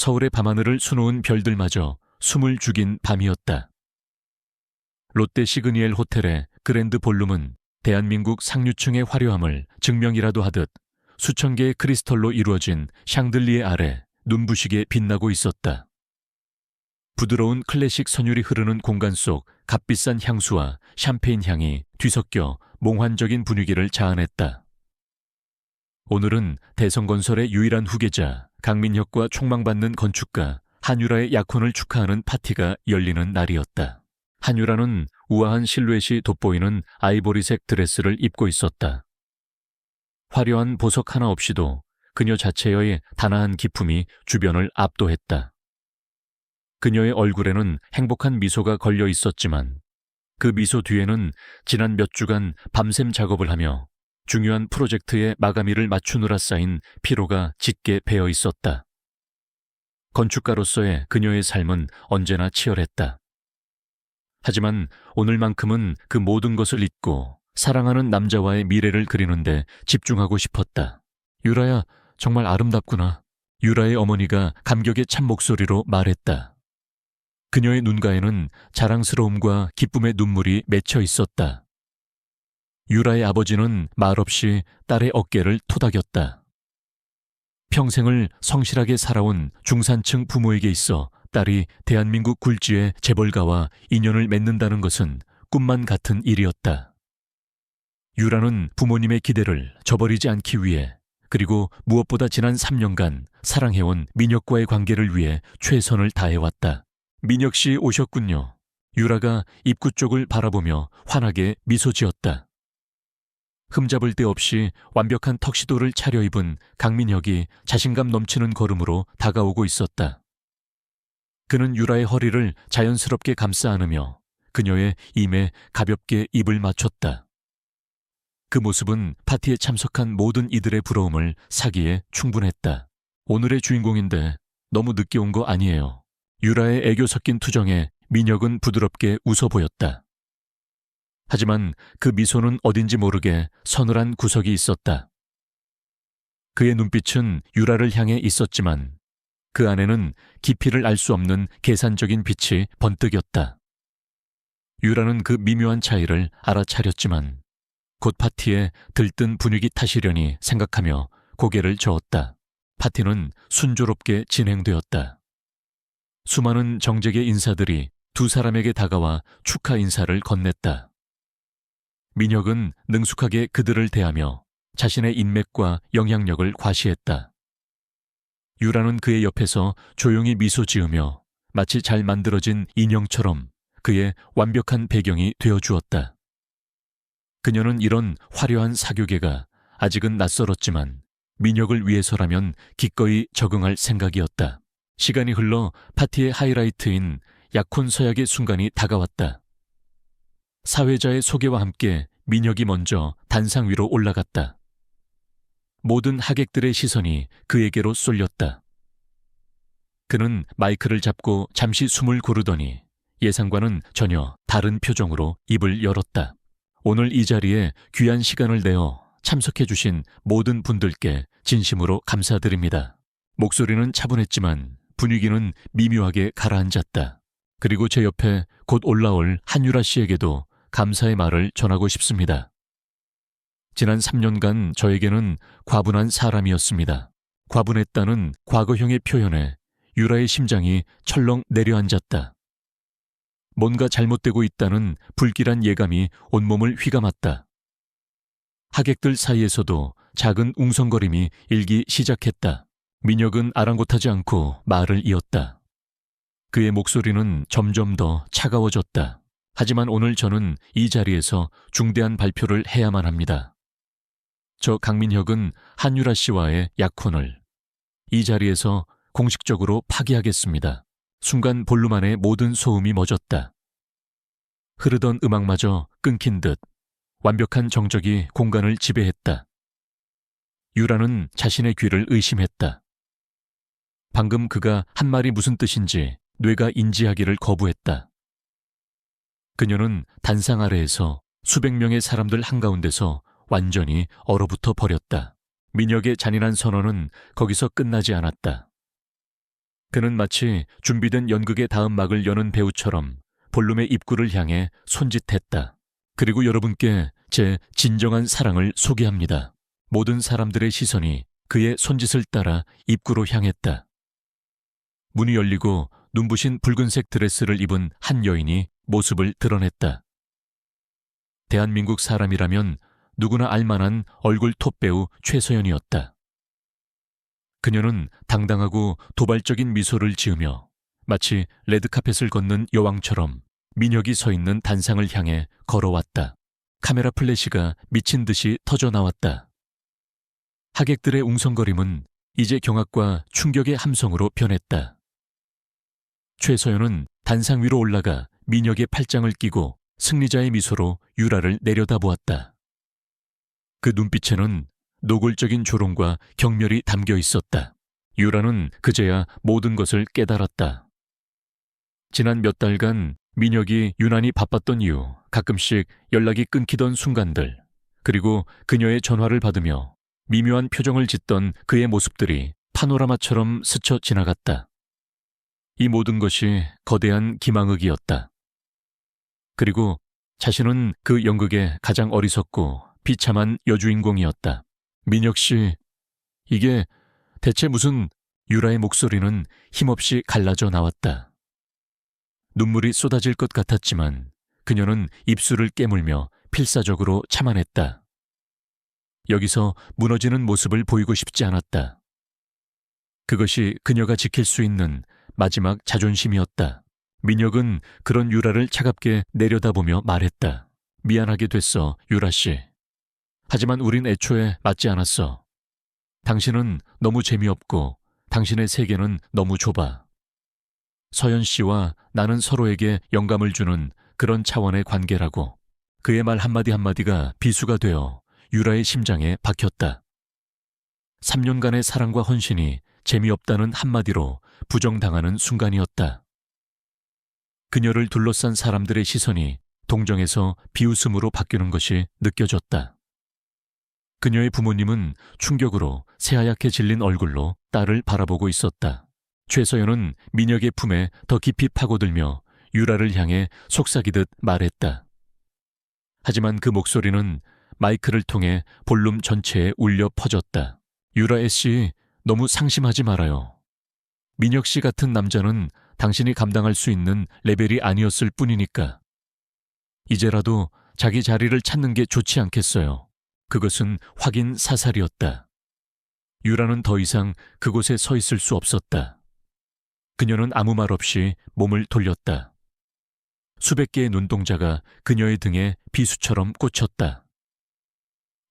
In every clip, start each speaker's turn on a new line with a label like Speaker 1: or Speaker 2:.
Speaker 1: 서울의 밤하늘을 수놓은 별들마저 숨을 죽인 밤이었다. 롯데 시그니엘 호텔의 그랜드 볼룸은 대한민국 상류층의 화려함을 증명이라도 하듯 수천 개의 크리스털로 이루어진 샹들리에 아래 눈부시게 빛나고 있었다. 부드러운 클래식 선율이 흐르는 공간 속 값비싼 향수와 샴페인 향이 뒤섞여 몽환적인 분위기를 자아냈다. 오늘은 대성건설의 유일한 후계자 강민혁과 촉망받는 건축가 한유라의 약혼을 축하하는 파티가 열리는 날이었다. 한유라는 우아한 실루엣이 돋보이는 아이보리색 드레스를 입고 있었다. 화려한 보석 하나 없이도 그녀 자체의 단아한 기품이 주변을 압도했다. 그녀의 얼굴에는 행복한 미소가 걸려 있었지만 그 미소 뒤에는 지난 몇 주간 밤샘 작업을 하며 중요한 프로젝트의 마감일을 맞추느라 쌓인 피로가 짙게 배어 있었다. 건축가로서의 그녀의 삶은 언제나 치열했다. 하지만 오늘만큼은 그 모든 것을 잊고 사랑하는 남자와의 미래를 그리는데 집중하고 싶었다. 유라야, 정말 아름답구나. 유라의 어머니가 감격의 참 목소리로 말했다. 그녀의 눈가에는 자랑스러움과 기쁨의 눈물이 맺혀 있었다. 유라의 아버지는 말없이 딸의 어깨를 토닥였다. 평생을 성실하게 살아온 중산층 부모에게 있어 딸이 대한민국 굴지의 재벌가와 인연을 맺는다는 것은 꿈만 같은 일이었다. 유라는 부모님의 기대를 저버리지 않기 위해 그리고 무엇보다 지난 3년간 사랑해온 민혁과의 관계를 위해 최선을 다해왔다. 민혁 씨 오셨군요. 유라가 입구 쪽을 바라보며 환하게 미소 지었다. 흠잡을 데 없이 완벽한 턱시도를 차려입은 강민혁이 자신감 넘치는 걸음으로 다가오고 있었다. 그는 유라의 허리를 자연스럽게 감싸 안으며 그녀의 입에 가볍게 입을 맞췄다. 그 모습은 파티에 참석한 모든 이들의 부러움을 사기에 충분했다. 오늘의 주인공인데 너무 늦게 온 거 아니에요. 유라의 애교 섞인 투정에 민혁은 부드럽게 웃어 보였다. 하지만 그 미소는 어딘지 모르게 서늘한 구석이 있었다. 그의 눈빛은 유라를 향해 있었지만 그 안에는 깊이를 알 수 없는 계산적인 빛이 번뜩였다. 유라는 그 미묘한 차이를 알아차렸지만 곧 파티에 들뜬 분위기 탓이려니 생각하며 고개를 저었다. 파티는 순조롭게 진행되었다. 수많은 정재계 인사들이 두 사람에게 다가와 축하 인사를 건넸다. 민혁은 능숙하게 그들을 대하며 자신의 인맥과 영향력을 과시했다. 유라는 그의 옆에서 조용히 미소 지으며 마치 잘 만들어진 인형처럼 그의 완벽한 배경이 되어주었다. 그녀는 이런 화려한 사교계가 아직은 낯설었지만 민혁을 위해서라면 기꺼이 적응할 생각이었다. 시간이 흘러 파티의 하이라이트인 약혼 서약의 순간이 다가왔다. 사회자의 소개와 함께 민혁이 먼저 단상 위로 올라갔다. 모든 하객들의 시선이 그에게로 쏠렸다. 그는 마이크를 잡고 잠시 숨을 고르더니 예상과는 전혀 다른 표정으로 입을 열었다. 오늘 이 자리에 귀한 시간을 내어 참석해 주신 모든 분들께 진심으로 감사드립니다. 목소리는 차분했지만 분위기는 미묘하게 가라앉았다. 그리고 제 옆에 곧 올라올 한유라 씨에게도 감사의 말을 전하고 싶습니다. 지난 3년간 저에게는 과분한 사람이었습니다. 과분했다는 과거형의 표현에 유라의 심장이 철렁 내려앉았다. 뭔가 잘못되고 있다는 불길한 예감이 온몸을 휘감았다. 하객들 사이에서도 작은 웅성거림이 일기 시작했다. 민혁은 아랑곳하지 않고 말을 이었다. 그의 목소리는 점점 더 차가워졌다. 하지만 오늘 저는 이 자리에서 중대한 발표를 해야만 합니다. 저 강민혁은 한유라 씨와의 약혼을 이 자리에서 공식적으로 파기하겠습니다. 순간 볼룸 안의 모든 소음이 멎었다. 흐르던 음악마저 끊긴 듯 완벽한 정적이 공간을 지배했다. 유라는 자신의 귀를 의심했다. 방금 그가 한 말이 무슨 뜻인지 뇌가 인지하기를 거부했다. 그녀는 단상 아래에서 수백 명의 사람들 한가운데서 완전히 얼어붙어 버렸다. 민혁의 잔인한 선언은 거기서 끝나지 않았다. 그는 마치 준비된 연극의 다음 막을 여는 배우처럼 볼룸의 입구를 향해 손짓했다. 그리고 여러분께 제 진정한 사랑을 소개합니다. 모든 사람들의 시선이 그의 손짓을 따라 입구로 향했다. 문이 열리고 눈부신 붉은색 드레스를 입은 한 여인이 모습을 드러냈다. 대한민국 사람이라면 누구나 알만한 얼굴 톱배우 최서연이었다. 그녀는 당당하고 도발적인 미소를 지으며 마치 레드카펫을 걷는 여왕처럼 민혁이 서 있는 단상을 향해 걸어왔다. 카메라 플래시가 미친 듯이 터져 나왔다. 하객들의 웅성거림은 이제 경악과 충격의 함성으로 변했다. 최서연은 단상 위로 올라가 민혁의 팔짱을 끼고 승리자의 미소로 유라를 내려다보았다. 그 눈빛에는 노골적인 조롱과 경멸이 담겨 있었다. 유라는 그제야 모든 것을 깨달았다. 지난 몇 달간 민혁이 유난히 바빴던 이유, 가끔씩 연락이 끊기던 순간들, 그리고 그녀의 전화를 받으며 미묘한 표정을 짓던 그의 모습들이 파노라마처럼 스쳐 지나갔다. 이 모든 것이 거대한 기망흑이었다. 그리고 자신은 그 연극의 가장 어리석고 비참한 여주인공이었다. 민혁 씨, 이게 대체 무슨... 유라의 목소리는 힘없이 갈라져 나왔다. 눈물이 쏟아질 것 같았지만 그녀는 입술을 깨물며 필사적으로 참아냈다. 여기서 무너지는 모습을 보이고 싶지 않았다. 그것이 그녀가 지킬 수 있는 마지막 자존심이었다. 민혁은 그런 유라를 차갑게 내려다보며 말했다. 미안하게 됐어, 유라 씨. 하지만 우린 애초에 맞지 않았어. 당신은 너무 재미없고 당신의 세계는 너무 좁아. 서연 씨와 나는 서로에게 영감을 주는 그런 차원의 관계라고. 그의 말 한마디 한마디가 비수가 되어 유라의 심장에 박혔다. 3년간의 사랑과 헌신이 재미없다는 한마디로 부정당하는 순간이었다. 그녀를 둘러싼 사람들의 시선이 동정에서 비웃음으로 바뀌는 것이 느껴졌다. 그녀의 부모님은 충격으로 새하얗게 질린 얼굴로 딸을 바라보고 있었다. 최서연은 민혁의 품에 더 깊이 파고들며 유라를 향해 속삭이듯 말했다. 하지만 그 목소리는 마이크를 통해 볼룸 전체에 울려 퍼졌다. 유라 씨, 너무 상심하지 말아요. 민혁 씨 같은 남자는 당신이 감당할 수 있는 레벨이 아니었을 뿐이니까. 이제라도 자기 자리를 찾는 게 좋지 않겠어요. 그것은 확인 사살이었다. 유라는 더 이상 그곳에 서 있을 수 없었다. 그녀는 아무 말 없이 몸을 돌렸다. 수백 개의 눈동자가 그녀의 등에 비수처럼 꽂혔다.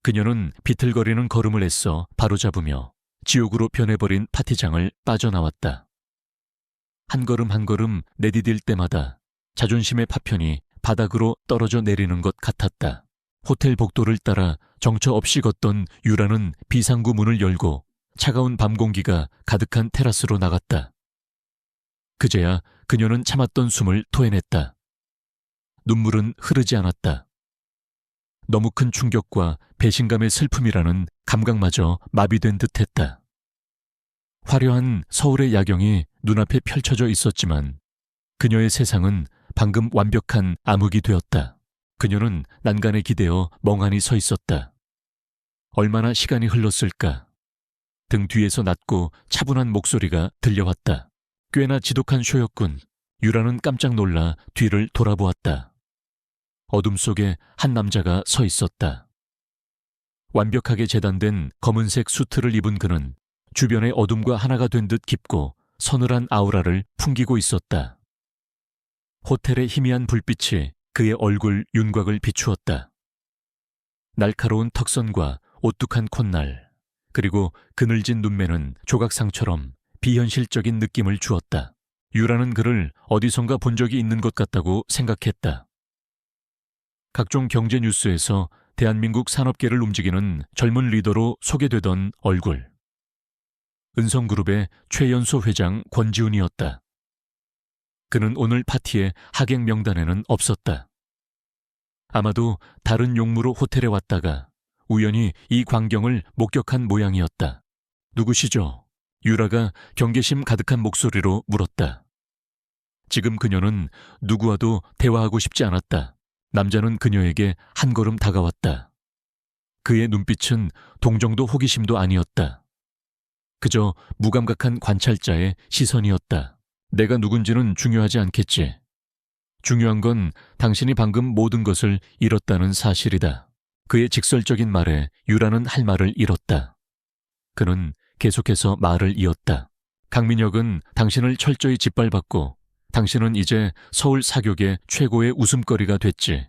Speaker 1: 그녀는 비틀거리는 걸음을 애써 바로잡으며 지옥으로 변해버린 파티장을 빠져나왔다. 한 걸음 한 걸음 내디딜 때마다 자존심의 파편이 바닥으로 떨어져 내리는 것 같았다. 호텔 복도를 따라 정처 없이 걷던 유라는 비상구 문을 열고 차가운 밤 공기가 가득한 테라스로 나갔다. 그제야 그녀는 참았던 숨을 토해냈다. 눈물은 흐르지 않았다. 너무 큰 충격과 배신감의 슬픔이라는 감각마저 마비된 듯했다. 화려한 서울의 야경이 눈앞에 펼쳐져 있었지만 그녀의 세상은 방금 완벽한 암흑이 되었다. 그녀는 난간에 기대어 멍하니 서 있었다. 얼마나 시간이 흘렀을까? 등 뒤에서 낮고 차분한 목소리가 들려왔다. 꽤나 지독한 쇼였군. 유라는 깜짝 놀라 뒤를 돌아보았다. 어둠 속에 한 남자가 서 있었다. 완벽하게 재단된 검은색 수트를 입은 그는 주변의 어둠과 하나가 된 듯 깊고 서늘한 아우라를 풍기고 있었다. 호텔의 희미한 불빛이 그의 얼굴 윤곽을 비추었다. 날카로운 턱선과 오뚝한 콧날, 그리고 그늘진 눈매는 조각상처럼 비현실적인 느낌을 주었다. 유라는 그를 어디선가 본 적이 있는 것 같다고 생각했다. 각종 경제 뉴스에서 대한민국 산업계를 움직이는 젊은 리더로 소개되던 얼굴. 은성그룹의 최연소 회장 권지훈이었다. 그는 오늘 파티의 하객 명단에는 없었다. 아마도 다른 용무로 호텔에 왔다가 우연히 이 광경을 목격한 모양이었다. 누구시죠? 유라가 경계심 가득한 목소리로 물었다. 지금 그녀는 누구와도 대화하고 싶지 않았다. 남자는 그녀에게 한 걸음 다가왔다. 그의 눈빛은 동정도 호기심도 아니었다. 그저 무감각한 관찰자의 시선이었다. 내가 누군지는 중요하지 않겠지. 중요한 건 당신이 방금 모든 것을 잃었다는 사실이다. 그의 직설적인 말에 유라는 할 말을 잃었다. 그는 계속해서 말을 이었다. 강민혁은 당신을 철저히 짓밟았고 당신은 이제 서울 사교계 최고의 웃음거리가 됐지.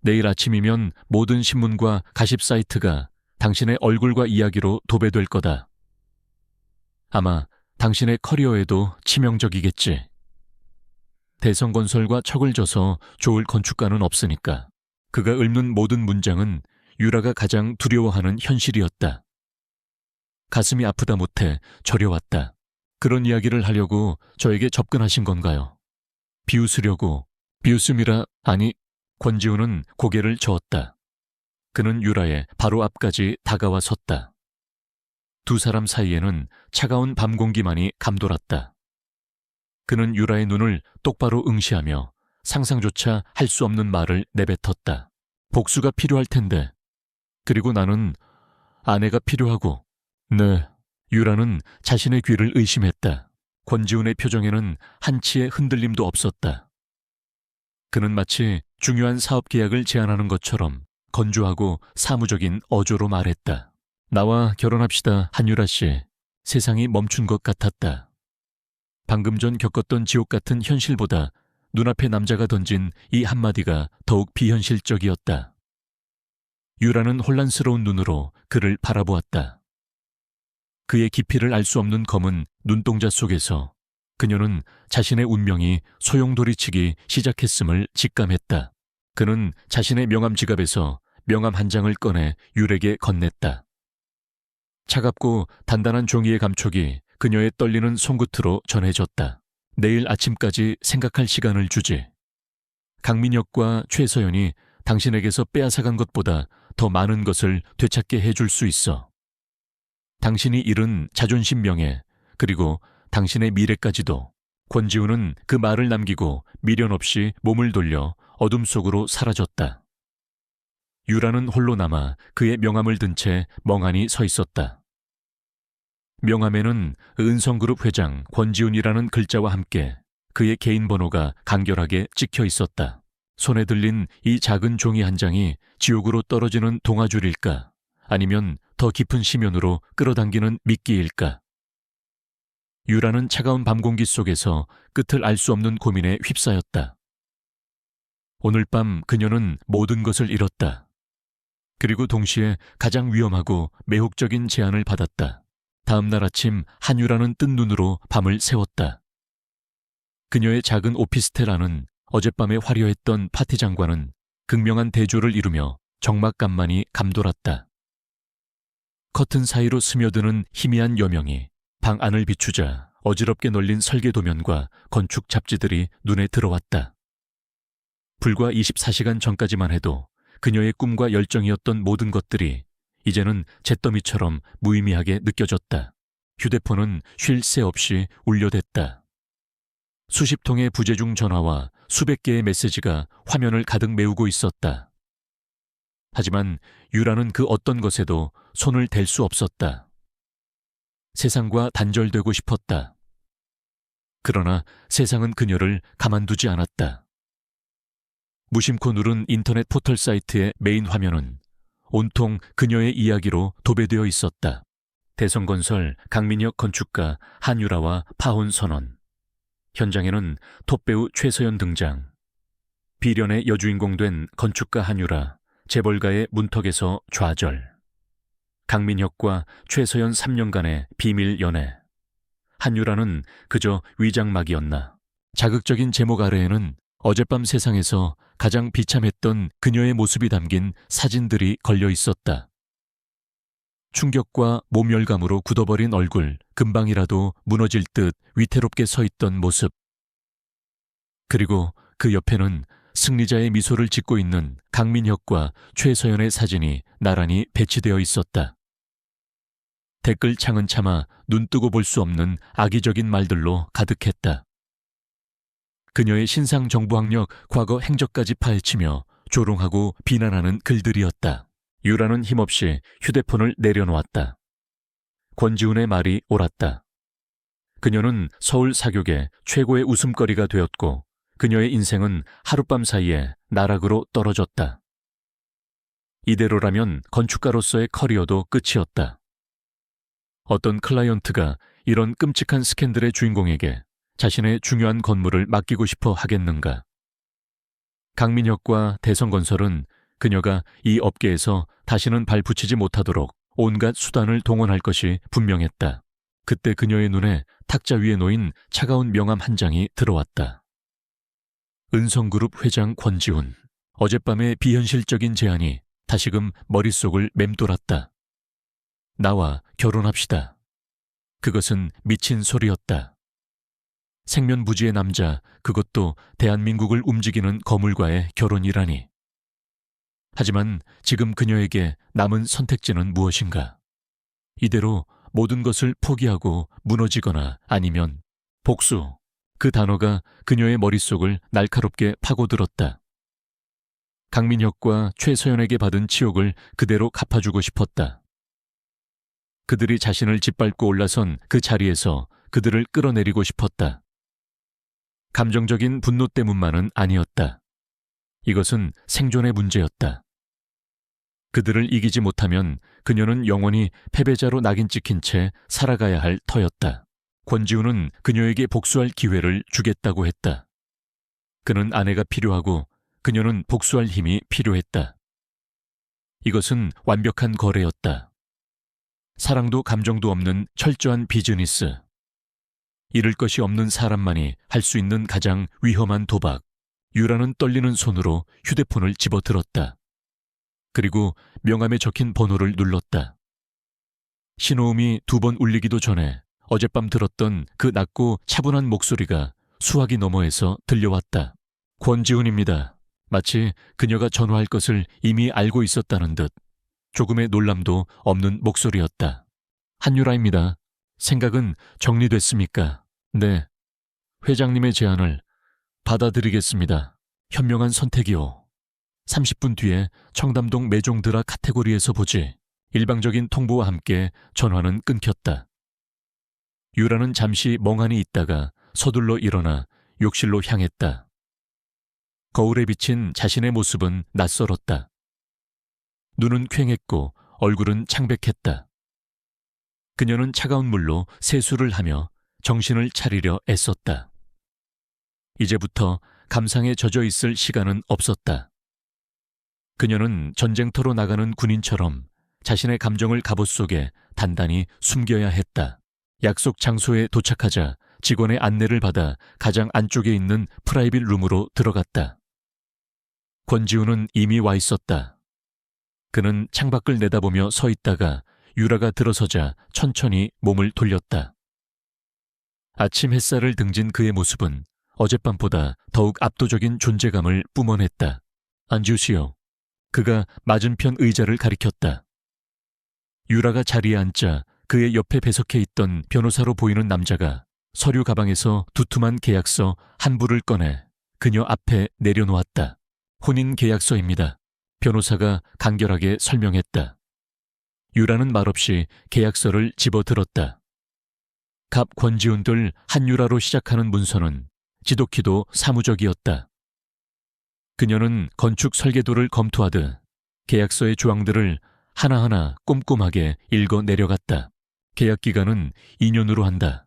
Speaker 1: 내일 아침이면 모든 신문과 가십 사이트가 당신의 얼굴과 이야기로 도배될 거다. 아마 당신의 커리어에도 치명적이겠지. 대성건설과 척을 져서 좋을 건축가는 없으니까. 그가 읊는 모든 문장은 유라가 가장 두려워하는 현실이었다. 가슴이 아프다 못해 저려왔다. 그런 이야기를 하려고 저에게 접근하신 건가요? 비웃으려고, 비웃음이라, 아니, 권지우는 고개를 저었다. 그는 유라의 바로 앞까지 다가와 섰다. 두 사람 사이에는 차가운 밤 공기만이 감돌았다. 그는 유라의 눈을 똑바로 응시하며 상상조차 할 수 없는 말을 내뱉었다. 복수가 필요할 텐데. 그리고 나는 아내가 필요하고. 네. 유라는 자신의 귀를 의심했다. 권지훈의 표정에는 한치의 흔들림도 없었다. 그는 마치 중요한 사업 계약을 제안하는 것처럼 건조하고 사무적인 어조로 말했다. 나와 결혼합시다, 한유라 씨. 세상이 멈춘 것 같았다. 방금 전 겪었던 지옥 같은 현실보다 눈앞의 남자가 던진 이 한마디가 더욱 비현실적이었다. 유라는 혼란스러운 눈으로 그를 바라보았다. 그의 깊이를 알 수 없는 검은 눈동자 속에서 그녀는 자신의 운명이 소용돌이치기 시작했음을 직감했다. 그는 자신의 명함 지갑에서 명함 한 장을 꺼내 유에게 건넸다. 차갑고 단단한 종이의 감촉이 그녀의 떨리는 손끝으로 전해졌다. 내일 아침까지 생각할 시간을 주지. 강민혁과 최서연이 당신에게서 빼앗아간 것보다 더 많은 것을 되찾게 해줄 수 있어. 당신이 잃은 자존심 명예, 그리고 당신의 미래까지도. 권지우는 그 말을 남기고 미련 없이 몸을 돌려 어둠 속으로 사라졌다. 유라는 홀로 남아 그의 명함을 든 채 멍하니 서 있었다. 명함에는 은성그룹 회장 권지훈이라는 글자와 함께 그의 개인 번호가 간결하게 찍혀 있었다. 손에 들린 이 작은 종이 한 장이 지옥으로 떨어지는 동아줄일까? 아니면 더 깊은 심연으로 끌어당기는 미끼일까? 유라는 차가운 밤 공기 속에서 끝을 알 수 없는 고민에 휩싸였다. 오늘 밤 그녀는 모든 것을 잃었다. 그리고 동시에 가장 위험하고 매혹적인 제안을 받았다. 다음 날 아침 한유라는 뜬 눈으로 밤을 새웠다. 그녀의 작은 오피스텔 안은 어젯밤에 화려했던 파티장과는 극명한 대조를 이루며 적막감만이 감돌았다. 커튼 사이로 스며드는 희미한 여명이 방 안을 비추자 어지럽게 널린 설계 도면과 건축 잡지들이 눈에 들어왔다. 불과 24시간 전까지만 해도 그녀의 꿈과 열정이었던 모든 것들이 이제는 잿더미처럼 무의미하게 느껴졌다. 휴대폰은 쉴 새 없이 울려댔다. 수십 통의 부재중 전화와 수백 개의 메시지가 화면을 가득 메우고 있었다. 하지만 유라는 그 어떤 것에도 손을 댈 수 없었다. 세상과 단절되고 싶었다. 그러나 세상은 그녀를 가만두지 않았다. 무심코 누른 인터넷 포털 사이트의 메인 화면은 온통 그녀의 이야기로 도배되어 있었다. 대성건설 강민혁 건축가 한유라와 파혼 선언. 현장에는 톱배우 최서연 등장. 비련의 여주인공 된 건축가 한유라, 재벌가의 문턱에서 좌절. 강민혁과 최서연 3년간의 비밀 연애. 한유라는 그저 위장막이었나. 자극적인 제목 아래에는 어젯밤 세상에서 가장 비참했던 그녀의 모습이 담긴 사진들이 걸려 있었다. 충격과 모멸감으로 굳어버린 얼굴, 금방이라도 무너질 듯 위태롭게 서 있던 모습. 그리고 그 옆에는 승리자의 미소를 짓고 있는 강민혁과 최서연의 사진이 나란히 배치되어 있었다. 댓글창은 차마 눈뜨고 볼 수 없는 악의적인 말들로 가득했다. 그녀의 신상정보학력 과거 행적까지 파헤치며 조롱하고 비난하는 글들이었다. 유라는 힘없이 휴대폰을 내려놓았다. 권지훈의 말이 옳았다. 그녀는 서울 사교계 최고의 웃음거리가 되었고 그녀의 인생은 하룻밤 사이에 나락으로 떨어졌다. 이대로라면 건축가로서의 커리어도 끝이었다. 어떤 클라이언트가 이런 끔찍한 스캔들의 주인공에게 자신의 중요한 건물을 맡기고 싶어 하겠는가. 강민혁과 대성건설은 그녀가 이 업계에서 다시는 발붙이지 못하도록 온갖 수단을 동원할 것이 분명했다. 그때 그녀의 눈에 탁자 위에 놓인 차가운 명함 한 장이 들어왔다. 은성그룹 회장 권지훈. 어젯밤의 비현실적인 제안이 다시금 머릿속을 맴돌았다. 나와 결혼합시다. 그것은 미친 소리였다. 생면부지의 남자, 그것도 대한민국을 움직이는 거물과의 결혼이라니. 하지만 지금 그녀에게 남은 선택지는 무엇인가? 이대로 모든 것을 포기하고 무너지거나 아니면 복수, 그 단어가 그녀의 머릿속을 날카롭게 파고들었다. 강민혁과 최서연에게 받은 치욕을 그대로 갚아주고 싶었다. 그들이 자신을 짓밟고 올라선 그 자리에서 그들을 끌어내리고 싶었다. 감정적인 분노 때문만은 아니었다. 이것은 생존의 문제였다. 그들을 이기지 못하면 그녀는 영원히 패배자로 낙인 찍힌 채 살아가야 할 터였다. 권지훈은 그녀에게 복수할 기회를 주겠다고 했다. 그는 아내가 필요하고 그녀는 복수할 힘이 필요했다. 이것은 완벽한 거래였다. 사랑도 감정도 없는 철저한 비즈니스. 잃을 것이 없는 사람만이 할 수 있는 가장 위험한 도박. 유라는 떨리는 손으로 휴대폰을 집어들었다. 그리고 명함에 적힌 번호를 눌렀다. 신호음이 2번 울리기도 전에 어젯밤 들었던 그 낮고 차분한 목소리가 수화기 너머에서 들려왔다. 권지훈입니다. 마치 그녀가 전화할 것을 이미 알고 있었다는 듯 조금의 놀람도 없는 목소리였다. 한유라입니다. 생각은 정리됐습니까? 네. 회장님의 제안을 받아들이겠습니다. 현명한 선택이요. 30분 뒤에 청담동 매종드라 카테고리에서 보지. 일방적인 통보와 함께 전화는 끊겼다. 유라는 잠시 멍하니 있다가 서둘러 일어나 욕실로 향했다. 거울에 비친 자신의 모습은 낯설었다. 눈은 퀭했고 얼굴은 창백했다. 그녀는 차가운 물로 세수를 하며 정신을 차리려 애썼다. 이제부터 감상에 젖어 있을 시간은 없었다. 그녀는 전쟁터로 나가는 군인처럼 자신의 감정을 갑옷 속에 단단히 숨겨야 했다. 약속 장소에 도착하자 직원의 안내를 받아 가장 안쪽에 있는 프라이빗 룸으로 들어갔다. 권지훈은 이미 와 있었다. 그는 창밖을 내다보며 서 있다가 유라가 들어서자 천천히 몸을 돌렸다. 아침 햇살을 등진 그의 모습은 어젯밤보다 더욱 압도적인 존재감을 뿜어냈다. 앉으시오. 그가 맞은편 의자를 가리켰다. 유라가 자리에 앉자 그의 옆에 배석해 있던 변호사로 보이는 남자가 서류 가방에서 두툼한 계약서 한 부를 꺼내 그녀 앞에 내려놓았다. 혼인 계약서입니다. 변호사가 간결하게 설명했다. 유라는 말없이 계약서를 집어들었다. 갑 권지훈들 한유라로 시작하는 문서는 지독히도 사무적이었다. 그녀는 건축 설계도를 검토하듯 계약서의 조항들을 하나하나 꼼꼼하게 읽어 내려갔다. 계약 기간은 2년으로 한다.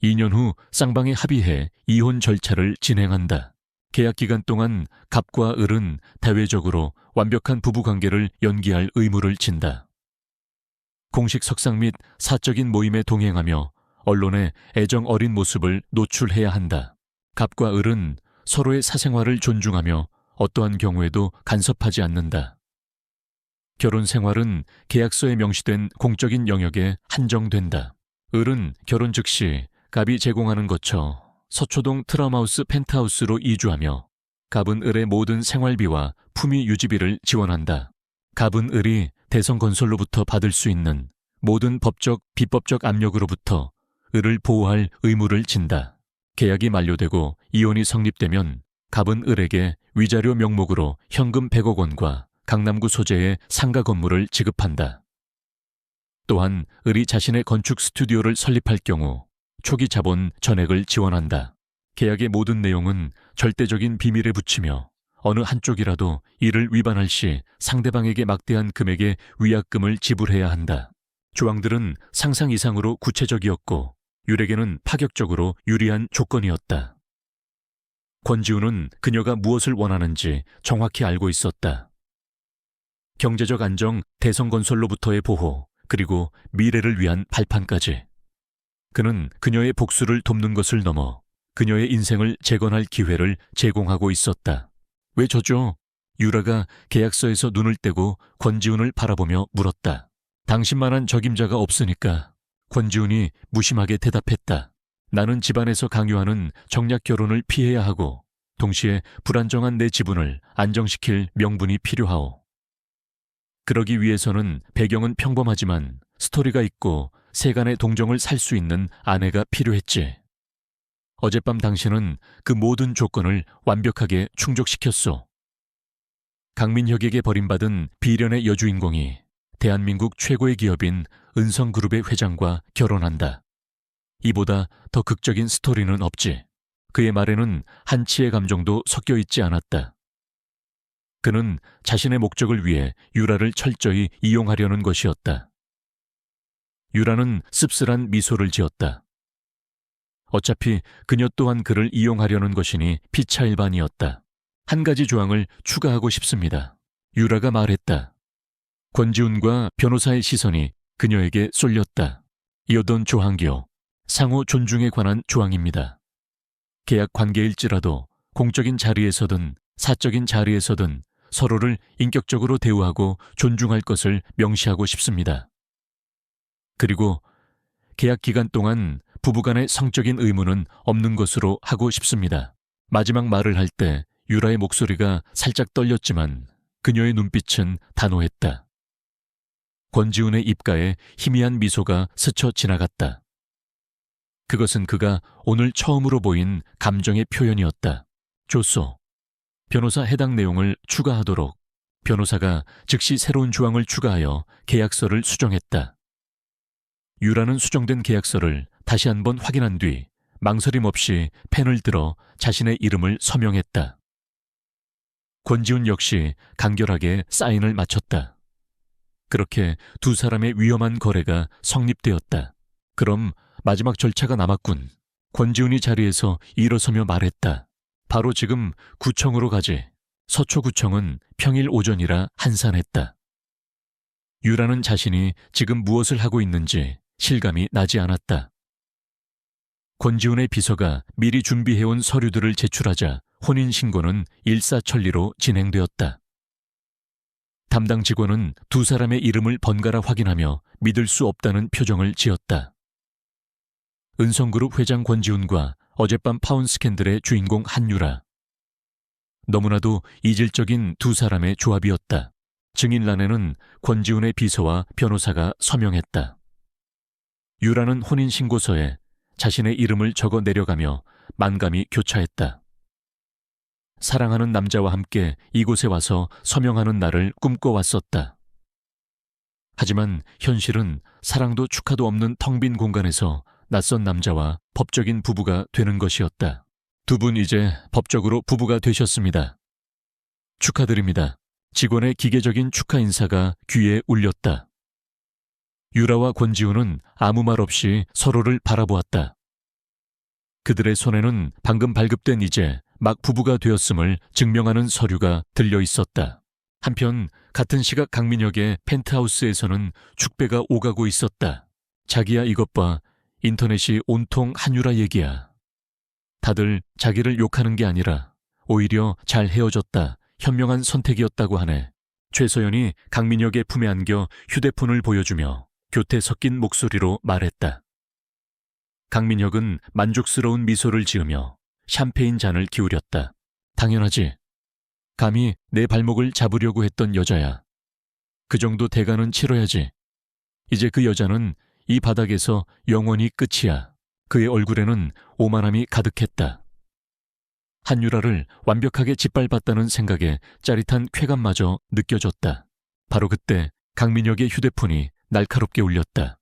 Speaker 1: 2년 후 쌍방에 합의해 이혼 절차를 진행한다. 계약 기간 동안 갑과 을은 대외적으로 완벽한 부부관계를 연기할 의무를 진다. 공식 석상 및 사적인 모임에 동행하며 언론에 애정 어린 모습을 노출해야 한다. 갑과 을은 서로의 사생활을 존중하며 어떠한 경우에도 간섭하지 않는다. 결혼 생활은 계약서에 명시된 공적인 영역에 한정된다. 을은 결혼 즉시 갑이 제공하는 거처 서초동 트라우마우스 펜트하우스로 이주하며 갑은 을의 모든 생활비와 품위 유지비를 지원한다. 갑은 을이 대성건설로부터 받을 수 있는 모든 법적, 비법적 압력으로부터 을을 보호할 의무를 진다. 계약이 만료되고 이혼이 성립되면 갑은 을에게 위자료 명목으로 현금 100억 원과 강남구 소재의 상가 건물을 지급한다. 또한 을이 자신의 건축 스튜디오를 설립할 경우 초기 자본 전액을 지원한다. 계약의 모든 내용은 절대적인 비밀에 붙이며 어느 한쪽이라도 이를 위반할 시 상대방에게 막대한 금액의 위약금을 지불해야 한다. 조항들은 상상 이상으로 구체적이었고 율에게는 파격적으로 유리한 조건이었다. 권지우는 그녀가 무엇을 원하는지 정확히 알고 있었다. 경제적 안정, 대성건설로부터의 보호, 그리고 미래를 위한 발판까지. 그는 그녀의 복수를 돕는 것을 넘어 그녀의 인생을 재건할 기회를 제공하고 있었다. 왜 저죠? 유라가 계약서에서 눈을 떼고 권지훈을 바라보며 물었다. 당신만한 적임자가 없으니까. 권지훈이 무심하게 대답했다. 나는 집안에서 강요하는 정략 결혼을 피해야 하고 동시에 불안정한 내 지분을 안정시킬 명분이 필요하오. 그러기 위해서는 배경은 평범하지만 스토리가 있고 세간의 동정을 살 수 있는 아내가 필요했지. 어젯밤 당신은 그 모든 조건을 완벽하게 충족시켰소. 강민혁에게 버림받은 비련의 여주인공이 대한민국 최고의 기업인 은성그룹의 회장과 결혼한다. 이보다 더 극적인 스토리는 없지. 그의 말에는 한치의 감정도 섞여 있지 않았다. 그는 자신의 목적을 위해 유라를 철저히 이용하려는 것이었다. 유라는 씁쓸한 미소를 지었다. 어차피 그녀 또한 그를 이용하려는 것이니 피차일반이었다. 한 가지 조항을 추가하고 싶습니다. 유라가 말했다. 권지훈과 변호사의 시선이 그녀에게 쏠렸다. 이어던 조항기요. 상호 존중에 관한 조항입니다. 계약 관계일지라도 공적인 자리에서든 사적인 자리에서든 서로를 인격적으로 대우하고 존중할 것을 명시하고 싶습니다. 그리고 계약 기간 동안 부부간의 성적인 의무는 없는 것으로 하고 싶습니다. 마지막 말을 할 때 유라의 목소리가 살짝 떨렸지만 그녀의 눈빛은 단호했다. 권지훈의 입가에 희미한 미소가 스쳐 지나갔다. 그것은 그가 오늘 처음으로 보인 감정의 표현이었다. 좋소. 변호사 해당 내용을 추가하도록. 변호사가 즉시 새로운 조항을 추가하여 계약서를 수정했다. 유라는 수정된 계약서를 다시 한번 확인한 뒤 망설임 없이 펜을 들어 자신의 이름을 서명했다. 권지훈 역시 간결하게 사인을 마쳤다. 그렇게 두 사람의 위험한 거래가 성립되었다. 그럼 마지막 절차가 남았군. 권지훈이 자리에서 일어서며 말했다. 바로 지금 구청으로 가지. 서초구청은 평일 오전이라 한산했다. 유라는 자신이 지금 무엇을 하고 있는지 실감이 나지 않았다. 권지훈의 비서가 미리 준비해온 서류들을 제출하자 혼인신고는 일사천리로 진행되었다. 담당 직원은 두 사람의 이름을 번갈아 확인하며 믿을 수 없다는 표정을 지었다. 은성그룹 회장 권지훈과 어젯밤 파운 스캔들의 주인공 한유라. 너무나도 이질적인 두 사람의 조합이었다. 증인란에는 권지훈의 비서와 변호사가 서명했다. 유라는 혼인신고서에 자신의 이름을 적어 내려가며 만감이 교차했다. 사랑하는 남자와 함께 이곳에 와서 서명하는 날을 꿈꿔왔었다. 하지만 현실은 사랑도 축하도 없는 텅 빈 공간에서 낯선 남자와 법적인 부부가 되는 것이었다. 두 분 이제 법적으로 부부가 되셨습니다. 축하드립니다. 직원의 기계적인 축하 인사가 귀에 울렸다. 유라와 권지훈은 아무 말 없이 서로를 바라보았다. 그들의 손에는 방금 발급된 이제 막 부부가 되었음을 증명하는 서류가 들려 있었다. 한편 같은 시각 강민혁의 펜트하우스에서는 축배가 오가고 있었다. 자기야 이것 봐. 인터넷이 온통 한유라 얘기야. 다들 자기를 욕하는 게 아니라 오히려 잘 헤어졌다. 현명한 선택이었다고 하네. 최서연이 강민혁의 품에 안겨 휴대폰을 보여주며 교태 섞인 목소리로 말했다. 강민혁은 만족스러운 미소를 지으며 샴페인 잔을 기울였다. 당연하지. 감히 내 발목을 잡으려고 했던 여자야. 그 정도 대가는 치러야지. 이제 그 여자는 이 바닥에서 영원히 끝이야. 그의 얼굴에는 오만함이 가득했다. 한유라를 완벽하게 짓밟았다는 생각에 짜릿한 쾌감마저 느껴졌다. 바로 그때 강민혁의 휴대폰이 날카롭게 울렸다.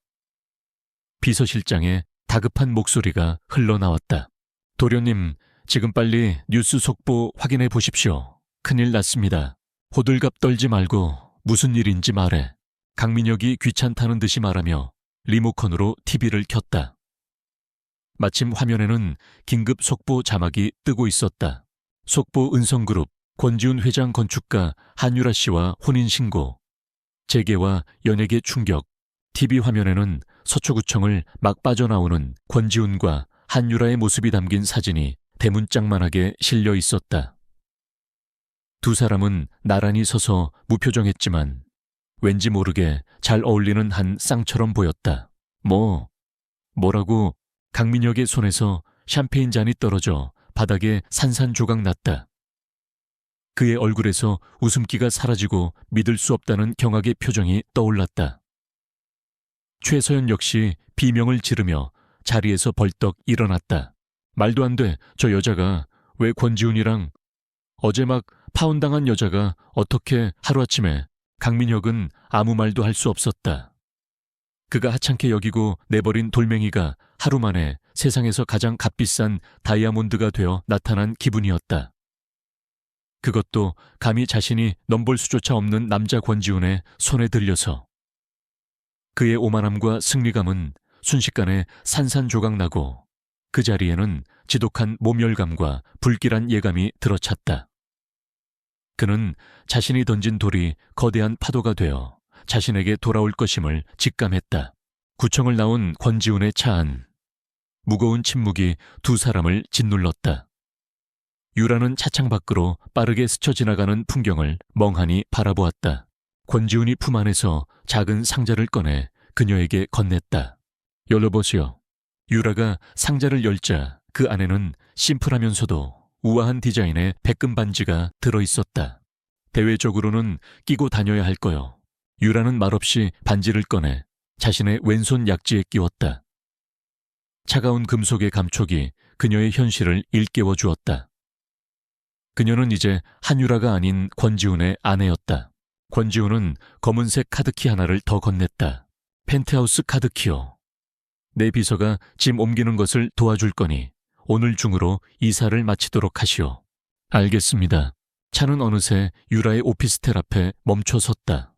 Speaker 1: 비서실장의 다급한 목소리가 흘러나왔다. 도련님, 지금 빨리 뉴스 속보 확인해 보십시오. 큰일 났습니다. 호들갑 떨지 말고 무슨 일인지 말해. 강민혁이 귀찮다는 듯이 말하며 리모컨으로 TV를 켰다. 마침 화면에는 긴급 속보 자막이 뜨고 있었다. 속보 은성그룹, 권지훈 회장 건축가 한유라 씨와 혼인신고, 재계와 연예계 충격. TV 화면에는 서초구청을 막 빠져나오는 권지훈과 한유라의 모습이 담긴 사진이 대문짝만하게 실려 있었다. 두 사람은 나란히 서서 무표정했지만 왠지 모르게 잘 어울리는 한 쌍처럼 보였다. 뭐라고? 강민혁의 손에서 샴페인 잔이 떨어져 바닥에 산산조각 났다. 그의 얼굴에서 웃음기가 사라지고 믿을 수 없다는 경악의 표정이 떠올랐다. 최서연 역시 비명을 지르며 자리에서 벌떡 일어났다. 말도 안 돼. 저 여자가 왜 권지훈이랑 어제 막 파혼당한 여자가 어떻게 하루아침에. 강민혁은 아무 말도 할 수 없었다. 그가 하찮게 여기고 내버린 돌멩이가 하루 만에 세상에서 가장 값비싼 다이아몬드가 되어 나타난 기분이었다. 그것도 감히 자신이 넘볼 수조차 없는 남자 권지훈의 손에 들려서. 그의 오만함과 승리감은 순식간에 산산조각나고 그 자리에는 지독한 모멸감과 불길한 예감이 들어찼다. 그는 자신이 던진 돌이 거대한 파도가 되어 자신에게 돌아올 것임을 직감했다. 구청을 나온 권지훈의 차 안. 무거운 침묵이 두 사람을 짓눌렀다. 유라는 차창 밖으로 빠르게 스쳐 지나가는 풍경을 멍하니 바라보았다. 권지훈이 품 안에서 작은 상자를 꺼내 그녀에게 건넸다. 열어보시오. 유라가 상자를 열자 그 안에는 심플하면서도 우아한 디자인의 백금 반지가 들어있었다. 대외적으로는 끼고 다녀야 할 거요. 유라는 말없이 반지를 꺼내 자신의 왼손 약지에 끼웠다. 차가운 금속의 감촉이 그녀의 현실을 일깨워 주었다. 그녀는 이제 한유라가 아닌 권지훈의 아내였다. 권지훈은 검은색 카드키 하나를 더 건넸다. 펜트하우스 카드키요. 내 비서가 짐 옮기는 것을 도와줄 거니 오늘 중으로 이사를 마치도록 하시오. 알겠습니다. 차는 어느새 유라의 오피스텔 앞에 멈춰 섰다.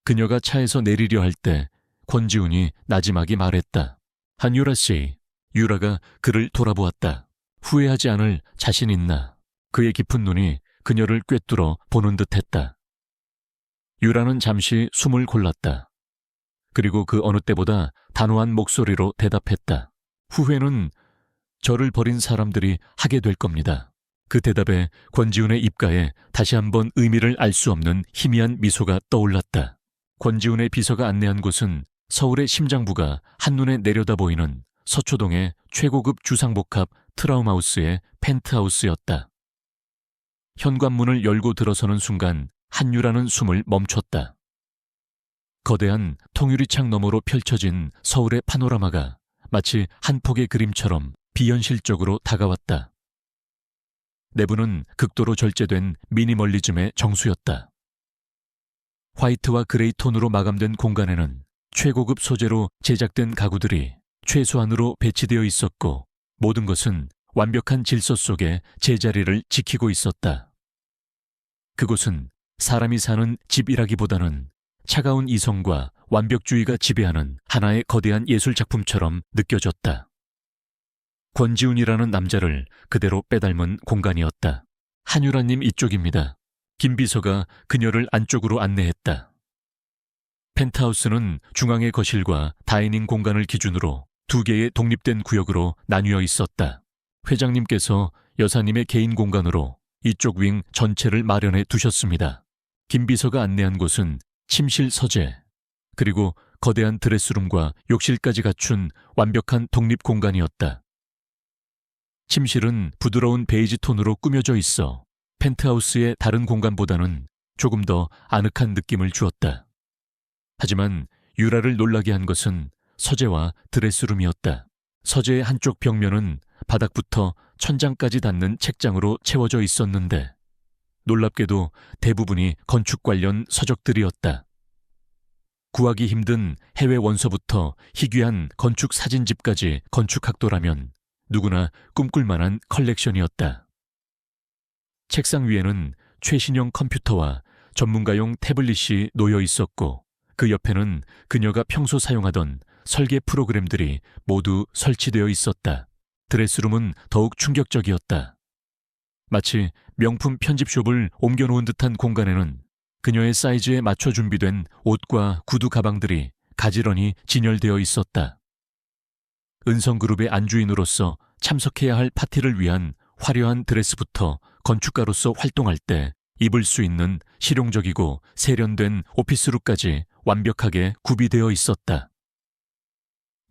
Speaker 1: 그녀가 차에서 내리려 할 때 권지훈이 나지막이 말했다. 한유라 씨. 유라가 그를 돌아보았다. 후회하지 않을 자신 있나? 그의 깊은 눈이 그녀를 꿰뚫어 보는 듯했다. 유라는 잠시 숨을 골랐다. 그리고 그 어느 때보다 단호한 목소리로 대답했다. 후회는 저를 버린 사람들이 하게 될 겁니다. 그 대답에 권지훈의 입가에 다시 한번 의미를 알 수 없는 희미한 미소가 떠올랐다. 권지훈의 비서가 안내한 곳은 서울의 심장부가 한눈에 내려다 보이는 서초동의 최고급 주상복합 트라움하우스의 펜트하우스였다. 현관문을 열고 들어서는 순간 한유라는 숨을 멈췄다. 거대한 통유리창 너머로 펼쳐진 서울의 파노라마가 마치 한 폭의 그림처럼 비현실적으로 다가왔다. 내부는 극도로 절제된 미니멀리즘의 정수였다. 화이트와 그레이 톤으로 마감된 공간에는 최고급 소재로 제작된 가구들이 최소한으로 배치되어 있었고 모든 것은 완벽한 질서 속에 제자리를 지키고 있었다. 그곳은 사람이 사는 집이라기보다는 차가운 이성과 완벽주의가 지배하는 하나의 거대한 예술작품처럼 느껴졌다. 권지훈이라는 남자를 그대로 빼닮은 공간이었다. 한유라님 이쪽입니다. 김 비서가 그녀를 안쪽으로 안내했다. 펜트하우스는 중앙의 거실과 다이닝 공간을 기준으로 두 개의 독립된 구역으로 나뉘어 있었다. 회장님께서 여사님의 개인 공간으로 이쪽 윙 전체를 마련해 두셨습니다. 김 비서가 안내한 곳은 침실 서재, 그리고 거대한 드레스룸과 욕실까지 갖춘 완벽한 독립 공간이었다. 침실은 부드러운 베이지 톤으로 꾸며져 있어 펜트하우스의 다른 공간보다는 조금 더 아늑한 느낌을 주었다. 하지만 유라를 놀라게 한 것은 서재와 드레스룸이었다. 서재의 한쪽 벽면은 바닥부터 천장까지 닿는 책장으로 채워져 있었는데 놀랍게도 대부분이 건축 관련 서적들이었다. 구하기 힘든 해외 원서부터 희귀한 건축 사진집까지 건축학도라면 누구나 꿈꿀 만한 컬렉션이었다. 책상 위에는 최신형 컴퓨터와 전문가용 태블릿이 놓여 있었고 그 옆에는 그녀가 평소 사용하던 설계 프로그램들이 모두 설치되어 있었다. 드레스룸은 더욱 충격적이었다. 마치 명품 편집숍을 옮겨놓은 듯한 공간에는 그녀의 사이즈에 맞춰 준비된 옷과 구두 가방들이 가지런히 진열되어 있었다. 은성그룹의 안주인으로서 참석해야 할 파티를 위한 화려한 드레스부터 건축가로서 활동할 때 입을 수 있는 실용적이고 세련된 오피스룩까지 완벽하게 구비되어 있었다.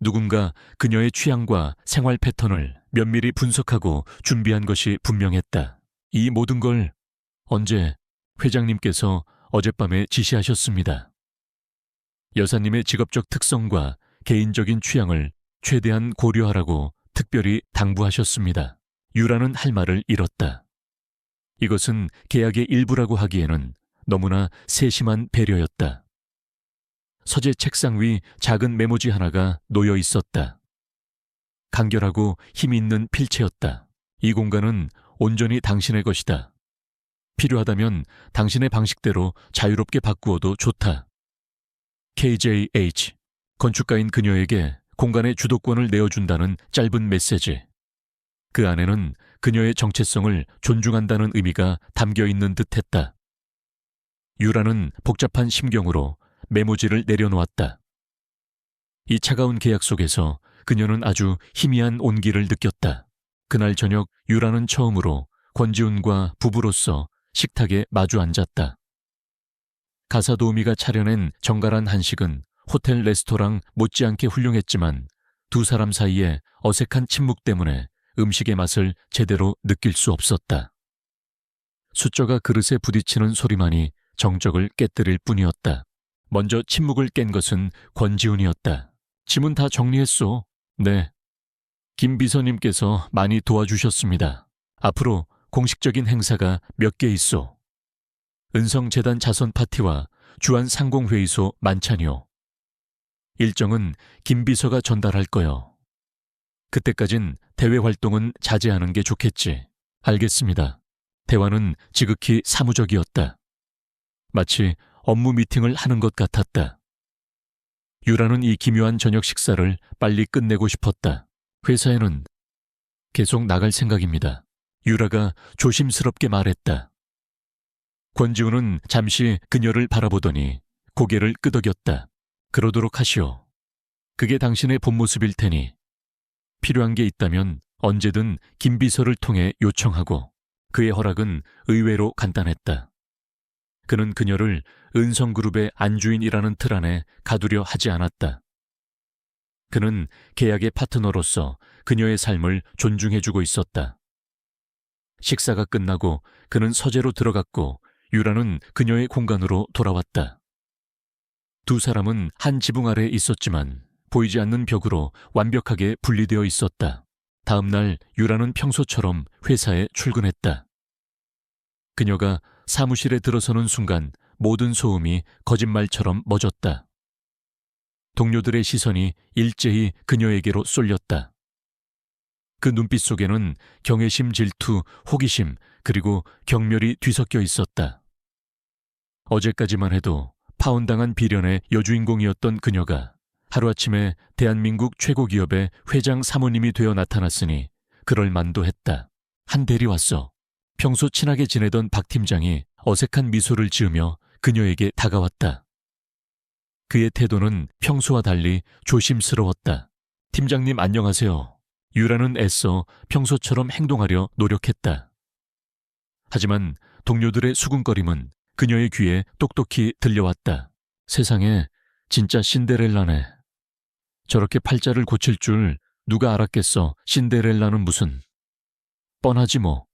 Speaker 1: 누군가 그녀의 취향과 생활 패턴을 면밀히 분석하고 준비한 것이 분명했다. 이 모든 걸 언제 회장님께서 어젯밤에 지시하셨습니다. 여사님의 직업적 특성과 개인적인 취향을 최대한 고려하라고 특별히 당부하셨습니다. 유라는 할 말을 잃었다. 이것은 계약의 일부라고 하기에는 너무나 세심한 배려였다. 서재 책상 위 작은 메모지 하나가 놓여 있었다. 간결하고 힘이 있는 필체였다. 이 공간은 온전히 당신의 것이다. 필요하다면 당신의 방식대로 자유롭게 바꾸어도 좋다. KJH, 건축가인 그녀에게 공간의 주도권을 내어준다는 짧은 메시지. 그 안에는 그녀의 정체성을 존중한다는 의미가 담겨 있는 듯했다. 유라는 복잡한 심경으로 메모지를 내려놓았다. 이 차가운 계약 속에서 그녀는 아주 희미한 온기를 느꼈다. 그날 저녁 유라는 처음으로 권지훈과 부부로서 식탁에 마주 앉았다. 가사도우미가 차려낸 정갈한 한식은 호텔 레스토랑 못지않게 훌륭했지만 두 사람 사이에 어색한 침묵 때문에 음식의 맛을 제대로 느낄 수 없었다. 숫저가 그릇에 부딪히는 소리만이 정적을 깨뜨릴 뿐이었다. 먼저 침묵을 깬 것은 권지훈이었다. 짐은 다 정리했소. 네. 김 비서님께서 많이 도와주셨습니다. 앞으로 공식적인 행사가 몇 개 있소. 은성재단 자선 파티와 주한 상공회의소 만찬이요. 일정은 김 비서가 전달할 거요. 그때까진 대외 활동은 자제하는 게 좋겠지. 알겠습니다. 대화는 지극히 사무적이었다. 마치 업무 미팅을 하는 것 같았다. 유라는 이 기묘한 저녁 식사를 빨리 끝내고 싶었다. 회사에는 계속 나갈 생각입니다. 유라가 조심스럽게 말했다. 권지훈은 잠시 그녀를 바라보더니 고개를 끄덕였다. 그러도록 하시오. 그게 당신의 본 모습일 테니 필요한 게 있다면 언제든 김 비서를 통해 요청하고 그의 허락은 의외로 간단했다. 그는 그녀를 은성그룹의 안주인이라는 틀 안에 가두려 하지 않았다. 그는 계약의 파트너로서 그녀의 삶을 존중해주고 있었다. 식사가 끝나고 그는 서재로 들어갔고 유라는 그녀의 공간으로 돌아왔다. 두 사람은 한 지붕 아래 있었지만 보이지 않는 벽으로 완벽하게 분리되어 있었다. 다음 날 유라는 평소처럼 회사에 출근했다. 그녀가 사무실에 들어서는 순간 모든 소음이 거짓말처럼 멎었다. 동료들의 시선이 일제히 그녀에게로 쏠렸다. 그 눈빛 속에는 경외심, 질투, 호기심, 그리고 경멸이 뒤섞여 있었다. 어제까지만 해도 파혼당한 비련의 여주인공이었던 그녀가 하루아침에 대한민국 최고 기업의 회장 사모님이 되어 나타났으니 그럴 만도 했다. 한 대리 왔어. 평소 친하게 지내던 박 팀장이 어색한 미소를 지으며 그녀에게 다가왔다. 그의 태도는 평소와 달리 조심스러웠다. 팀장님 안녕하세요. 유라는 애써 평소처럼 행동하려 노력했다. 하지만 동료들의 수군거림은 그녀의 귀에 똑똑히 들려왔다. 세상에 진짜 신데렐라네. 저렇게 팔자를 고칠 줄 누가 알았겠어. 신데렐라는 무슨. 뻔하지 뭐.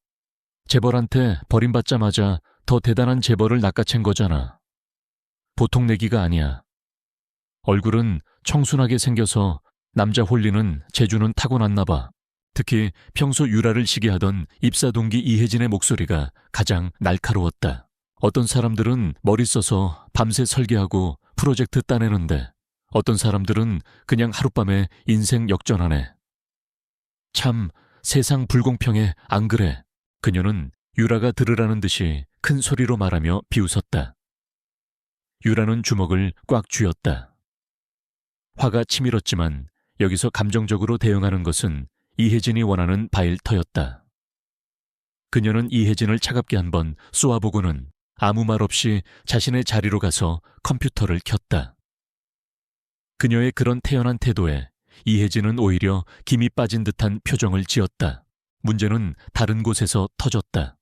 Speaker 1: 재벌한테 버림받자마자 더 대단한 재벌을 낚아챈 거잖아. 보통 내기가 아니야. 얼굴은 청순하게 생겨서 남자 홀리는 재주는 타고났나 봐. 특히 평소 유라를 시기하던 입사 동기 이혜진의 목소리가 가장 날카로웠다. 어떤 사람들은 머리 써서 밤새 설계하고 프로젝트 따내는데 어떤 사람들은 그냥 하룻밤에 인생 역전하네. 참 세상 불공평해, 안 그래? 그녀는 유라가 들으라는 듯이 큰 소리로 말하며 비웃었다. 유라는 주먹을 꽉 쥐었다. 화가 치밀었지만 여기서 감정적으로 대응하는 것은 이혜진이 원하는 바일 터였다. 그녀는 이혜진을 차갑게 한번 쏘아보고는 아무 말 없이 자신의 자리로 가서 컴퓨터를 켰다. 그녀의 그런 태연한 태도에 이혜진은 오히려 김이 빠진 듯한 표정을 지었다. 문제는 다른 곳에서 터졌다.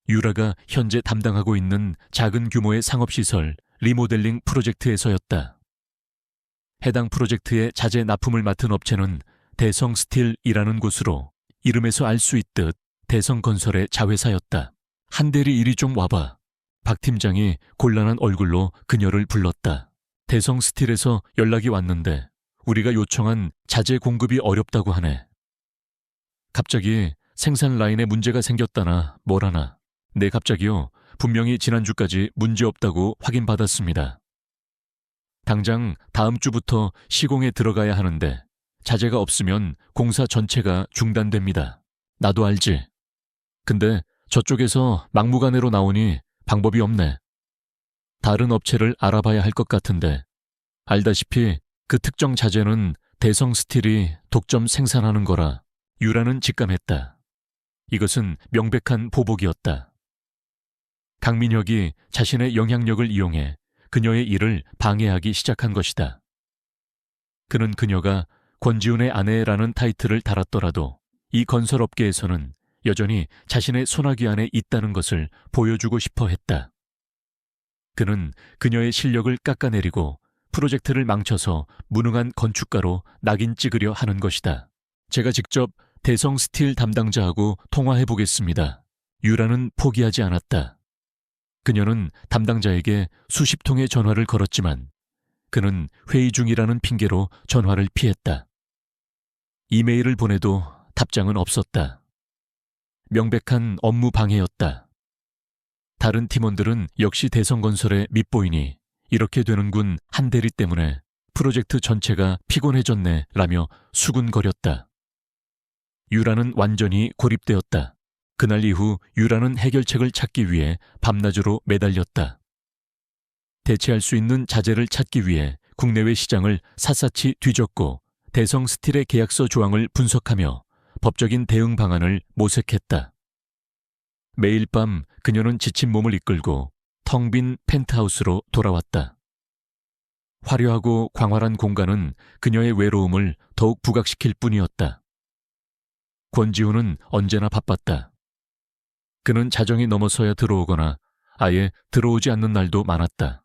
Speaker 1: 유라가 현재 담당하고 있는 작은 규모의 상업시설 리모델링 프로젝트에서였다. 해당 프로젝트의 자재 납품을 맡은 업체는 대성스틸이라는 곳으로 이름에서 알 수 있듯 대성건설의 자회사였다. 한 대리 이리 좀 와봐. 박 팀장이 곤란한 얼굴로 그녀를 불렀다. 대성스틸에서 연락이 왔는데 우리가 요청한 자재 공급이 어렵다고 하네. 갑자기 생산 라인에 문제가 생겼다나 뭐라나. 네, 갑자기요. 분명히 지난주까지 문제없다고 확인받았습니다. 당장 다음 주부터 시공에 들어가야 하는데 자재가 없으면 공사 전체가 중단됩니다. 나도 알지. 근데 저쪽에서 막무가내로 나오니 방법이 없네. 다른 업체를 알아봐야 할 것 같은데 알다시피 그 특정 자재는 대성스틸이 독점 생산하는 거라. 유라는 직감했다. 이것은 명백한 보복이었다. 강민혁이 자신의 영향력을 이용해 그녀의 일을 방해하기 시작한 것이다. 그는 그녀가 권지훈의 아내라는 타이틀을 달았더라도 이 건설업계에서는 여전히 자신의 손아귀 안에 있다는 것을 보여주고 싶어 했다. 그는 그녀의 실력을 깎아내리고 프로젝트를 망쳐서 무능한 건축가로 낙인 찍으려 하는 것이다. 제가 직접 대성스틸 담당자하고 통화해보겠습니다. 유라는 포기하지 않았다. 그녀는 담당자에게 수십 통의 전화를 걸었지만 그는 회의 중이라는 핑계로 전화를 피했다. 이메일을 보내도 답장은 없었다. 명백한 업무 방해였다. 다른 팀원들은 역시 대성건설에 밉보이니 이렇게 되는군 한 대리 때문에 프로젝트 전체가 피곤해졌네 라며 수군거렸다. 유라는 완전히 고립되었다. 그날 이후 유라는 해결책을 찾기 위해 밤낮으로 매달렸다. 대체할 수 있는 자재를 찾기 위해 국내외 시장을 샅샅이 뒤졌고 대성스틸의 계약서 조항을 분석하며 법적인 대응 방안을 모색했다. 매일 밤 그녀는 지친 몸을 이끌고 텅 빈 펜트하우스로 돌아왔다. 화려하고 광활한 공간은 그녀의 외로움을 더욱 부각시킬 뿐이었다. 권지훈은 언제나 바빴다. 그는 자정이 넘어서야 들어오거나 아예 들어오지 않는 날도 많았다.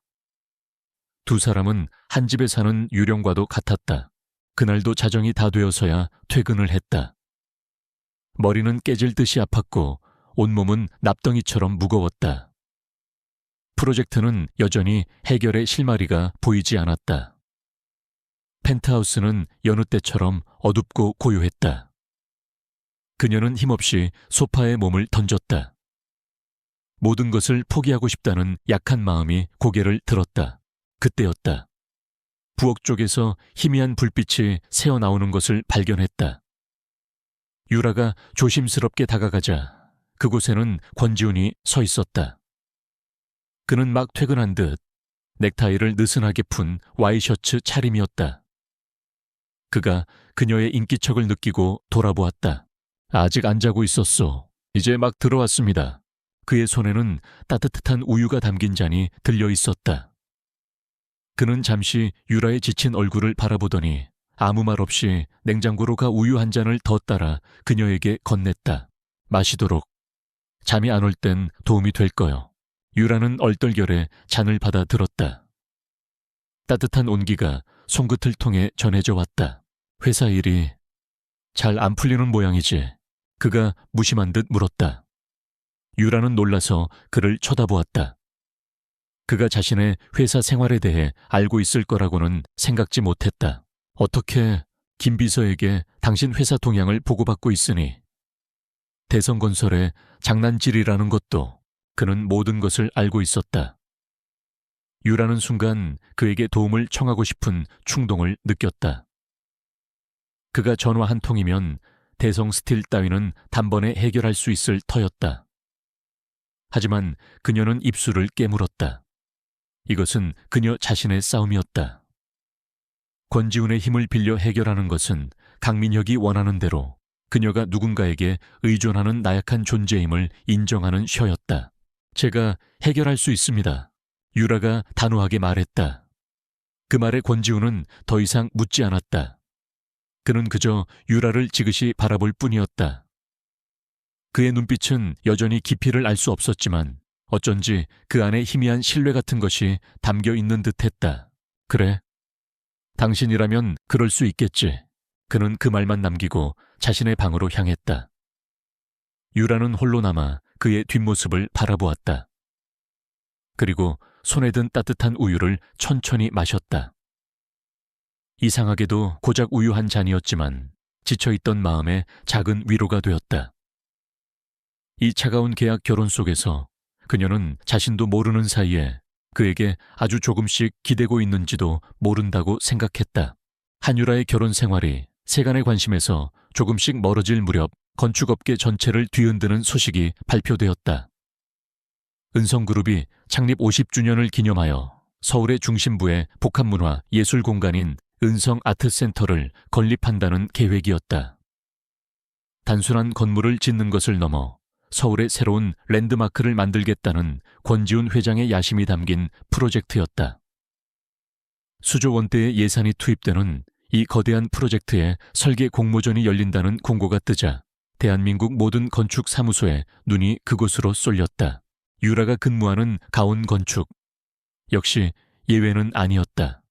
Speaker 1: 두 사람은 한 집에 사는 유령과도 같았다. 그날도 자정이 다 되어서야 퇴근을 했다. 머리는 깨질 듯이 아팠고 온몸은 납덩이처럼 무거웠다. 프로젝트는 여전히 해결의 실마리가 보이지 않았다. 펜트하우스는 여느 때처럼 어둡고 고요했다. 그녀는 힘없이 소파에 몸을 던졌다. 모든 것을 포기하고 싶다는 약한 마음이 고개를 들었다. 그때였다. 부엌 쪽에서 희미한 불빛이 새어나오는 것을 발견했다. 유라가 조심스럽게 다가가자 그곳에는 권지훈이 서 있었다. 그는 막 퇴근한 듯 넥타이를 느슨하게 푼 와이셔츠 차림이었다. 그가 그녀의 인기척을 느끼고 돌아보았다. 아직 안 자고 있었소. 이제 막 들어왔습니다. 그의 손에는 따뜻한 우유가 담긴 잔이 들려 있었다. 그는 잠시 유라의 지친 얼굴을 바라보더니 아무 말 없이 냉장고로 가 우유 한 잔을 더 따라 그녀에게 건넸다. 마시도록. 잠이 안 올 땐 도움이 될 거요. 유라는 얼떨결에 잔을 받아 들었다. 따뜻한 온기가 손끝을 통해 전해져 왔다. 회사 일이 잘 안 풀리는 모양이지. 그가 무심한 듯 물었다. 유라는 놀라서 그를 쳐다보았다. 그가 자신의 회사 생활에 대해 알고 있을 거라고는 생각지 못했다. 어떻게 김 비서에게 당신 회사 동향을 보고받고 있으니? 대성건설의 장난질이라는 것도 그는 모든 것을 알고 있었다. 유라는 순간 그에게 도움을 청하고 싶은 충동을 느꼈다. 그가 전화 한 통이면 대성 스틸 따위는 단번에 해결할 수 있을 터였다. 하지만 그녀는 입술을 깨물었다. 이것은 그녀 자신의 싸움이었다. 권지훈의 힘을 빌려 해결하는 것은 강민혁이 원하는 대로 그녀가 누군가에게 의존하는 나약한 존재임을 인정하는 셔였다. 제가 해결할 수 있습니다. 유라가 단호하게 말했다. 그 말에 권지훈은 더 이상 묻지 않았다. 그는 그저 유라를 지그시 바라볼 뿐이었다. 그의 눈빛은 여전히 깊이를 알 수 없었지만 어쩐지 그 안에 희미한 신뢰 같은 것이 담겨 있는 듯했다. 그래, 당신이라면 그럴 수 있겠지. 그는 그 말만 남기고 자신의 방으로 향했다. 유라는 홀로 남아 그의 뒷모습을 바라보았다. 그리고 손에 든 따뜻한 우유를 천천히 마셨다. 이상하게도 고작 우유 한 잔이었지만 지쳐있던 마음에 작은 위로가 되었다. 이 차가운 계약 결혼 속에서 그녀는 자신도 모르는 사이에 그에게 아주 조금씩 기대고 있는지도 모른다고 생각했다. 한유라의 결혼 생활이 세간의 관심에서 조금씩 멀어질 무렵 건축업계 전체를 뒤흔드는 소식이 발표되었다. 은성그룹이 창립 50주년을 기념하여 서울의 중심부에 복합문화 예술공간인 은성아트센터를 건립한다는 계획이었다. 단순한 건물을 짓는 것을 넘어 서울의 새로운 랜드마크를 만들겠다는 권지훈 회장의 야심이 담긴 프로젝트였다. 수조 원대의 예산이 투입되는 이 거대한 프로젝트에 설계 공모전이 열린다는 공고가 뜨자 대한민국 모든 건축 사무소에 눈이 그곳으로 쏠렸다. 유라가 근무하는 가온건축 역시 예외는 아니었다.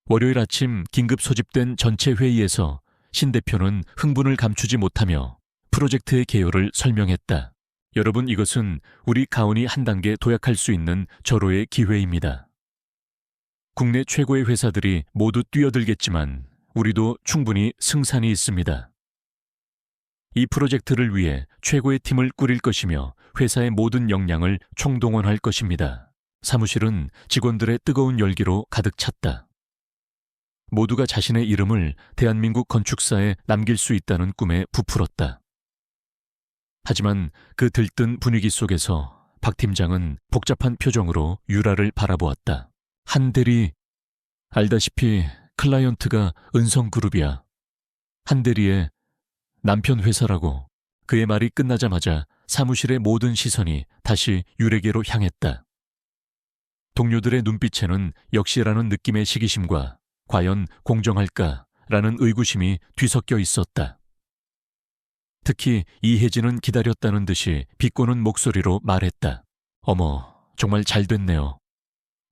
Speaker 1: 월요일 아침 긴급 소집된 전체 회의에서 신 대표는 흥분을 감추지 못하며 프로젝트의 개요를 설명했다. 여러분, 이것은 우리 가온이 한 단계 도약할 수 있는 절호의 기회입니다. 국내 최고의 회사들이 모두 뛰어들겠지만 우리도 충분히 승산이 있습니다. 이 프로젝트를 위해 최고의 팀을 꾸릴 것이며 회사의 모든 역량을 총동원할 것입니다. 사무실은 직원들의 뜨거운 열기로 가득 찼다. 모두가 자신의 이름을 대한민국 건축사에 남길 수 있다는 꿈에 부풀었다. 하지만 그 들뜬 분위기 속에서 박 팀장은 복잡한 표정으로 유라를 바라보았다. 한 대리, 알다시피 클라이언트가 은성그룹이야. 한 대리의 남편 회사라고. 그의 말이 끝나자마자 사무실의 모든 시선이 다시 유라에게로 향했다. 동료들의 눈빛에는 역시라는 느낌의 시기심과 과연 공정할까라는 의구심이 뒤섞여 있었다. 특히 이혜진은 기다렸다는 듯이 비꼬는 목소리로 말했다. 어머, 정말 잘 됐네요.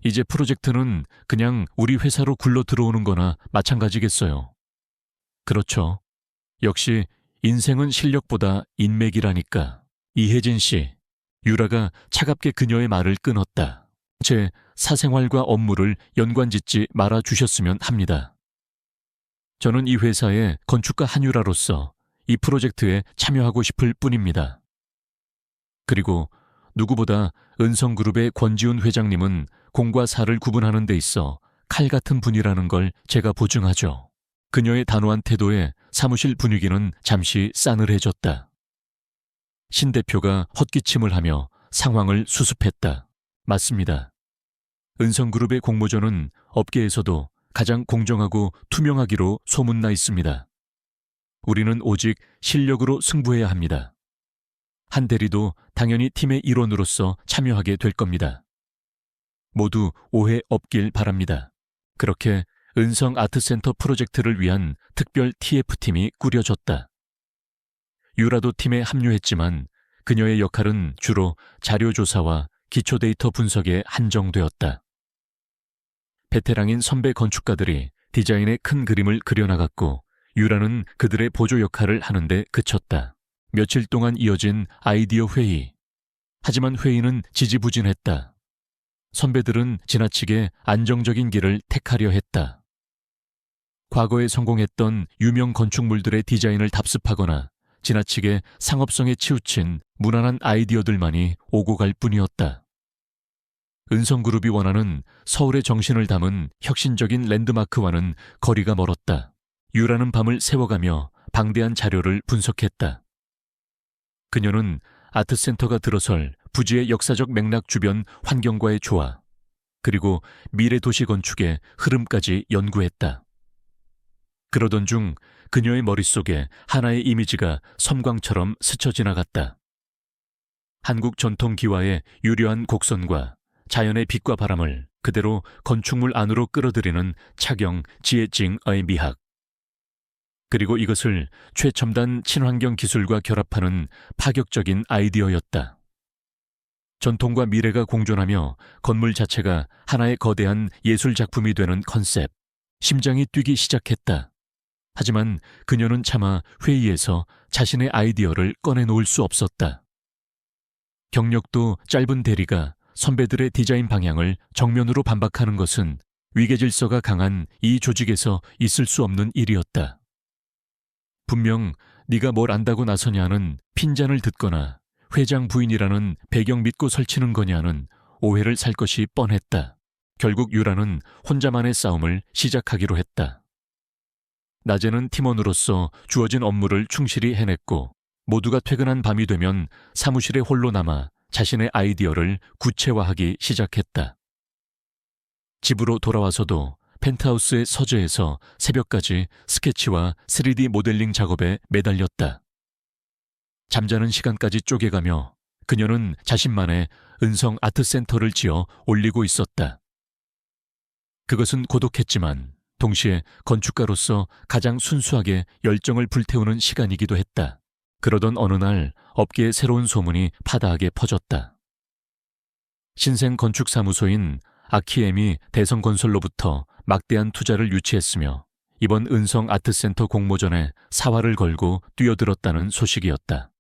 Speaker 1: 이제 프로젝트는 그냥 우리 회사로 굴러 들어오는 거나 마찬가지겠어요. 그렇죠. 역시 인생은 실력보다 인맥이라니까. 이혜진 씨, 유라가 차갑게 그녀의 말을 끊었다. 제 사생활과 업무를 연관짓지 말아주셨으면 합니다. 저는 이 회사의 건축가 한유라로서 이 프로젝트에 참여하고 싶을 뿐입니다. 그리고 누구보다 은성그룹의 권지훈 회장님은 공과 사를 구분하는 데 있어 칼 같은 분이라는 걸 제가 보증하죠. 그녀의 단호한 태도에 사무실 분위기는 잠시 싸늘해졌다. 신 대표가 헛기침을 하며 상황을 수습했다. 맞습니다. 은성그룹의 공모전은 업계에서도 가장 공정하고 투명하기로 소문나 있습니다. 우리는 오직 실력으로 승부해야 합니다. 한 대리도 당연히 팀의 일원으로서 참여하게 될 겁니다. 모두 오해 없길 바랍니다. 그렇게 은성아트센터 프로젝트를 위한 특별 TF팀이 꾸려졌다. 유라도 팀에 합류했지만 그녀의 역할은 주로 자료조사와 기초데이터 분석에 한정되었다. 베테랑인 선배 건축가들이 디자인의 큰 그림을 그려나갔고 유라는 그들의 보조 역할을 하는데 그쳤다. 며칠 동안 이어진 아이디어 회의. 하지만 회의는 지지부진했다. 선배들은 지나치게 안정적인 길을 택하려 했다. 과거에 성공했던 유명 건축물들의 디자인을 답습하거나 지나치게 상업성에 치우친 무난한 아이디어들만이 오고 갈 뿐이었다. 은성그룹이 원하는 서울의 정신을 담은 혁신적인 랜드마크와는 거리가 멀었다. 유라는 밤을 새워가며 방대한 자료를 분석했다. 그녀는 아트센터가 들어설 부지의 역사적 맥락 주변 환경과의 조화, 그리고 미래 도시 건축의 흐름까지 연구했다. 그러던 중 그녀의 머릿속에 하나의 이미지가 섬광처럼 스쳐 지나갔다. 한국 전통 기와의 유려한 곡선과 자연의 빛과 바람을 그대로 건축물 안으로 끌어들이는 차경 지혜증의 미학. 그리고 이것을 최첨단 친환경 기술과 결합하는 파격적인 아이디어였다. 전통과 미래가 공존하며 건물 자체가 하나의 거대한 예술 작품이 되는 컨셉. 심장이 뛰기 시작했다. 하지만 그녀는 차마 회의에서 자신의 아이디어를 꺼내놓을 수 없었다. 경력도 짧은 대리가 선배들의 디자인 방향을 정면으로 반박하는 것은 위계질서가 강한 이 조직에서 있을 수 없는 일이었다. 분명 네가 뭘 안다고 나서냐는 핀잔을 듣거나 회장 부인이라는 배경 믿고 설치는 거냐는 오해를 살 것이 뻔했다. 결국 유라는 혼자만의 싸움을 시작하기로 했다. 낮에는 팀원으로서 주어진 업무를 충실히 해냈고 모두가 퇴근한 밤이 되면 사무실에 홀로 남아 자신의 아이디어를 구체화하기 시작했다. 집으로 돌아와서도 펜트하우스의 서재에서 새벽까지 스케치와 3D 모델링 작업에 매달렸다. 잠자는 시간까지 쪼개가며 그녀는 자신만의 은성 아트센터를 지어 올리고 있었다. 그것은 고독했지만 동시에 건축가로서 가장 순수하게 열정을 불태우는 시간이기도 했다. 그러던 어느 날 업계의 새로운 소문이 파다하게 퍼졌다. 신생 건축사무소인 아키엠이 대성건설로부터 막대한 투자를 유치했으며 이번 은성 아트센터 공모전에 사활을 걸고 뛰어들었다는 소식이었다.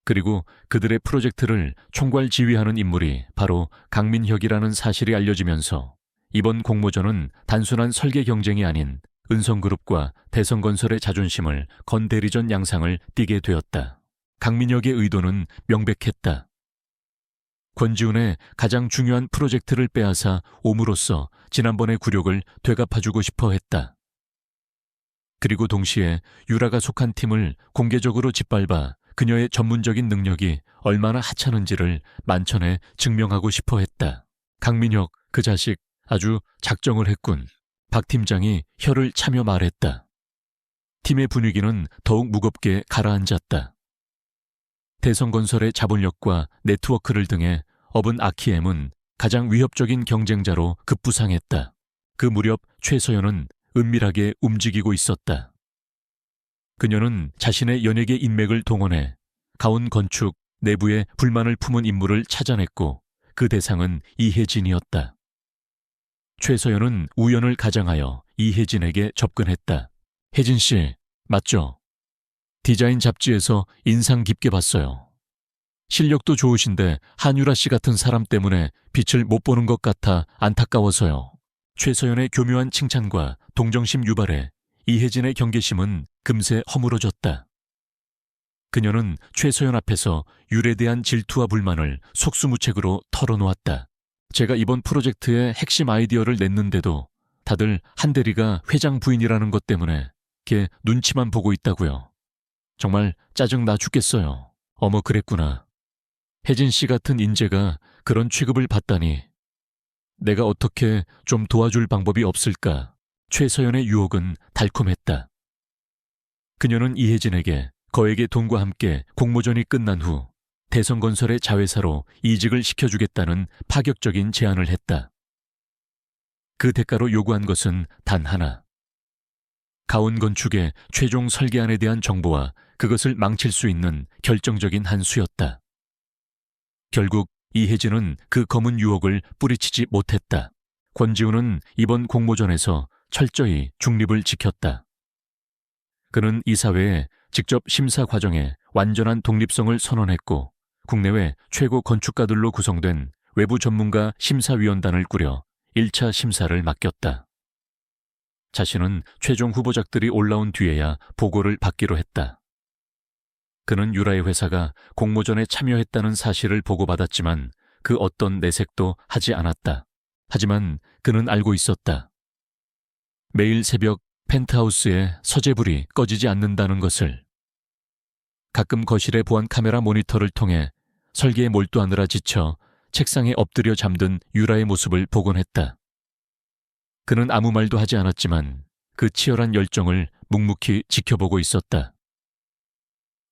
Speaker 1: 그리고 그들의 프로젝트를 총괄 지휘하는 인물이 바로 강민혁이라는 사실이 알려지면서 이번 공모전은 단순한 설계 경쟁이 아닌 은성그룹과 대성건설의 자존심을 건 대리전 양상을 띠게 되었다. 강민혁의 의도는 명백했다. 권지훈의 가장 중요한 프로젝트를 빼앗아 옴으로써 지난번의 굴욕을 되갚아주고 싶어 했다. 그리고 동시에 유라가 속한 팀을 공개적으로 짓밟아 그녀의 전문적인 능력이 얼마나 하찮은지를 만천에 증명하고 싶어 했다. 강민혁, 그 자식 아주 작정을 했군. 박 팀장이 혀를 차며 말했다. 팀의 분위기는 더욱 무겁게 가라앉았다. 대성건설의 자본력과 네트워크를 등에 업은 아키엠은 가장 위협적인 경쟁자로 급부상했다. 그 무렵 최서연은 은밀하게 움직이고 있었다. 그녀는 자신의 연예계 인맥을 동원해 가온 건축 내부에 불만을 품은 인물을 찾아냈고 그 대상은 이혜진이었다. 최서연은 우연을 가장하여 이혜진에게 접근했다. 혜진 씨, 맞죠? 디자인 잡지에서 인상 깊게 봤어요. 실력도 좋으신데 한유라 씨 같은 사람 때문에 빛을 못 보는 것 같아 안타까워서요. 최서연의 교묘한 칭찬과 동정심 유발에 이혜진의 경계심은 금세 허물어졌다. 그녀는 최서연 앞에서 율에 대한 질투와 불만을 속수무책으로 털어놓았다. 제가 이번 프로젝트의 핵심 아이디어를 냈는데도 다들 한 대리가 회장 부인이라는 것 때문에 걔 눈치만 보고 있다고요. 정말 짜증나 죽겠어요. 어머 그랬구나. 혜진 씨 같은 인재가 그런 취급을 받다니. 내가 어떻게 좀 도와줄 방법이 없을까? 최서연의 유혹은 달콤했다. 그녀는 이혜진에게 거액의 돈과 함께 공모전이 끝난 후 대성건설의 자회사로 이직을 시켜주겠다는 파격적인 제안을 했다. 그 대가로 요구한 것은 단 하나. 가온건축의 최종 설계안에 대한 정보와 그것을 망칠 수 있는 결정적인 한 수였다. 결국 이혜진은 그 검은 유혹을 뿌리치지 못했다. 권지훈은 이번 공모전에서 철저히 중립을 지켰다. 그는 이사회에 직접 심사 과정에 완전한 독립성을 선언했고 국내외 최고 건축가들로 구성된 외부 전문가 심사위원단을 꾸려 1차 심사를 맡겼다. 자신은 최종 후보작들이 올라온 뒤에야 보고를 받기로 했다. 그는 유라의 회사가 공모전에 참여했다는 사실을 보고받았지만 그 어떤 내색도 하지 않았다. 하지만 그는 알고 있었다. 매일 새벽 펜트하우스에 서재불이 꺼지지 않는다는 것을. 가끔 거실의 보안 카메라 모니터를 통해 설계에 몰두하느라 지쳐 책상에 엎드려 잠든 유라의 모습을 보곤 했다. 그는 아무 말도 하지 않았지만 그 치열한 열정을 묵묵히 지켜보고 있었다.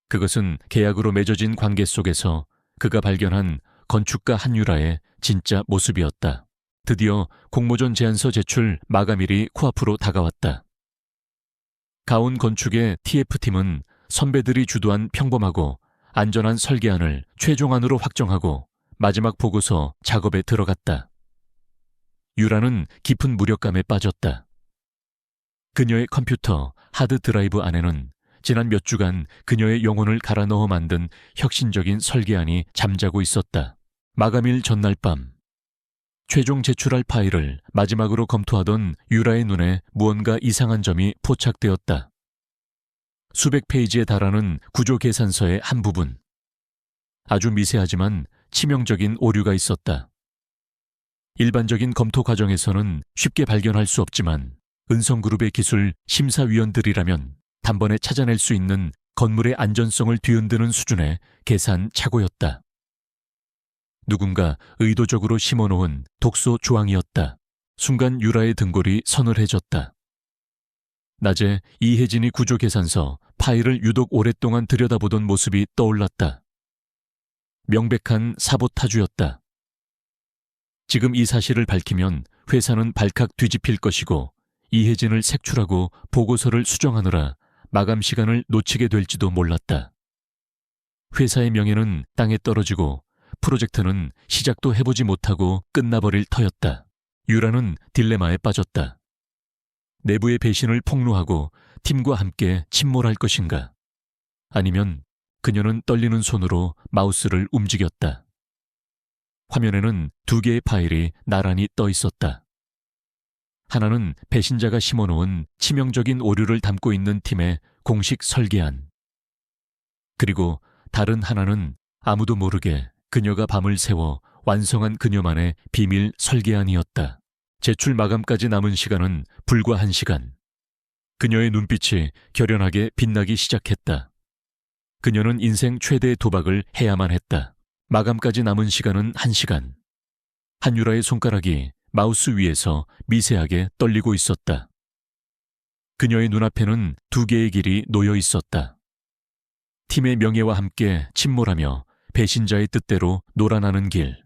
Speaker 1: 그것은 계약으로 맺어진 관계 속에서 그가 발견한 건축가 한유라의 진짜 모습이었다. 드디어 공모전 제안서 제출 마감일이 코앞으로 다가왔다. 가온 건축의 TF팀은 선배들이 주도한 평범하고 안전한 설계안을 최종안으로 확정하고 마지막 보고서 작업에 들어갔다. 유라는 깊은 무력감에 빠졌다. 그녀의 컴퓨터 하드 드라이브 안에는 지난 몇 주간 그녀의 영혼을 갈아 넣어 만든 혁신적인 설계안이 잠자고 있었다. 마감일 전날 밤, 최종 제출할 파일을 마지막으로 검토하던 유라의 눈에 무언가 이상한 점이 포착되었다. 수백 페이지에 달하는 구조 계산서의 한 부분. 아주 미세하지만 치명적인 오류가 있었다. 일반적인 검토 과정에서는 쉽게 발견할 수 없지만 은성그룹의 기술 심사위원들이라면 단번에 찾아낼 수 있는 건물의 안전성을 뒤흔드는 수준의 계산 착오였다. 누군가 의도적으로 심어놓은 독소 조항이었다. 순간 유라의 등골이 서늘해졌다. 낮에 이혜진이 구조 계산서 파일을 유독 오랫동안 들여다보던 모습이 떠올랐다. 명백한 사보타주였다. 지금 이 사실을 밝히면 회사는 발칵 뒤집힐 것이고 이혜진을 색출하고 보고서를 수정하느라 마감 시간을 놓치게 될지도 몰랐다. 회사의 명예는 땅에 떨어지고 프로젝트는 시작도 해보지 못하고 끝나버릴 터였다. 유라는 딜레마에 빠졌다. 내부의 배신을 폭로하고 팀과 함께 침몰할 것인가? 아니면 그녀는 떨리는 손으로 마우스를 움직였다. 화면에는 두 개의 파일이 나란히 떠 있었다. 하나는 배신자가 심어놓은 치명적인 오류를 담고 있는 팀의 공식 설계안. 그리고 다른 하나는 아무도 모르게 그녀가 밤을 새워 완성한 그녀만의 비밀 설계안이었다. 제출 마감까지 남은 시간은 불과 1시간. 그녀의 눈빛이 결연하게 빛나기 시작했다. 그녀는 인생 최대의 도박을 해야만 했다. 마감까지 남은 시간은 1시간. 한유라의 손가락이 마우스 위에서 미세하게 떨리고 있었다. 그녀의 눈앞에는 두 개의 길이 놓여 있었다. 팀의 명예와 함께 침몰하며 배신자의 뜻대로 놀아나는 길.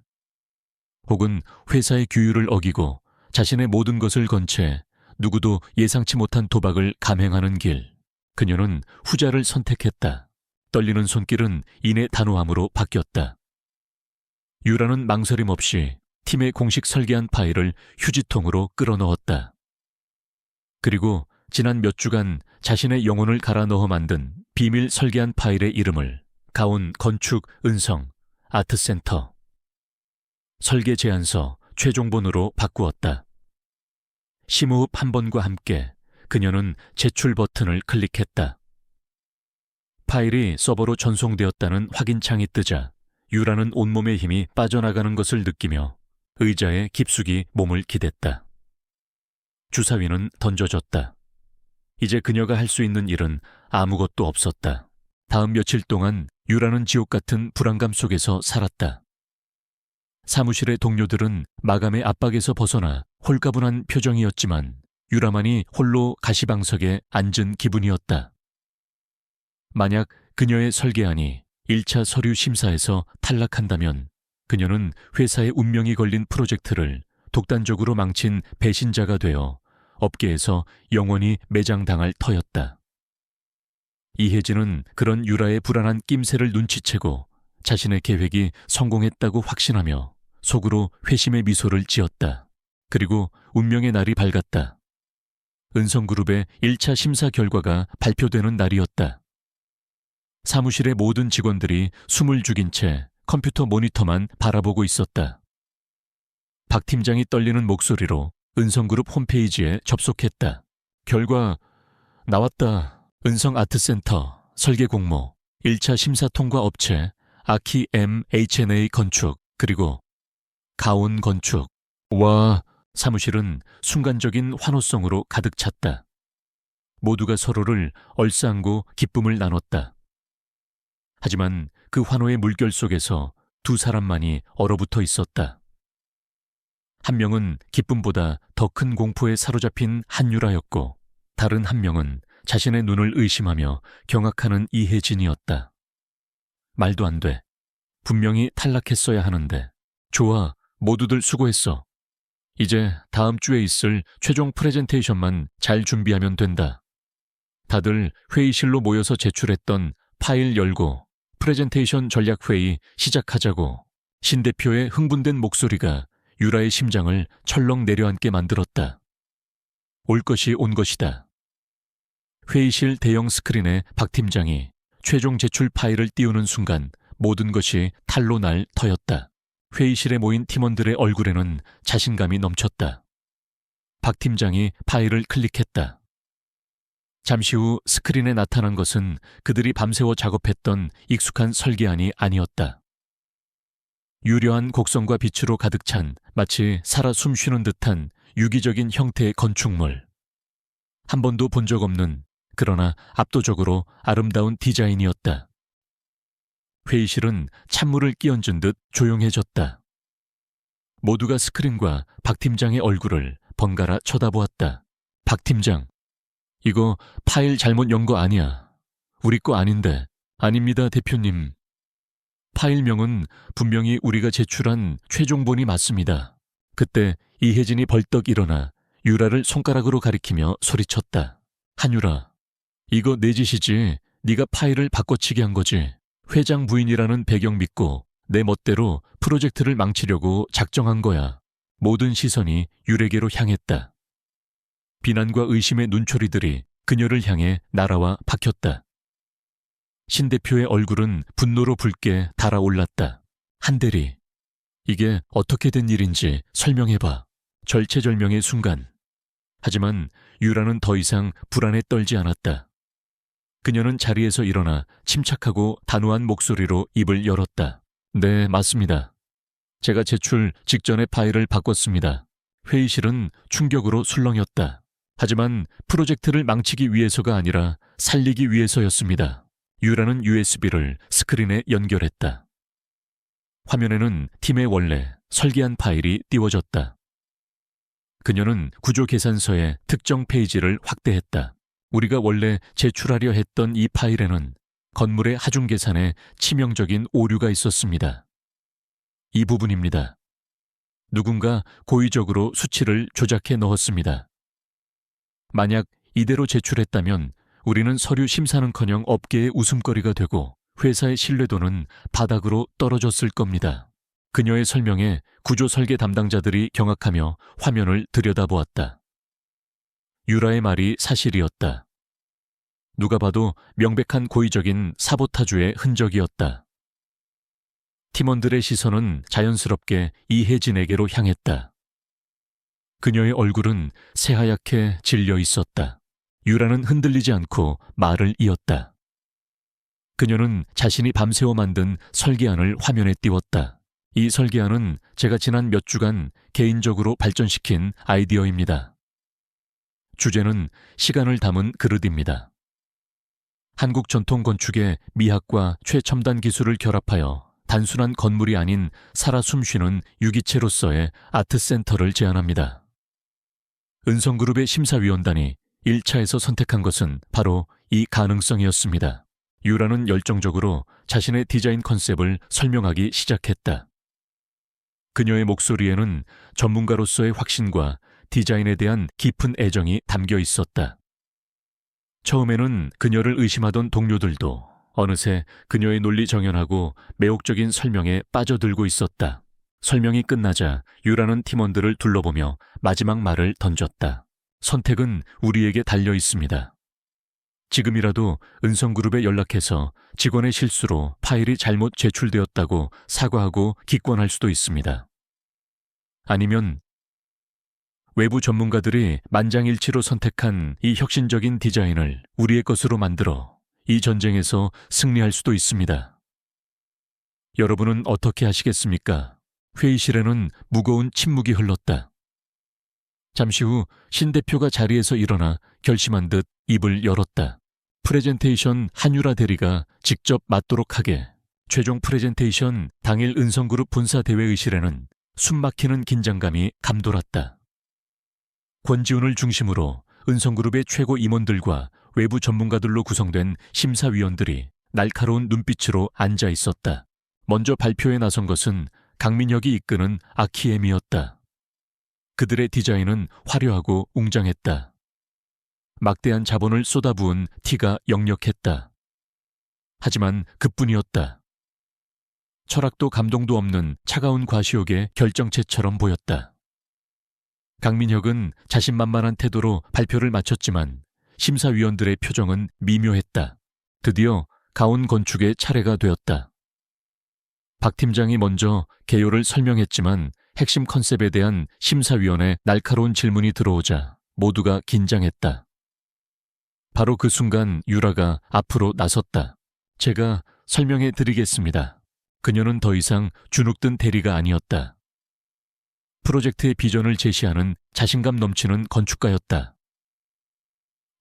Speaker 1: 혹은 회사의 규율을 어기고 자신의 모든 것을 건 채 누구도 예상치 못한 도박을 감행하는 길. 그녀는 후자를 선택했다. 떨리는 손길은 이내 단호함으로 바뀌었다. 유라는 망설임 없이 팀의 공식 설계한 파일을 휴지통으로 끌어넣었다. 그리고 지난 몇 주간 자신의 영혼을 갈아 넣어 만든 비밀 설계한 파일의 이름을 가온 건축 은성 아트센터 설계 제안서 최종본으로 바꾸었다. 심호흡 한 번과 함께 그녀는 제출 버튼을 클릭했다. 파일이 서버로 전송되었다는 확인창이 뜨자 유라는 온몸의 힘이 빠져나가는 것을 느끼며 의자에 깊숙이 몸을 기댔다. 주사위는 던져졌다. 이제 그녀가 할 수 있는 일은 아무것도 없었다. 다음 며칠 동안 유라는 지옥 같은 불안감 속에서 살았다. 사무실의 동료들은 마감의 압박에서 벗어나 홀가분한 표정이었지만 유라만이 홀로 가시방석에 앉은 기분이었다. 만약 그녀의 설계안이 1차 서류 심사에서 탈락한다면 그녀는 회사의 운명이 걸린 프로젝트를 독단적으로 망친 배신자가 되어 업계에서 영원히 매장당할 터였다. 이혜진은 그런 유라의 불안한 낌새를 눈치채고 자신의 계획이 성공했다고 확신하며 속으로 회심의 미소를 지었다. 그리고 운명의 날이 밝았다. 은성그룹의 1차 심사 결과가 발표되는 날이었다. 사무실의 모든 직원들이 숨을 죽인 채 컴퓨터 모니터만 바라보고 있었다. 박 팀장이 떨리는 목소리로 은성그룹 홈페이지에 접속했다. 결과 나왔다. 은성아트센터 설계 공모 1차 심사 통과 업체 아키 M&H&A 건축 그리고 가온 건축. 와, 사무실은 순간적인 환호성으로 가득 찼다. 모두가 서로를 얼싸안고 기쁨을 나눴다. 하지만 그 환호의 물결 속에서 두 사람만이 얼어붙어 있었다. 한 명은 기쁨보다 더 큰 공포에 사로잡힌 한유라였고 다른 한 명은 자신의 눈을 의심하며 경악하는 이혜진이었다. 말도 안 돼. 분명히 탈락했어야 하는데. 좋아, 모두들 수고했어. 이제 다음 주에 있을 최종 프레젠테이션만 잘 준비하면 된다. 다들 회의실로 모여서 제출했던 파일 열고 프레젠테이션 전략회의 시작하자고. 신 대표의 흥분된 목소리가 유라의 심장을 철렁 내려앉게 만들었다. 올 것이 온 것이다. 회의실 대형 스크린에 박 팀장이 최종 제출 파일을 띄우는 순간 모든 것이 탈로 날 터였다. 회의실에 모인 팀원들의 얼굴에는 자신감이 넘쳤다. 박 팀장이 파일을 클릭했다. 잠시 후 스크린에 나타난 것은 그들이 밤새워 작업했던 익숙한 설계안이 아니었다. 유려한 곡선과 빛으로 가득 찬 마치 살아 숨쉬는 듯한 유기적인 형태의 건축물. 한 번도 본 적 없는 그러나 압도적으로 아름다운 디자인이었다. 회의실은 찬물을 끼얹은 듯 조용해졌다. 모두가 스크린과 박 팀장의 얼굴을 번갈아 쳐다보았다. 박 팀장, 이거 파일 잘못 연 거 아니야. 우리 거 아닌데. 아닙니다, 대표님. 파일명은 분명히 우리가 제출한 최종본이 맞습니다. 그때 이혜진이 벌떡 일어나 유라를 손가락으로 가리키며 소리쳤다. 한유라, 이거 내 짓이지. 네가 파일을 바꿔치기 한 거지. 회장 부인이라는 배경 믿고 내 멋대로 프로젝트를 망치려고 작정한 거야. 모든 시선이 유라에게로 향했다. 비난과 의심의 눈초리들이 그녀를 향해 날아와 박혔다. 신 대표의 얼굴은 분노로 붉게 달아올랐다. 한대리, 이게 어떻게 된 일인지 설명해봐. 절체절명의 순간. 하지만 유라는 더 이상 불안에 떨지 않았다. 그녀는 자리에서 일어나 침착하고 단호한 목소리로 입을 열었다. 네, 맞습니다. 제가 제출 직전에 파일을 바꿨습니다. 회의실은 충격으로 술렁였다. 하지만 프로젝트를 망치기 위해서가 아니라 살리기 위해서였습니다. 유라는 USB를 스크린에 연결했다. 화면에는 팀의 원래 설계한 파일이 띄워졌다. 그녀는 구조 계산서의 특정 페이지를 확대했다. 우리가 원래 제출하려 했던 이 파일에는 건물의 하중 계산에 치명적인 오류가 있었습니다. 이 부분입니다. 누군가 고의적으로 수치를 조작해 넣었습니다. 만약 이대로 제출했다면 우리는 서류 심사는커녕 업계의 웃음거리가 되고 회사의 신뢰도는 바닥으로 떨어졌을 겁니다. 그녀의 설명에 구조 설계 담당자들이 경악하며 화면을 들여다보았다. 유라의 말이 사실이었다. 누가 봐도 명백한 고의적인 사보타주의 흔적이었다. 팀원들의 시선은 자연스럽게 이혜진에게로 향했다. 그녀의 얼굴은 새하얗게 질려 있었다. 유라는 흔들리지 않고 말을 이었다. 그녀는 자신이 밤새워 만든 설계안을 화면에 띄웠다. 이 설계안은 제가 지난 몇 주간 개인적으로 발전시킨 아이디어입니다. 주제는 시간을 담은 그릇입니다. 한국 전통 건축의 미학과 최첨단 기술을 결합하여 단순한 건물이 아닌 살아 숨쉬는 유기체로서의 아트센터를 제안합니다. 은성그룹의 심사위원단이 1차에서 선택한 것은 바로 이 가능성이었습니다. 유라는 열정적으로 자신의 디자인 컨셉을 설명하기 시작했다. 그녀의 목소리에는 전문가로서의 확신과 디자인에 대한 깊은 애정이 담겨 있었다. 처음에는 그녀를 의심하던 동료들도 어느새 그녀의 논리 정연하고 매혹적인 설명에 빠져들고 있었다. 설명이 끝나자 유라는 팀원들을 둘러보며 마지막 말을 던졌다. 선택은 우리에게 달려 있습니다. 지금이라도 은성그룹에 연락해서 직원의 실수로 파일이 잘못 제출되었다고 사과하고 기권할 수도 있습니다. 아니면 외부 전문가들이 만장일치로 선택한 이 혁신적인 디자인을 우리의 것으로 만들어 이 전쟁에서 승리할 수도 있습니다. 여러분은 어떻게 하시겠습니까? 회의실에는 무거운 침묵이 흘렀다. 잠시 후 신 대표가 자리에서 일어나 결심한 듯 입을 열었다. 프레젠테이션 한유라 대리가 직접 맡도록 하게. 최종 프레젠테이션 당일 은성그룹 본사대회의실에는 숨막히는 긴장감이 감돌았다. 권지훈을 중심으로 은성그룹의 최고 임원들과 외부 전문가들로 구성된 심사위원들이 날카로운 눈빛으로 앉아 있었다. 먼저 발표에 나선 것은 강민혁이 이끄는 아키엠이었다. 그들의 디자인은 화려하고 웅장했다. 막대한 자본을 쏟아부은 티가 역력했다. 하지만 그뿐이었다. 철학도 감동도 없는 차가운 과시욕의 결정체처럼 보였다. 강민혁은 자신만만한 태도로 발표를 마쳤지만 심사위원들의 표정은 미묘했다. 드디어 가온 건축의 차례가 되었다. 박 팀장이 먼저 개요를 설명했지만 핵심 컨셉에 대한 심사위원의 날카로운 질문이 들어오자 모두가 긴장했다. 바로 그 순간 유라가 앞으로 나섰다. 제가 설명해 드리겠습니다. 그녀는 더 이상 주눅든 대리가 아니었다. 프로젝트의 비전을 제시하는 자신감 넘치는 건축가였다.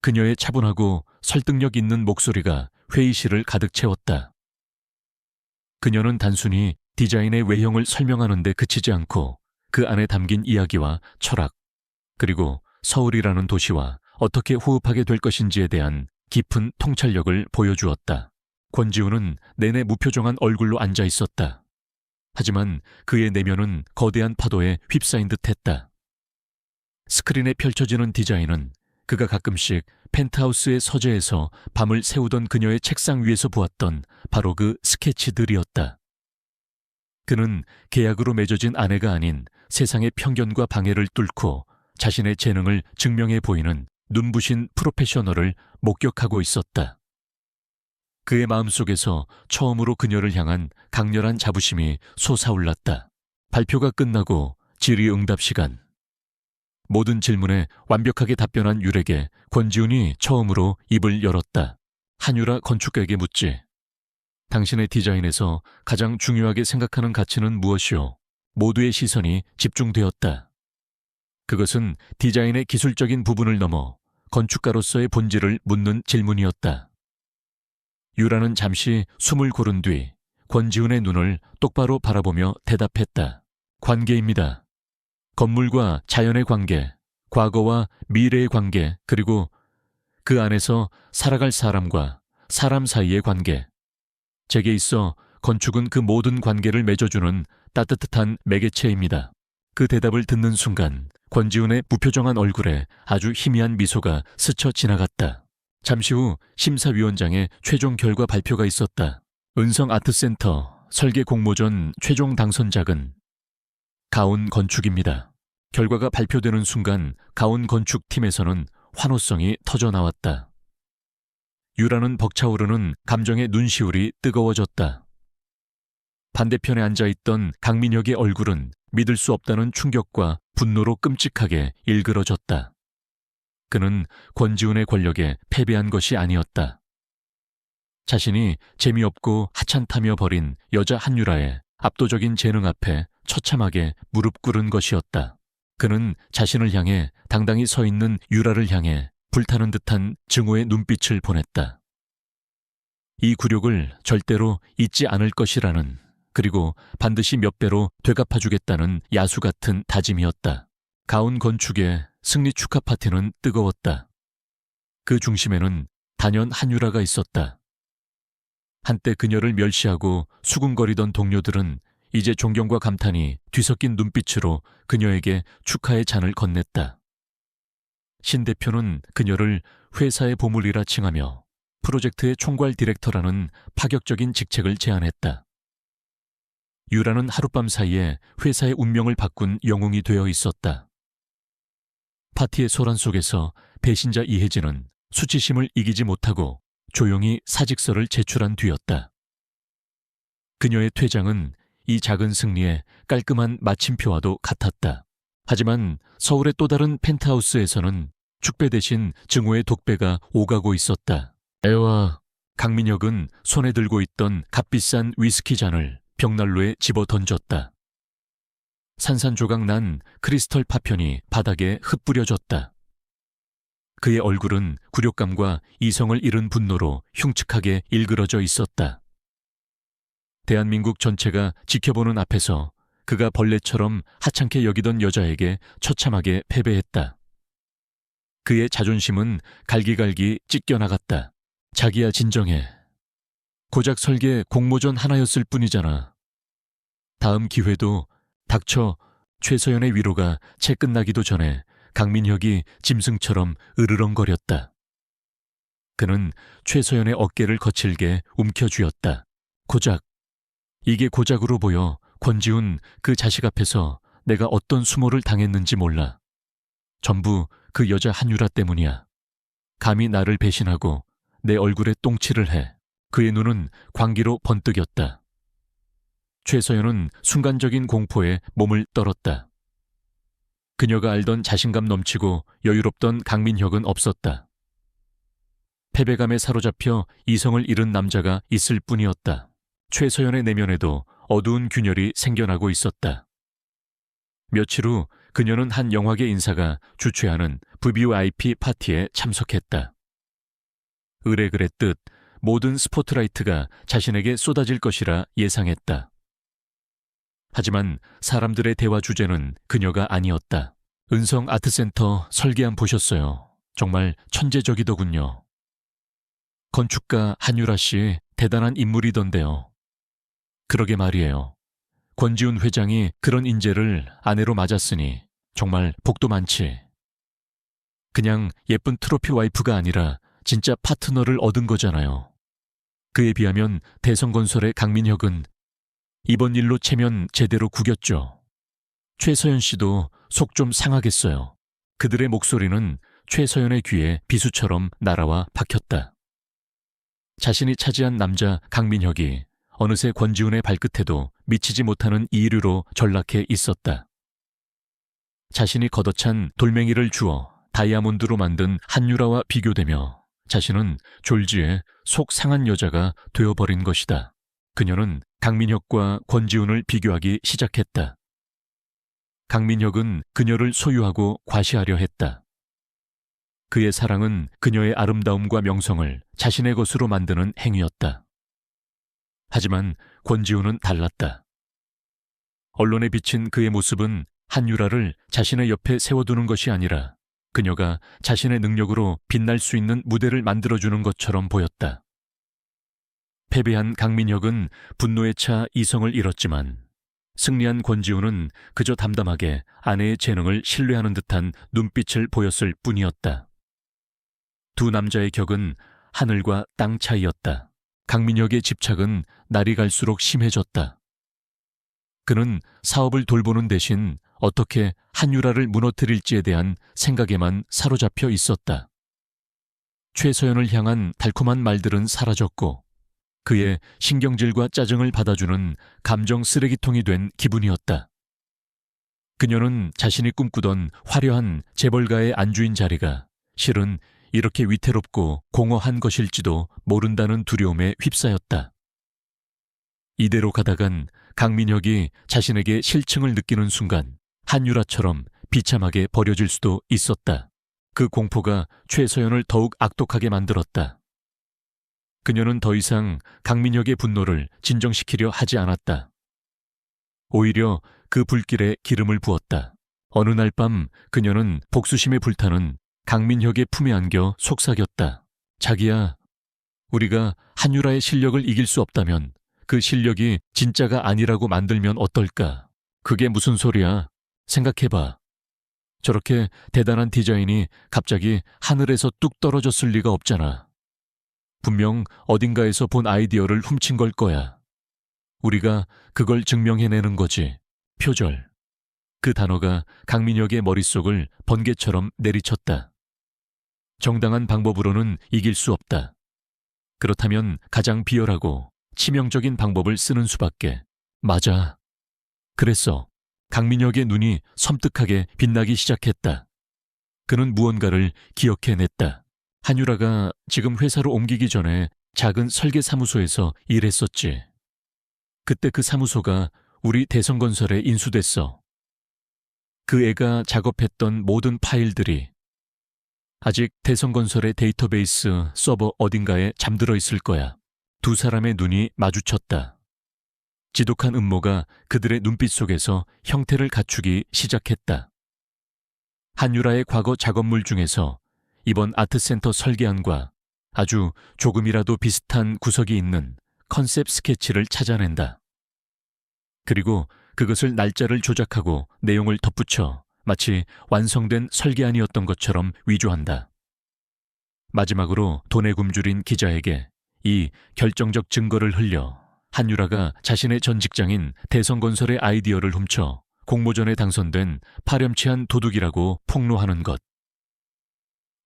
Speaker 1: 그녀의 차분하고 설득력 있는 목소리가 회의실을 가득 채웠다. 그녀는 단순히 디자인의 외형을 설명하는 데 그치지 않고 그 안에 담긴 이야기와 철학, 그리고 서울이라는 도시와 어떻게 호흡하게 될 것인지에 대한 깊은 통찰력을 보여주었다. 권지훈은 내내 무표정한 얼굴로 앉아 있었다. 하지만 그의 내면은 거대한 파도에 휩싸인 듯했다. 스크린에 펼쳐지는 디자인은 그가 가끔씩 펜트하우스의 서재에서 밤을 새우던 그녀의 책상 위에서 보았던 바로 그 스케치들이었다. 그는 계약으로 맺어진 아내가 아닌 세상의 편견과 방해를 뚫고 자신의 재능을 증명해 보이는 눈부신 프로페셔널을 목격하고 있었다. 그의 마음속에서 처음으로 그녀를 향한 강렬한 자부심이 솟아올랐다. 발표가 끝나고 질의응답 시간. 모든 질문에 완벽하게 답변한 유에게 권지훈이 처음으로 입을 열었다. 한유라 건축가에게 묻지. 당신의 디자인에서 가장 중요하게 생각하는 가치는 무엇이오? 모두의 시선이 집중되었다. 그것은 디자인의 기술적인 부분을 넘어 건축가로서의 본질을 묻는 질문이었다. 유라는 잠시 숨을 고른 뒤 권지훈의 눈을 똑바로 바라보며 대답했다. 관계입니다. 건물과 자연의 관계, 과거와 미래의 관계, 그리고 그 안에서 살아갈 사람과 사람 사이의 관계. 제게 있어 건축은 그 모든 관계를 맺어주는 따뜻한 매개체입니다. 그 대답을 듣는 순간 권지훈의 무표정한 얼굴에 아주 희미한 미소가 스쳐 지나갔다. 잠시 후 심사위원장의 최종 결과 발표가 있었다. 은성아트센터 설계 공모전 최종 당선작은 가온 건축입니다. 결과가 발표되는 순간 가온 건축팀에서는 환호성이 터져나왔다. 유라는 벅차오르는 감정의 눈시울이 뜨거워졌다. 반대편에 앉아있던 강민혁의 얼굴은 믿을 수 없다는 충격과 분노로 끔찍하게 일그러졌다. 그는 권지훈의 권력에 패배한 것이 아니었다. 자신이 재미없고 하찮다며 버린 여자 한유라의 압도적인 재능 앞에 처참하게 무릎 꿇은 것이었다. 그는 자신을 향해 당당히 서 있는 유라를 향해 불타는 듯한 증오의 눈빛을 보냈다. 이 굴욕을 절대로 잊지 않을 것이라는, 그리고 반드시 몇 배로 되갚아주겠다는 야수 같은 다짐이었다. 가온 건축의 승리 축하 파티는 뜨거웠다. 그 중심에는 단연 한유라가 있었다. 한때 그녀를 멸시하고 수군거리던 동료들은 이제 존경과 감탄이 뒤섞인 눈빛으로 그녀에게 축하의 잔을 건넸다. 신 대표는 그녀를 회사의 보물이라 칭하며 프로젝트의 총괄 디렉터라는 파격적인 직책을 제안했다. 유라는 하룻밤 사이에 회사의 운명을 바꾼 영웅이 되어 있었다. 파티의 소란 속에서 배신자 이혜진은 수치심을 이기지 못하고 조용히 사직서를 제출한 뒤였다. 그녀의 퇴장은 이 작은 승리에 깔끔한 마침표와도 같았다. 하지만 서울의 또 다른 펜트하우스에서는 축배 대신 증오의 독배가 오가고 있었다. 애와 강민혁은 손에 들고 있던 값비싼 위스키 잔을 벽난로에 집어 던졌다. 산산조각 난 크리스털 파편이 바닥에 흩뿌려졌다. 그의 얼굴은 굴욕감과 이성을 잃은 분노로 흉측하게 일그러져 있었다. 대한민국 전체가 지켜보는 앞에서 그가 벌레처럼 하찮게 여기던 여자에게 처참하게 패배했다. 그의 자존심은 갈기갈기 찢겨나갔다. 자기야, 진정해. 고작 설계 공모전 하나였을 뿐이잖아. 다음 기회도 닥쳐. 최서연의 위로가 채 끝나기도 전에 강민혁이 짐승처럼 으르렁거렸다. 그는 최서연의 어깨를 거칠게 움켜쥐었다. 고작. 이게 고작으로 보여. 권지훈, 그 자식 앞에서 내가 어떤 수모를 당했는지 몰라. 전부 그 여자 한유라 때문이야. 감히 나를 배신하고 내 얼굴에 똥칠을 해. 그의 눈은 광기로 번뜩였다. 최서연은 순간적인 공포에 몸을 떨었다. 그녀가 알던 자신감 넘치고 여유롭던 강민혁은 없었다. 패배감에 사로잡혀 이성을 잃은 남자가 있을 뿐이었다. 최서연의 내면에도 어두운 균열이 생겨나고 있었다. 며칠 후 그녀는 한 영화계 인사가 주최하는 VVIP 파티에 참석했다. 의뢰그랬듯 모든 스포트라이트가 자신에게 쏟아질 것이라 예상했다. 하지만 사람들의 대화 주제는 그녀가 아니었다. 은성 아트센터 설계안 보셨어요. 정말 천재적이더군요. 건축가 한유라 씨 대단한 인물이던데요. 그러게 말이에요. 권지훈 회장이 그런 인재를 아내로 맞았으니 정말 복도 많지. 그냥 예쁜 트로피 와이프가 아니라 진짜 파트너를 얻은 거잖아요. 그에 비하면 대성건설의 강민혁은 이번 일로 체면 제대로 구겼죠. 최서연 씨도 속 좀 상하겠어요. 그들의 목소리는 최서연의 귀에 비수처럼 날아와 박혔다. 자신이 차지한 남자 강민혁이 어느새 권지훈의 발끝에도 미치지 못하는 이류로 전락해 있었다. 자신이 걷어찬 돌멩이를 주어 다이아몬드로 만든 한유라와 비교되며 자신은 졸지에 속 상한 여자가 되어버린 것이다. 그녀는 강민혁과 권지훈을 비교하기 시작했다. 강민혁은 그녀를 소유하고 과시하려 했다. 그의 사랑은 그녀의 아름다움과 명성을 자신의 것으로 만드는 행위였다. 하지만 권지훈은 달랐다. 언론에 비친 그의 모습은 한유라를 자신의 옆에 세워두는 것이 아니라 그녀가 자신의 능력으로 빛날 수 있는 무대를 만들어주는 것처럼 보였다. 패배한 강민혁은 분노에 차 이성을 잃었지만 승리한 권지훈은 그저 담담하게 아내의 재능을 신뢰하는 듯한 눈빛을 보였을 뿐이었다. 두 남자의 격은 하늘과 땅 차이였다. 강민혁의 집착은 날이 갈수록 심해졌다. 그는 사업을 돌보는 대신 어떻게 한유라를 무너뜨릴지에 대한 생각에만 사로잡혀 있었다. 최서연을 향한 달콤한 말들은 사라졌고 그의 신경질과 짜증을 받아주는 감정 쓰레기통이 된 기분이었다. 그녀는 자신이 꿈꾸던 화려한 재벌가의 안주인 자리가 실은 이렇게 위태롭고 공허한 것일지도 모른다는 두려움에 휩싸였다. 이대로 가다간 강민혁이 자신에게 실증을 느끼는 순간 한유라처럼 비참하게 버려질 수도 있었다. 그 공포가 최서연을 더욱 악독하게 만들었다. 그녀는 더 이상 강민혁의 분노를 진정시키려 하지 않았다. 오히려 그 불길에 기름을 부었다. 어느 날 밤 그녀는 복수심에 불타는 강민혁의 품에 안겨 속삭였다. 자기야, 우리가 한유라의 실력을 이길 수 없다면 그 실력이 진짜가 아니라고 만들면 어떨까? 그게 무슨 소리야? 생각해봐. 저렇게 대단한 디자인이 갑자기 하늘에서 뚝 떨어졌을 리가 없잖아. 분명 어딘가에서 본 아이디어를 훔친 걸 거야. 우리가 그걸 증명해내는 거지. 표절. 그 단어가 강민혁의 머릿속을 번개처럼 내리쳤다. 정당한 방법으로는 이길 수 없다. 그렇다면 가장 비열하고 치명적인 방법을 쓰는 수밖에. 맞아. 그랬어. 강민혁의 눈이 섬뜩하게 빛나기 시작했다. 그는 무언가를 기억해냈다. 한유라가 지금 회사로 옮기기 전에 작은 설계 사무소에서 일했었지. 그때 그 사무소가 우리 대성건설에 인수됐어. 그 애가 작업했던 모든 파일들이 아직 대성건설의 데이터베이스 서버 어딘가에 잠들어 있을 거야. 두 사람의 눈이 마주쳤다. 지독한 음모가 그들의 눈빛 속에서 형태를 갖추기 시작했다. 한유라의 과거 작업물 중에서 이번 아트센터 설계안과 아주 조금이라도 비슷한 구석이 있는 컨셉 스케치를 찾아낸다. 그리고 그것을 날짜를 조작하고 내용을 덧붙여 마치 완성된 설계안이었던 것처럼 위조한다. 마지막으로 돈에 굶주린 기자에게 이 결정적 증거를 흘려 한유라가 자신의 전 직장인 대성건설의 아이디어를 훔쳐 공모전에 당선된 파렴치한 도둑이라고 폭로하는 것.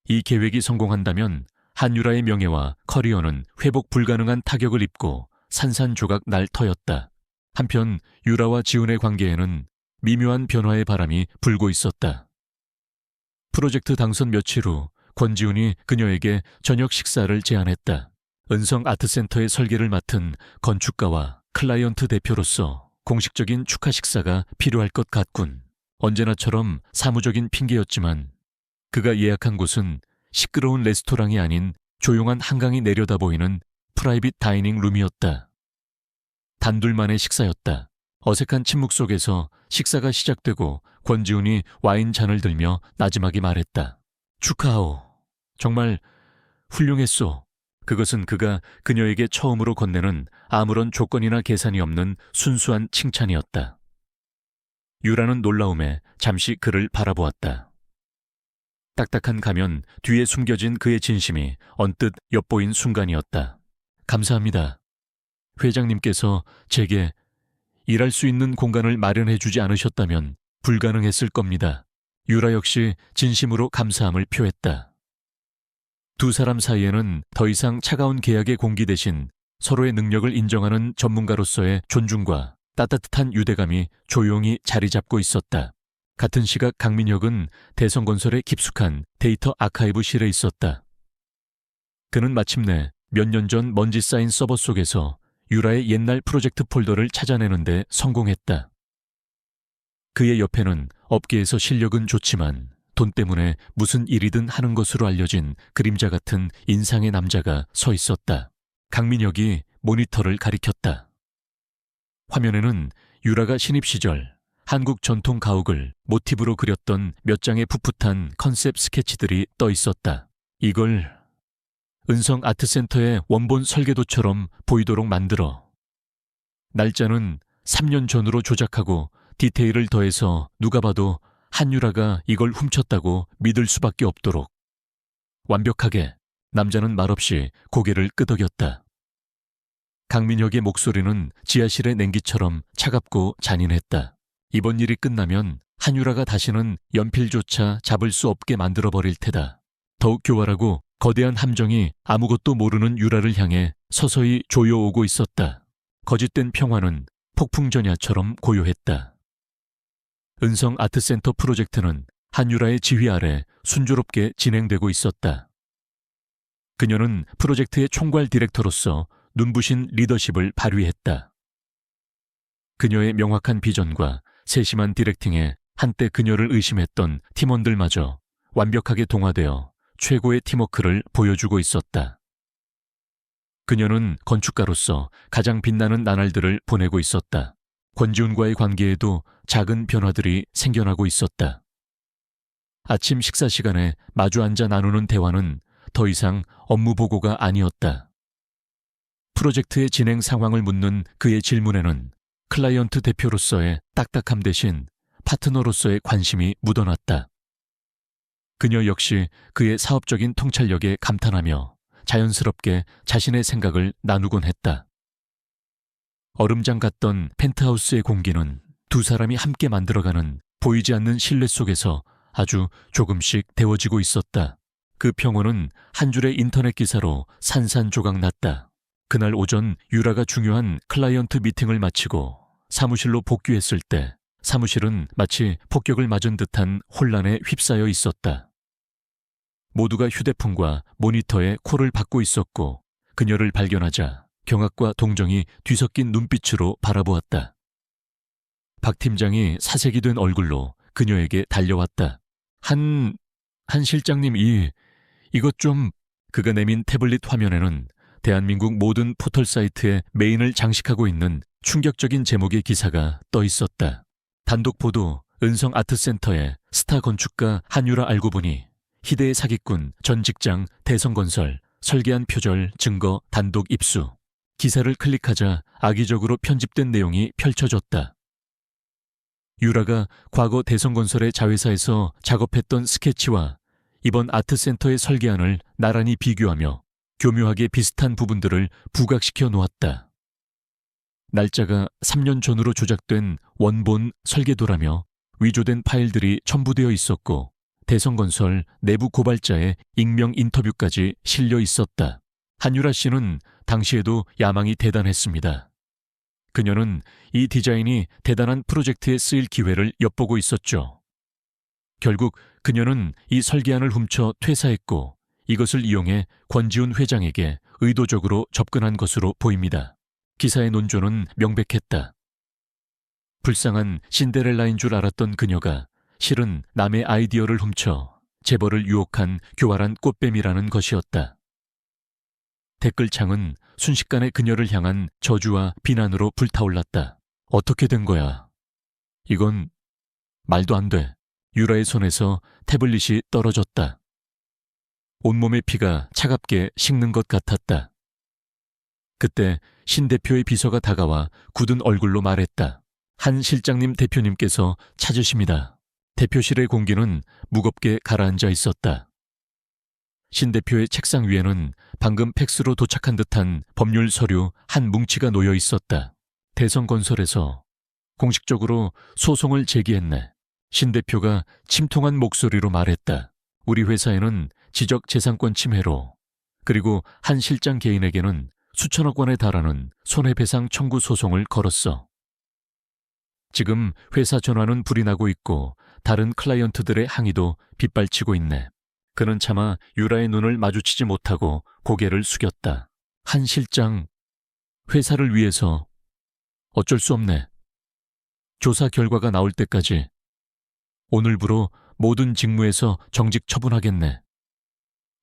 Speaker 1: 이 계획이 성공한다면 한유라의 명예와 커리어는 회복 불가능한 타격을 입고 산산조각 날 터였다. 한편 유라와 지훈의 관계에는 미묘한 변화의 바람이 불고 있었다. 프로젝트 당선 며칠 후 권지훈이 그녀에게 저녁 식사를 제안했다. 은성 아트센터의 설계를 맡은 건축가와 클라이언트 대표로서 공식적인 축하 식사가 필요할 것 같군. 언제나처럼 사무적인 핑계였지만 그가 예약한 곳은 시끄러운 레스토랑이 아닌 조용한 한강이 내려다 보이는 프라이빗 다이닝 룸이었다. 단둘만의 식사였다. 어색한 침묵 속에서 식사가 시작되고 권지훈이 와인 잔을 들며 나지막이 말했다. 축하하오. 정말 훌륭했소. 그것은 그가 그녀에게 처음으로 건네는 아무런 조건이나 계산이 없는 순수한 칭찬이었다. 유라는 놀라움에 잠시 그를 바라보았다. 딱딱한 가면 뒤에 숨겨진 그의 진심이 언뜻 엿보인 순간이었다. 감사합니다. 회장님께서 제게 일할 수 있는 공간을 마련해 주지 않으셨다면 불가능했을 겁니다. 유라 역시 진심으로 감사함을 표했다. 두 사람 사이에는 더 이상 차가운 계약의 공기 대신 서로의 능력을 인정하는 전문가로서의 존중과 따뜻한 유대감이 조용히 자리 잡고 있었다. 같은 시각 강민혁은 대성건설의 깊숙한 데이터 아카이브실에 있었다. 그는 마침내 몇 년 전 먼지 쌓인 서버 속에서 유라의 옛날 프로젝트 폴더를 찾아내는데 성공했다. 그의 옆에는 업계에서 실력은 좋지만 돈 때문에 무슨 일이든 하는 것으로 알려진 그림자 같은 인상의 남자가 서 있었다. 강민혁이 모니터를 가리켰다. 화면에는 유라가 신입 시절 한국 전통 가옥을 모티브로 그렸던 몇 장의 풋풋한 컨셉 스케치들이 떠 있었다. 이걸 은성 아트센터의 원본 설계도처럼 보이도록 만들어. 날짜는 3년 전으로 조작하고 디테일을 더해서 누가 봐도 한유라가 이걸 훔쳤다고 믿을 수밖에 없도록. 완벽하게. 남자는 말없이 고개를 끄덕였다. 강민혁의 목소리는 지하실의 냉기처럼 차갑고 잔인했다. 이번 일이 끝나면 한유라가 다시는 연필조차 잡을 수 없게 만들어버릴 테다. 더욱 교활하고 거대한 함정이 아무것도 모르는 유라를 향해 서서히 조여오고 있었다. 거짓된 평화는 폭풍전야처럼 고요했다. 은성 아트센터 프로젝트는 한유라의 지휘 아래 순조롭게 진행되고 있었다. 그녀는 프로젝트의 총괄 디렉터로서 눈부신 리더십을 발휘했다. 그녀의 명확한 비전과 세심한 디렉팅에 한때 그녀를 의심했던 팀원들마저 완벽하게 동화되어 최고의 팀워크를 보여주고 있었다. 그녀는 건축가로서 가장 빛나는 나날들을 보내고 있었다. 권지훈과의 관계에도 작은 변화들이 생겨나고 있었다. 아침 식사 시간에 마주 앉아 나누는 대화는 더 이상 업무 보고가 아니었다. 프로젝트의 진행 상황을 묻는 그의 질문에는 클라이언트 대표로서의 딱딱함 대신 파트너로서의 관심이 묻어났다. 그녀 역시 그의 사업적인 통찰력에 감탄하며 자연스럽게 자신의 생각을 나누곤 했다. 얼음장 같던 펜트하우스의 공기는 두 사람이 함께 만들어가는 보이지 않는 신뢰 속에서 아주 조금씩 데워지고 있었다. 그 평온은 한 줄의 인터넷 기사로 산산조각 났다. 그날 오전 유라가 중요한 클라이언트 미팅을 마치고 사무실로 복귀했을 때 사무실은 마치 폭격을 맞은 듯한 혼란에 휩싸여 있었다. 모두가 휴대폰과 모니터에 코를 박고 있었고 그녀를 발견하자 경악과 동정이 뒤섞인 눈빛으로 바라보았다. 박 팀장이 사색이 된 얼굴로 그녀에게 달려왔다. 한 실장님 이것 좀... 그가 내민 태블릿 화면에는 대한민국 모든 포털 사이트의 메인을 장식하고 있는 충격적인 제목의 기사가 떠 있었다. 단독 보도, 은성 아트센터의 스타 건축가 한유라 알고 보니 희대의 사기꾼, 전 직장, 대성건설, 설계한 표절, 증거, 단독 입수. 기사를 클릭하자 악의적으로 편집된 내용이 펼쳐졌다. 유라가 과거 대성건설의 자회사에서 작업했던 스케치와 이번 아트센터의 설계안을 나란히 비교하며 교묘하게 비슷한 부분들을 부각시켜 놓았다. 날짜가 3년 전으로 조작된 원본 설계도라며 위조된 파일들이 첨부되어 있었고 대성건설 내부 고발자의 익명 인터뷰까지 실려 있었다. 한유라 씨는 당시에도 야망이 대단했습니다. 그녀는 이 디자인이 대단한 프로젝트에 쓰일 기회를 엿보고 있었죠. 결국 그녀는 이 설계안을 훔쳐 퇴사했고 이것을 이용해 권지훈 회장에게 의도적으로 접근한 것으로 보입니다. 기사의 논조는 명백했다. 불쌍한 신데렐라인 줄 알았던 그녀가 실은 남의 아이디어를 훔쳐 재벌을 유혹한 교활한 꽃뱀이라는 것이었다. 댓글창은 순식간에 그녀를 향한 저주와 비난으로 불타올랐다. 어떻게 된 거야? 이건 말도 안 돼. 유라의 손에서 태블릿이 떨어졌다. 온몸의 피가 차갑게 식는 것 같았다. 그때 신 대표의 비서가 다가와 굳은 얼굴로 말했다. 한 실장님 대표님께서 찾으십니다. 대표실의 공기는 무겁게 가라앉아 있었다. 신 대표의 책상 위에는 방금 팩스로 도착한 듯한 법률 서류 한 뭉치가 놓여 있었다. 대성건설에서 공식적으로 소송을 제기했네. 신 대표가 침통한 목소리로 말했다. 우리 회사에는 지적재산권 침해로 그리고 한 실장 개인에게는 수천억 원에 달하는 손해배상 청구 소송을 걸었어. 지금 회사 전환은 불이 나고 있고 다른 클라이언트들의 항의도 빗발치고 있네. 그는 차마 유라의 눈을 마주치지 못하고 고개를 숙였다. 한 실장, 회사를 위해서 어쩔 수 없네. 조사 결과가 나올 때까지 오늘부로 모든 직무에서 정직 처분하겠네.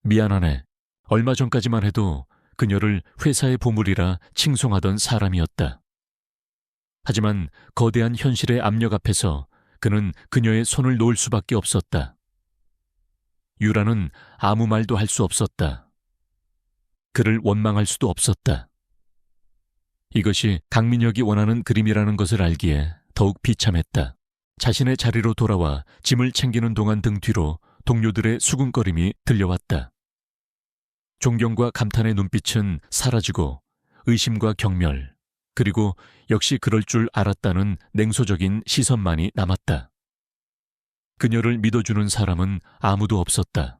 Speaker 1: 미안하네. 얼마 전까지만 해도 그녀를 회사의 보물이라 칭송하던 사람이었다. 하지만 거대한 현실의 압력 앞에서 그는 그녀의 손을 놓을 수밖에 없었다. 유라는 아무 말도 할 수 없었다. 그를 원망할 수도 없었다. 이것이 강민혁이 원하는 그림이라는 것을 알기에 더욱 비참했다. 자신의 자리로 돌아와 짐을 챙기는 동안 등 뒤로 동료들의 수군거림이 들려왔다. 존경과 감탄의 눈빛은 사라지고 의심과 경멸, 그리고 역시 그럴 줄 알았다는 냉소적인 시선만이 남았다. 그녀를 믿어주는 사람은 아무도 없었다.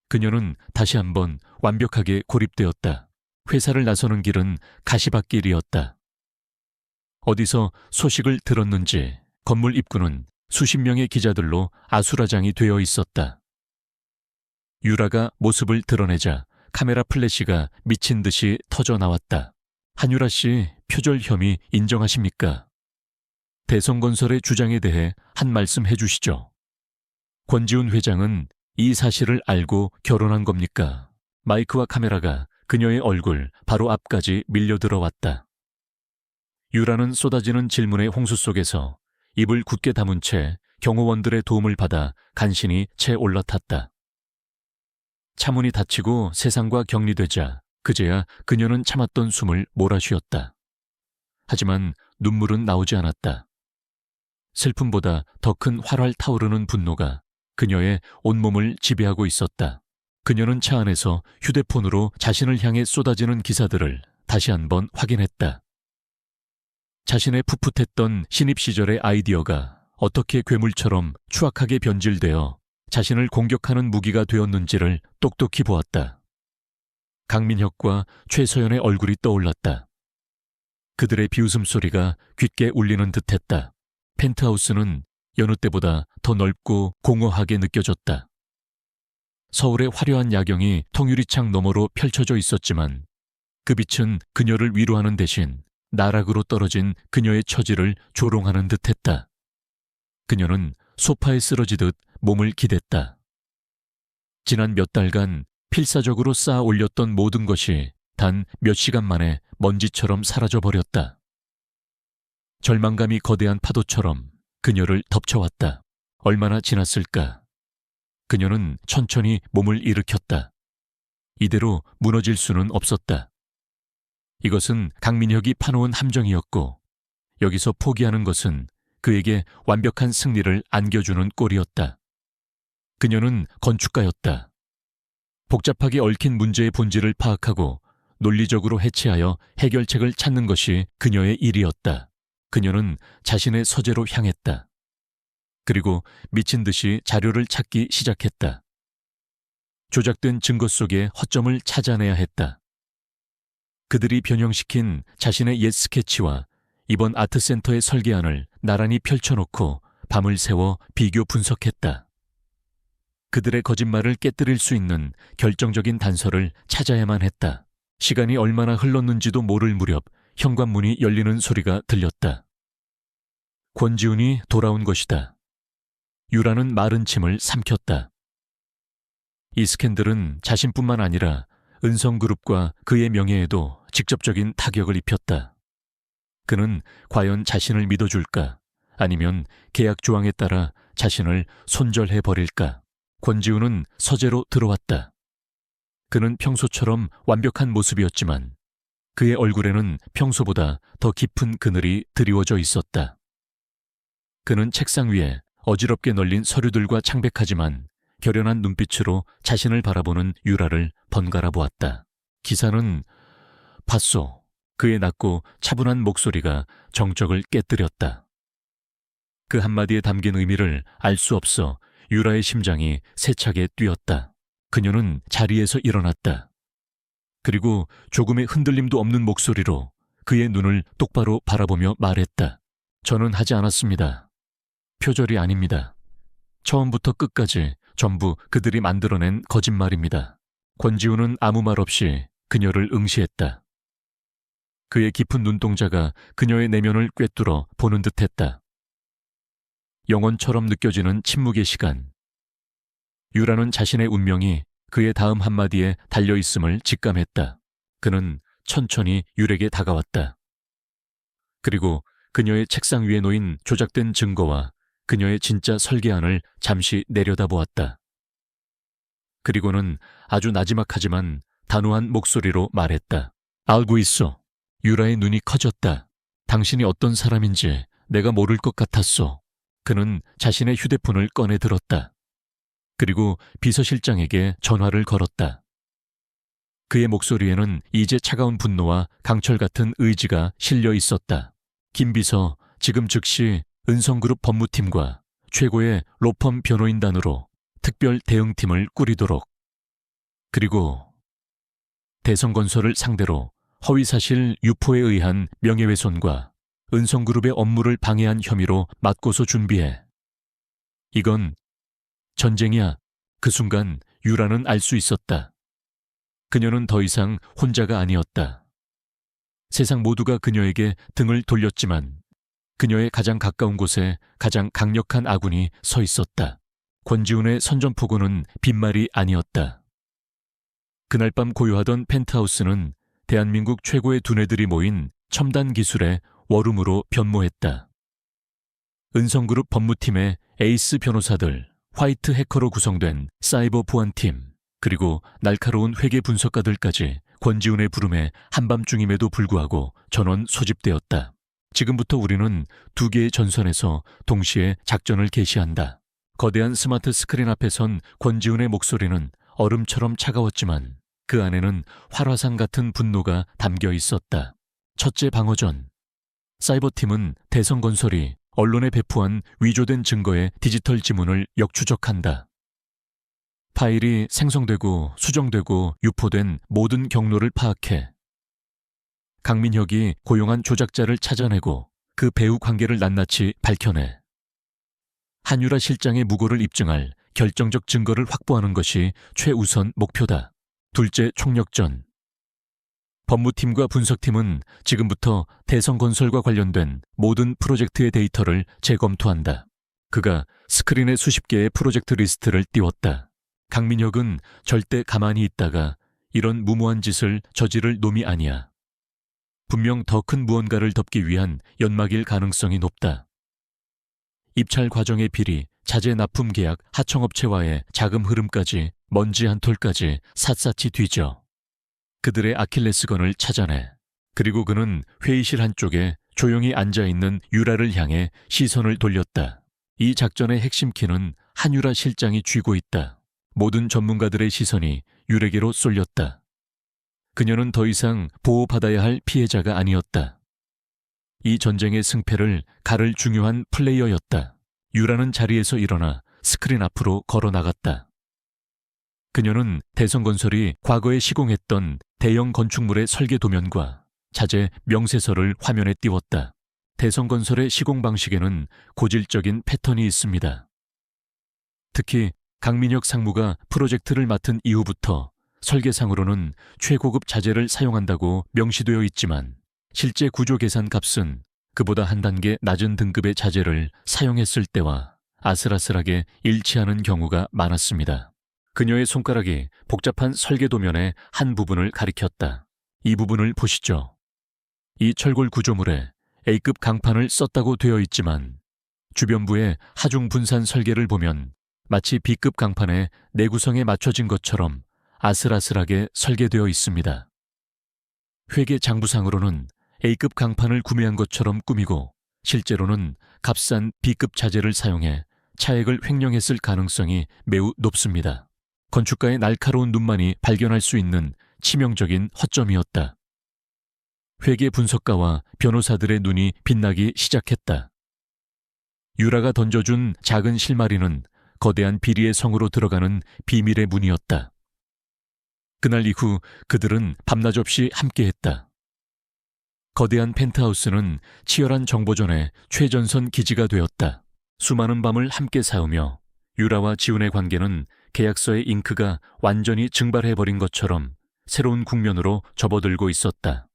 Speaker 1: 그녀는 다시 한번 완벽하게 고립되었다. 회사를 나서는 길은 가시밭길이었다. 어디서 소식을 들었는지 건물 입구는 수십 명의 기자들로 아수라장이 되어 있었다. 유라가 모습을 드러내자 카메라 플래시가 미친 듯이 터져 나왔다. 한유라 씨 표절 혐의 인정하십니까? 대성건설의 주장에 대해 한 말씀 해주시죠. 권지훈 회장은 이 사실을 알고 결혼한 겁니까? 마이크와 카메라가 그녀의 얼굴 바로 앞까지 밀려 들어왔다. 유라는 쏟아지는 질문의 홍수 속에서 입을 굳게 다문 채 경호원들의 도움을 받아 간신히 채 올라탔다. 차문이 닫히고 세상과 격리되자 그제야 그녀는 참았던 숨을 몰아쉬었다. 하지만 눈물은 나오지 않았다. 슬픔보다 더 큰 활활 타오르는 분노가 그녀의 온몸을 지배하고 있었다. 그녀는 차 안에서 휴대폰으로 자신을 향해 쏟아지는 기사들을 다시 한번 확인했다. 자신의 풋풋했던 신입 시절의 아이디어가 어떻게 괴물처럼 추악하게 변질되어 자신을 공격하는 무기가 되었는지를 똑똑히 보았다. 강민혁과 최서연의 얼굴이 떠올랐다. 그들의 비웃음 소리가 귓게 울리는 듯했다. 펜트하우스는 여느 때보다 더 넓고 공허하게 느껴졌다. 서울의 화려한 야경이 통유리창 너머로 펼쳐져 있었지만 그 빛은 그녀를 위로하는 대신 나락으로 떨어진 그녀의 처지를 조롱하는 듯했다. 그녀는 소파에 쓰러지듯 몸을 기댔다. 지난 몇 달간 필사적으로 쌓아 올렸던 모든 것이 단 몇 시간 만에 먼지처럼 사라져 버렸다. 절망감이 거대한 파도처럼 그녀를 덮쳐왔다. 얼마나 지났을까? 그녀는 천천히 몸을 일으켰다. 이대로 무너질 수는 없었다. 이것은 강민혁이 파놓은 함정이었고 여기서 포기하는 것은 그에게 완벽한 승리를 안겨주는 꼴이었다. 그녀는 건축가였다. 복잡하게 얽힌 문제의 본질을 파악하고 논리적으로 해체하여 해결책을 찾는 것이 그녀의 일이었다. 그녀는 자신의 서재로 향했다. 그리고 미친 듯이 자료를 찾기 시작했다. 조작된 증거 속의 허점을 찾아내야 했다. 그들이 변형시킨 자신의 옛 스케치와 이번 아트센터의 설계안을 나란히 펼쳐놓고 밤을 새워 비교 분석했다. 그들의 거짓말을 깨뜨릴 수 있는 결정적인 단서를 찾아야만 했다. 시간이 얼마나 흘렀는지도 모를 무렵 현관문이 열리는 소리가 들렸다. 권지훈이 돌아온 것이다. 유라는 마른 침을 삼켰다. 이 스캔들은 자신뿐만 아니라 은성그룹과 그의 명예에도 직접적인 타격을 입혔다. 그는 과연 자신을 믿어줄까? 아니면 계약 조항에 따라 자신을 손절해버릴까? 권지훈은 서재로 들어왔다. 그는 평소처럼 완벽한 모습이었지만 그의 얼굴에는 평소보다 더 깊은 그늘이 드리워져 있었다. 그는 책상 위에 어지럽게 널린 서류들과 창백하지만 결연한 눈빛으로 자신을 바라보는 유라를 번갈아 보았다. 기사는 봤소. 그의 낮고 차분한 목소리가 정적을 깨뜨렸다. 그 한마디에 담긴 의미를 알 수 없어 유라의 심장이 세차게 뛰었다. 그녀는 자리에서 일어났다. 그리고 조금의 흔들림도 없는 목소리로 그의 눈을 똑바로 바라보며 말했다. 저는 하지 않았습니다. 표절이 아닙니다. 처음부터 끝까지 전부 그들이 만들어낸 거짓말입니다. 권지훈은 아무 말 없이 그녀를 응시했다. 그의 깊은 눈동자가 그녀의 내면을 꿰뚫어 보는 듯했다. 영원처럼 느껴지는 침묵의 시간. 유라는 자신의 운명이 그의 다음 한마디에 달려있음을 직감했다. 그는 천천히 유에게 다가왔다. 그리고 그녀의 책상 위에 놓인 조작된 증거와 그녀의 진짜 설계안을 잠시 내려다보았다. 그리고는 아주 나지막하지만 단호한 목소리로 말했다. 알고 있어. 유라의 눈이 커졌다. 당신이 어떤 사람인지 내가 모를 것 같았어. 그는 자신의 휴대폰을 꺼내 들었다. 그리고 비서실장에게 전화를 걸었다. 그의 목소리에는 이제 차가운 분노와 강철 같은 의지가 실려 있었다. 김 비서, 지금 즉시 은성그룹 법무팀과 최고의 로펌 변호인단으로 특별 대응팀을 꾸리도록. 그리고 대성건설을 상대로 허위사실 유포에 의한 명예훼손과 은성그룹의 업무를 방해한 혐의로 맞고소 준비해. 이건 전쟁이야. 그 순간 유라는 알 수 있었다. 그녀는 더 이상 혼자가 아니었다. 세상 모두가 그녀에게 등을 돌렸지만 그녀의 가장 가까운 곳에 가장 강력한 아군이 서 있었다. 권지훈의 선전포고는 빈말이 아니었다. 그날 밤 고요하던 펜트하우스는 대한민국 최고의 두뇌들이 모인 첨단 기술의 워룸으로 변모했다. 은성그룹 법무팀의 에이스 변호사들, 화이트 해커로 구성된 사이버 보안팀, 그리고 날카로운 회계 분석가들까지 권지훈의 부름에 한밤중임에도 불구하고 전원 소집되었다. 지금부터 우리는 두 개의 전선에서 동시에 작전을 개시한다. 거대한 스마트 스크린 앞에 선 권지훈의 목소리는 얼음처럼 차가웠지만 그 안에는 활화산 같은 분노가 담겨 있었다. 첫째 방어전. 사이버팀은 대성건설이 언론에 배포한 위조된 증거의 디지털 지문을 역추적한다. 파일이 생성되고 수정되고 유포된 모든 경로를 파악해 강민혁이 고용한 조작자를 찾아내고 그 배후 관계를 낱낱이 밝혀내 한유라 실장의 무고를 입증할 결정적 증거를 확보하는 것이 최우선 목표다. 둘째, 총력전. 법무팀과 분석팀은 지금부터 대성건설과 관련된 모든 프로젝트의 데이터를 재검토한다. 그가 스크린에 수십 개의 프로젝트 리스트를 띄웠다. 강민혁은 절대 가만히 있다가 이런 무모한 짓을 저지를 놈이 아니야. 분명 더 큰 무언가를 덮기 위한 연막일 가능성이 높다. 입찰 과정의 비리, 자재 납품 계약, 하청업체와의 자금 흐름까지 먼지 한 톨까지 샅샅이 뒤져 그들의 아킬레스건을 찾아내. 그리고 그는 회의실 한쪽에 조용히 앉아있는 유라를 향해 시선을 돌렸다. 이 작전의 핵심 키는 한유라 실장이 쥐고 있다. 모든 전문가들의 시선이 유라에게로 쏠렸다. 그녀는 더 이상 보호받아야 할 피해자가 아니었다. 이 전쟁의 승패를 가를 중요한 플레이어였다. 유라는 자리에서 일어나 스크린 앞으로 걸어 나갔다. 그녀는 대성건설이 과거에 시공했던 대형 건축물의 설계 도면과 자재 명세서를 화면에 띄웠다. 대성건설의 시공 방식에는 고질적인 패턴이 있습니다. 특히 강민혁 상무가 프로젝트를 맡은 이후부터 설계상으로는 최고급 자재를 사용한다고 명시되어 있지만 실제 구조 계산 값은 그보다 한 단계 낮은 등급의 자재를 사용했을 때와 아슬아슬하게 일치하는 경우가 많았습니다. 그녀의 손가락이 복잡한 설계 도면의 한 부분을 가리켰다. 이 부분을 보시죠. 이 철골 구조물에 A급 강판을 썼다고 되어 있지만 주변부의 하중 분산 설계를 보면 마치 B급 강판의 내구성에 맞춰진 것처럼 아슬아슬하게 설계되어 있습니다. 회계 장부상으로는 A급 강판을 구매한 것처럼 꾸미고 실제로는 값싼 B급 자재를 사용해 차액을 횡령했을 가능성이 매우 높습니다. 건축가의 날카로운 눈만이 발견할 수 있는 치명적인 허점이었다. 회계 분석가와 변호사들의 눈이 빛나기 시작했다. 유라가 던져준 작은 실마리는 거대한 비리의 성으로 들어가는 비밀의 문이었다. 그날 이후 그들은 밤낮 없이 함께했다. 거대한 펜트하우스는 치열한 정보전의 최전선 기지가 되었다. 수많은 밤을 함께 싸우며 유라와 지훈의 관계는 계약서의 잉크가 완전히 증발해버린 것처럼 새로운 국면으로 접어들고 있었다.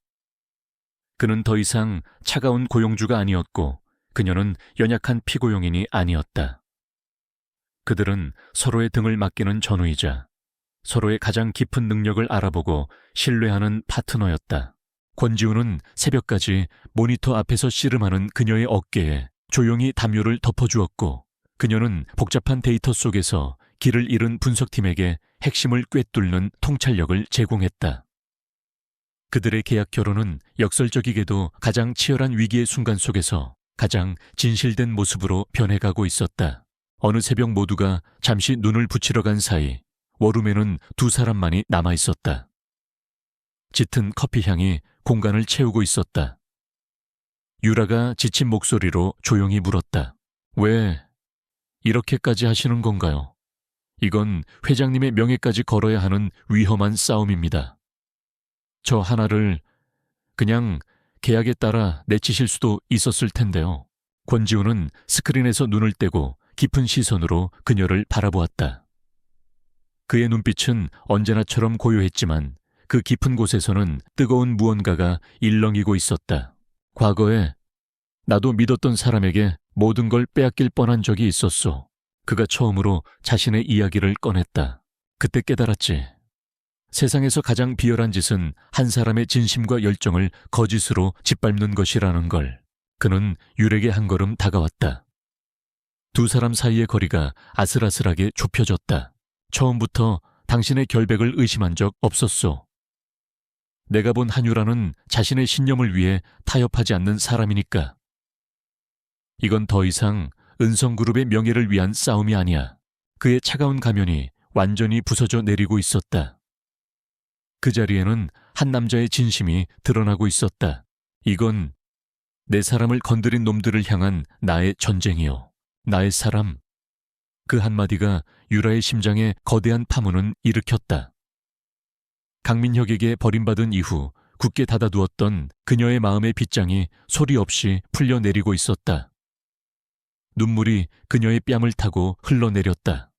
Speaker 1: 그는 더 이상 차가운 고용주가 아니었고 그녀는 연약한 피고용인이 아니었다. 그들은 서로의 등을 맡기는 전우이자 서로의 가장 깊은 능력을 알아보고 신뢰하는 파트너였다. 권지훈은 새벽까지 모니터 앞에서 씨름하는 그녀의 어깨에 조용히 담요를 덮어주었고 그녀는 복잡한 데이터 속에서 길을 잃은 분석팀에게 핵심을 꿰뚫는 통찰력을 제공했다. 그들의 계약 결혼은 역설적이게도 가장 치열한 위기의 순간 속에서 가장 진실된 모습으로 변해가고 있었다. 어느 새벽 모두가 잠시 눈을 붙이러 간 사이 워룸에는 두 사람만이 남아있었다. 짙은 커피 향이 공간을 채우고 있었다. 유라가 지친 목소리로 조용히 물었다. 왜 이렇게까지 하시는 건가요? 이건 회장님의 명예까지 걸어야 하는 위험한 싸움입니다. 저 하나를 그냥 계약에 따라 내치실 수도 있었을 텐데요. 권지훈은 스크린에서 눈을 떼고 깊은 시선으로 그녀를 바라보았다. 그의 눈빛은 언제나처럼 고요했지만 그 깊은 곳에서는 뜨거운 무언가가 일렁이고 있었다. 과거에 나도 믿었던 사람에게 모든 걸 빼앗길 뻔한 적이 있었소. 그가 처음으로 자신의 이야기를 꺼냈다. 그때 깨달았지. 세상에서 가장 비열한 짓은 한 사람의 진심과 열정을 거짓으로 짓밟는 것이라는 걸. 그는 유에게 한 걸음 다가왔다. 두 사람 사이의 거리가 아슬아슬하게 좁혀졌다. 처음부터 당신의 결백을 의심한 적 없었소. 내가 본 한유라는 자신의 신념을 위해 타협하지 않는 사람이니까. 이건 더 이상 은성그룹의 명예를 위한 싸움이 아니야. 그의 차가운 가면이 완전히 부서져 내리고 있었다. 그 자리에는 한 남자의 진심이 드러나고 있었다. 이건 내 사람을 건드린 놈들을 향한 나의 전쟁이요. 나의 사람. 그 한마디가 유라의 심장에 거대한 파문은 일으켰다. 강민혁에게 버림받은 이후 굳게 닫아두었던 그녀의 마음의 빗장이 소리 없이 풀려내리고 있었다. 눈물이 그녀의 뺨을 타고 흘러내렸다.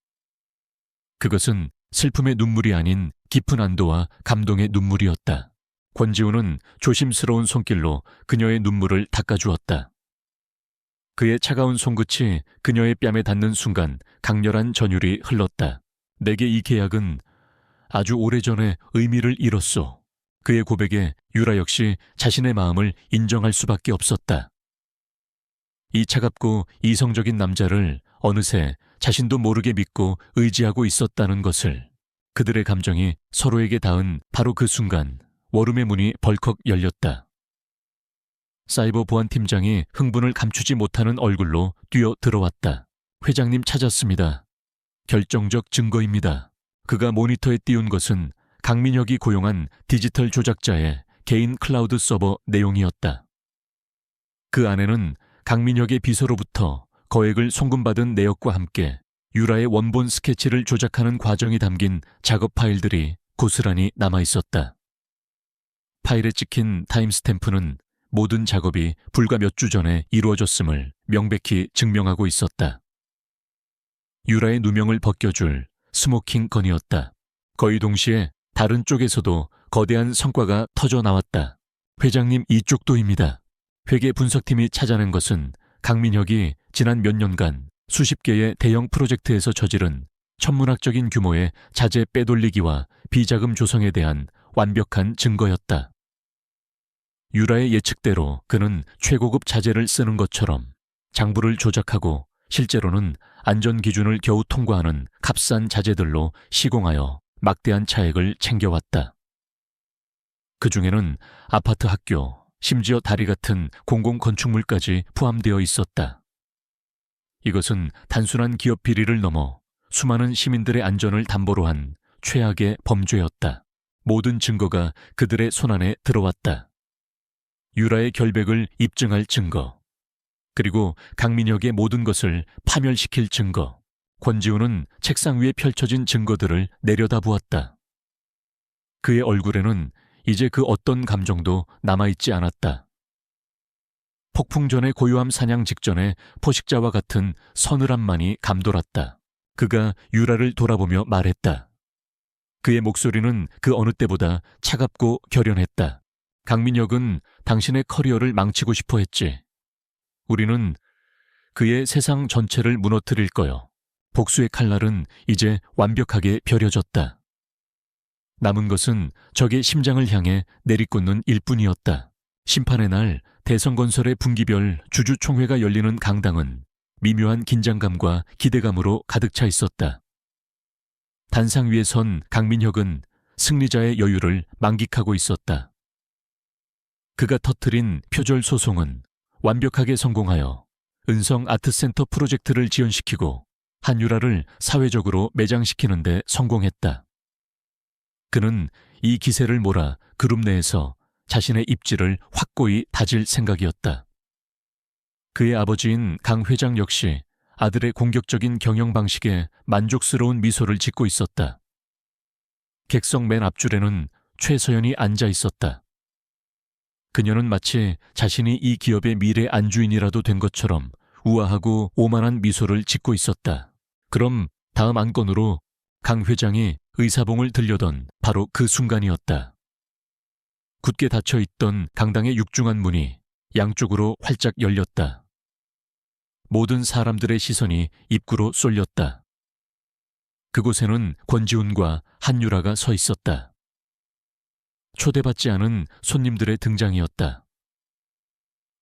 Speaker 1: 그것은 슬픔의 눈물이 아닌 깊은 안도와 감동의 눈물이었다. 권지우는 조심스러운 손길로 그녀의 눈물을 닦아주었다. 그의 차가운 손끝이 그녀의 뺨에 닿는 순간 강렬한 전율이 흘렀다. 내게 이 계약은 아주 오래전에 의미를 잃었소. 그의 고백에 유라 역시 자신의 마음을 인정할 수밖에 없었다. 이 차갑고 이성적인 남자를 어느새 자신도 모르게 믿고 의지하고 있었다는 것을, 그들의 감정이 서로에게 닿은 바로 그 순간 워룸의 문이 벌컥 열렸다. 사이버 보안팀장이 흥분을 감추지 못하는 얼굴로 뛰어 들어왔다. 회장님 찾았습니다. 결정적 증거입니다. 그가 모니터에 띄운 것은 강민혁이 고용한 디지털 조작자의 개인 클라우드 서버 내용이었다. 그 안에는 강민혁의 비서로부터 거액을 송금받은 내역과 함께 유라의 원본 스케치를 조작하는 과정이 담긴 작업 파일들이 고스란히 남아있었다. 파일에 찍힌 타임스탬프는 모든 작업이 불과 몇 주 전에 이루어졌음을 명백히 증명하고 있었다. 유라의 누명을 벗겨줄 스모킹 건이었다. 거의 동시에 다른 쪽에서도 거대한 성과가 터져 나왔다. 회장님, 이쪽도입니다. 회계 분석팀이 찾아낸 것은 강민혁이 지난 몇 년간 수십 개의 대형 프로젝트에서 저지른 천문학적인 규모의 자재 빼돌리기와 비자금 조성에 대한 완벽한 증거였다. 유라의 예측대로 그는 최고급 자재를 쓰는 것처럼 장부를 조작하고 실제로는 안전기준을 겨우 통과하는 값싼 자재들로 시공하여 막대한 차액을 챙겨왔다. 그 중에는 아파트, 학교, 심지어 다리 같은 공공건축물까지 포함되어 있었다. 이것은 단순한 기업 비리를 넘어 수많은 시민들의 안전을 담보로 한 최악의 범죄였다. 모든 증거가 그들의 손안에 들어왔다. 유라의 결백을 입증할 증거, 그리고 강민혁의 모든 것을 파멸시킬 증거. 권지우는 책상 위에 펼쳐진 증거들을 내려다보았다. 그의 얼굴에는 이제 그 어떤 감정도 남아있지 않았다. 폭풍 전의 고요함 사냥 직전의 포식자와 같은 서늘함만이 감돌았다. 그가 유라를 돌아보며 말했다. 그의 목소리는 그 어느 때보다 차갑고 결연했다. 강민혁은 당신의 커리어를 망치고 싶어 했지. 우리는 그의 세상 전체를 무너뜨릴 거요. 복수의 칼날은 이제 완벽하게 벼려졌다. 남은 것은 적의 심장을 향해 내리꽂는 일뿐이었다. 심판의 날 대성건설의 분기별 주주총회가 열리는 강당은 미묘한 긴장감과 기대감으로 가득 차 있었다. 단상 위에 선 강민혁은 승리자의 여유를 만끽하고 있었다. 그가 터뜨린 표절 소송은 완벽하게 성공하여 은성 아트센터 프로젝트를 지연시키고 한유라를 사회적으로 매장시키는 데 성공했다. 그는 이 기세를 몰아 그룹 내에서 자신의 입지를 확고히 다질 생각이었다. 그의 아버지인 강 회장 역시 아들의 공격적인 경영 방식에 만족스러운 미소를 짓고 있었다. 객석 맨 앞줄에는 최서연이 앉아 있었다. 그녀는 마치 자신이 이 기업의 미래 안주인이라도 된 것처럼 우아하고 오만한 미소를 짓고 있었다. 그럼 다음 안건으로 강 회장이 의사봉을 들려던 바로 그 순간이었다. 굳게 닫혀있던 강당의 육중한 문이 양쪽으로 활짝 열렸다. 모든 사람들의 시선이 입구로 쏠렸다. 그곳에는 권지훈과 한유라가 서 있었다. 초대받지 않은 손님들의 등장이었다.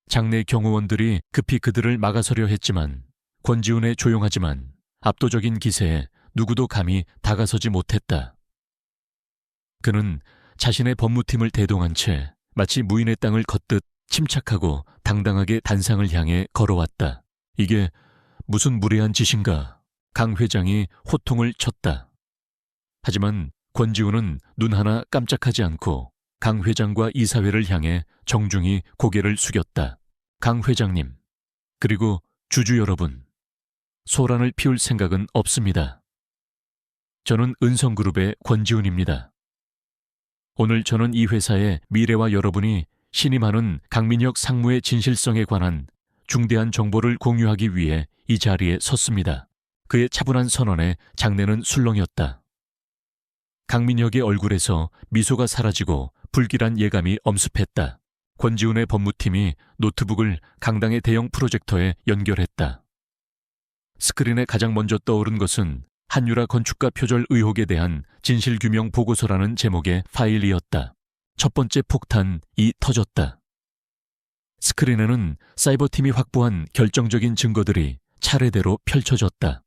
Speaker 1: 장내 경호원들이 급히 그들을 막아서려 했지만 권지훈의 조용하지만 압도적인 기세에 누구도 감히 다가서지 못했다. 그는 자신의 법무팀을 대동한 채 마치 무인의 땅을 걷듯 침착하고 당당하게 단상을 향해 걸어왔다. 이게 무슨 무례한 짓인가? 강 회장이 호통을 쳤다. 하지만 권지훈은 눈 하나 깜짝하지 않고 강 회장과 이사회를 향해 정중히 고개를 숙였다. 강 회장님, 그리고 주주 여러분, 소란을 피울 생각은 없습니다. 저는 은성그룹의 권지훈입니다. 오늘 저는 이 회사의 미래와 여러분이 신임하는 강민혁 상무의 진실성에 관한 중대한 정보를 공유하기 위해 이 자리에 섰습니다. 그의 차분한 선언에 장내는 술렁였다. 강민혁의 얼굴에서 미소가 사라지고 불길한 예감이 엄습했다. 권지훈의 법무팀이 노트북을 강당의 대형 프로젝터에 연결했다. 스크린에 가장 먼저 떠오른 것은 한유라 건축가 표절 의혹에 대한 진실규명 보고서라는 제목의 파일이었다. 첫 번째 폭탄이 터졌다. 스크린에는 사이버팀이 확보한 결정적인 증거들이 차례대로 펼쳐졌다.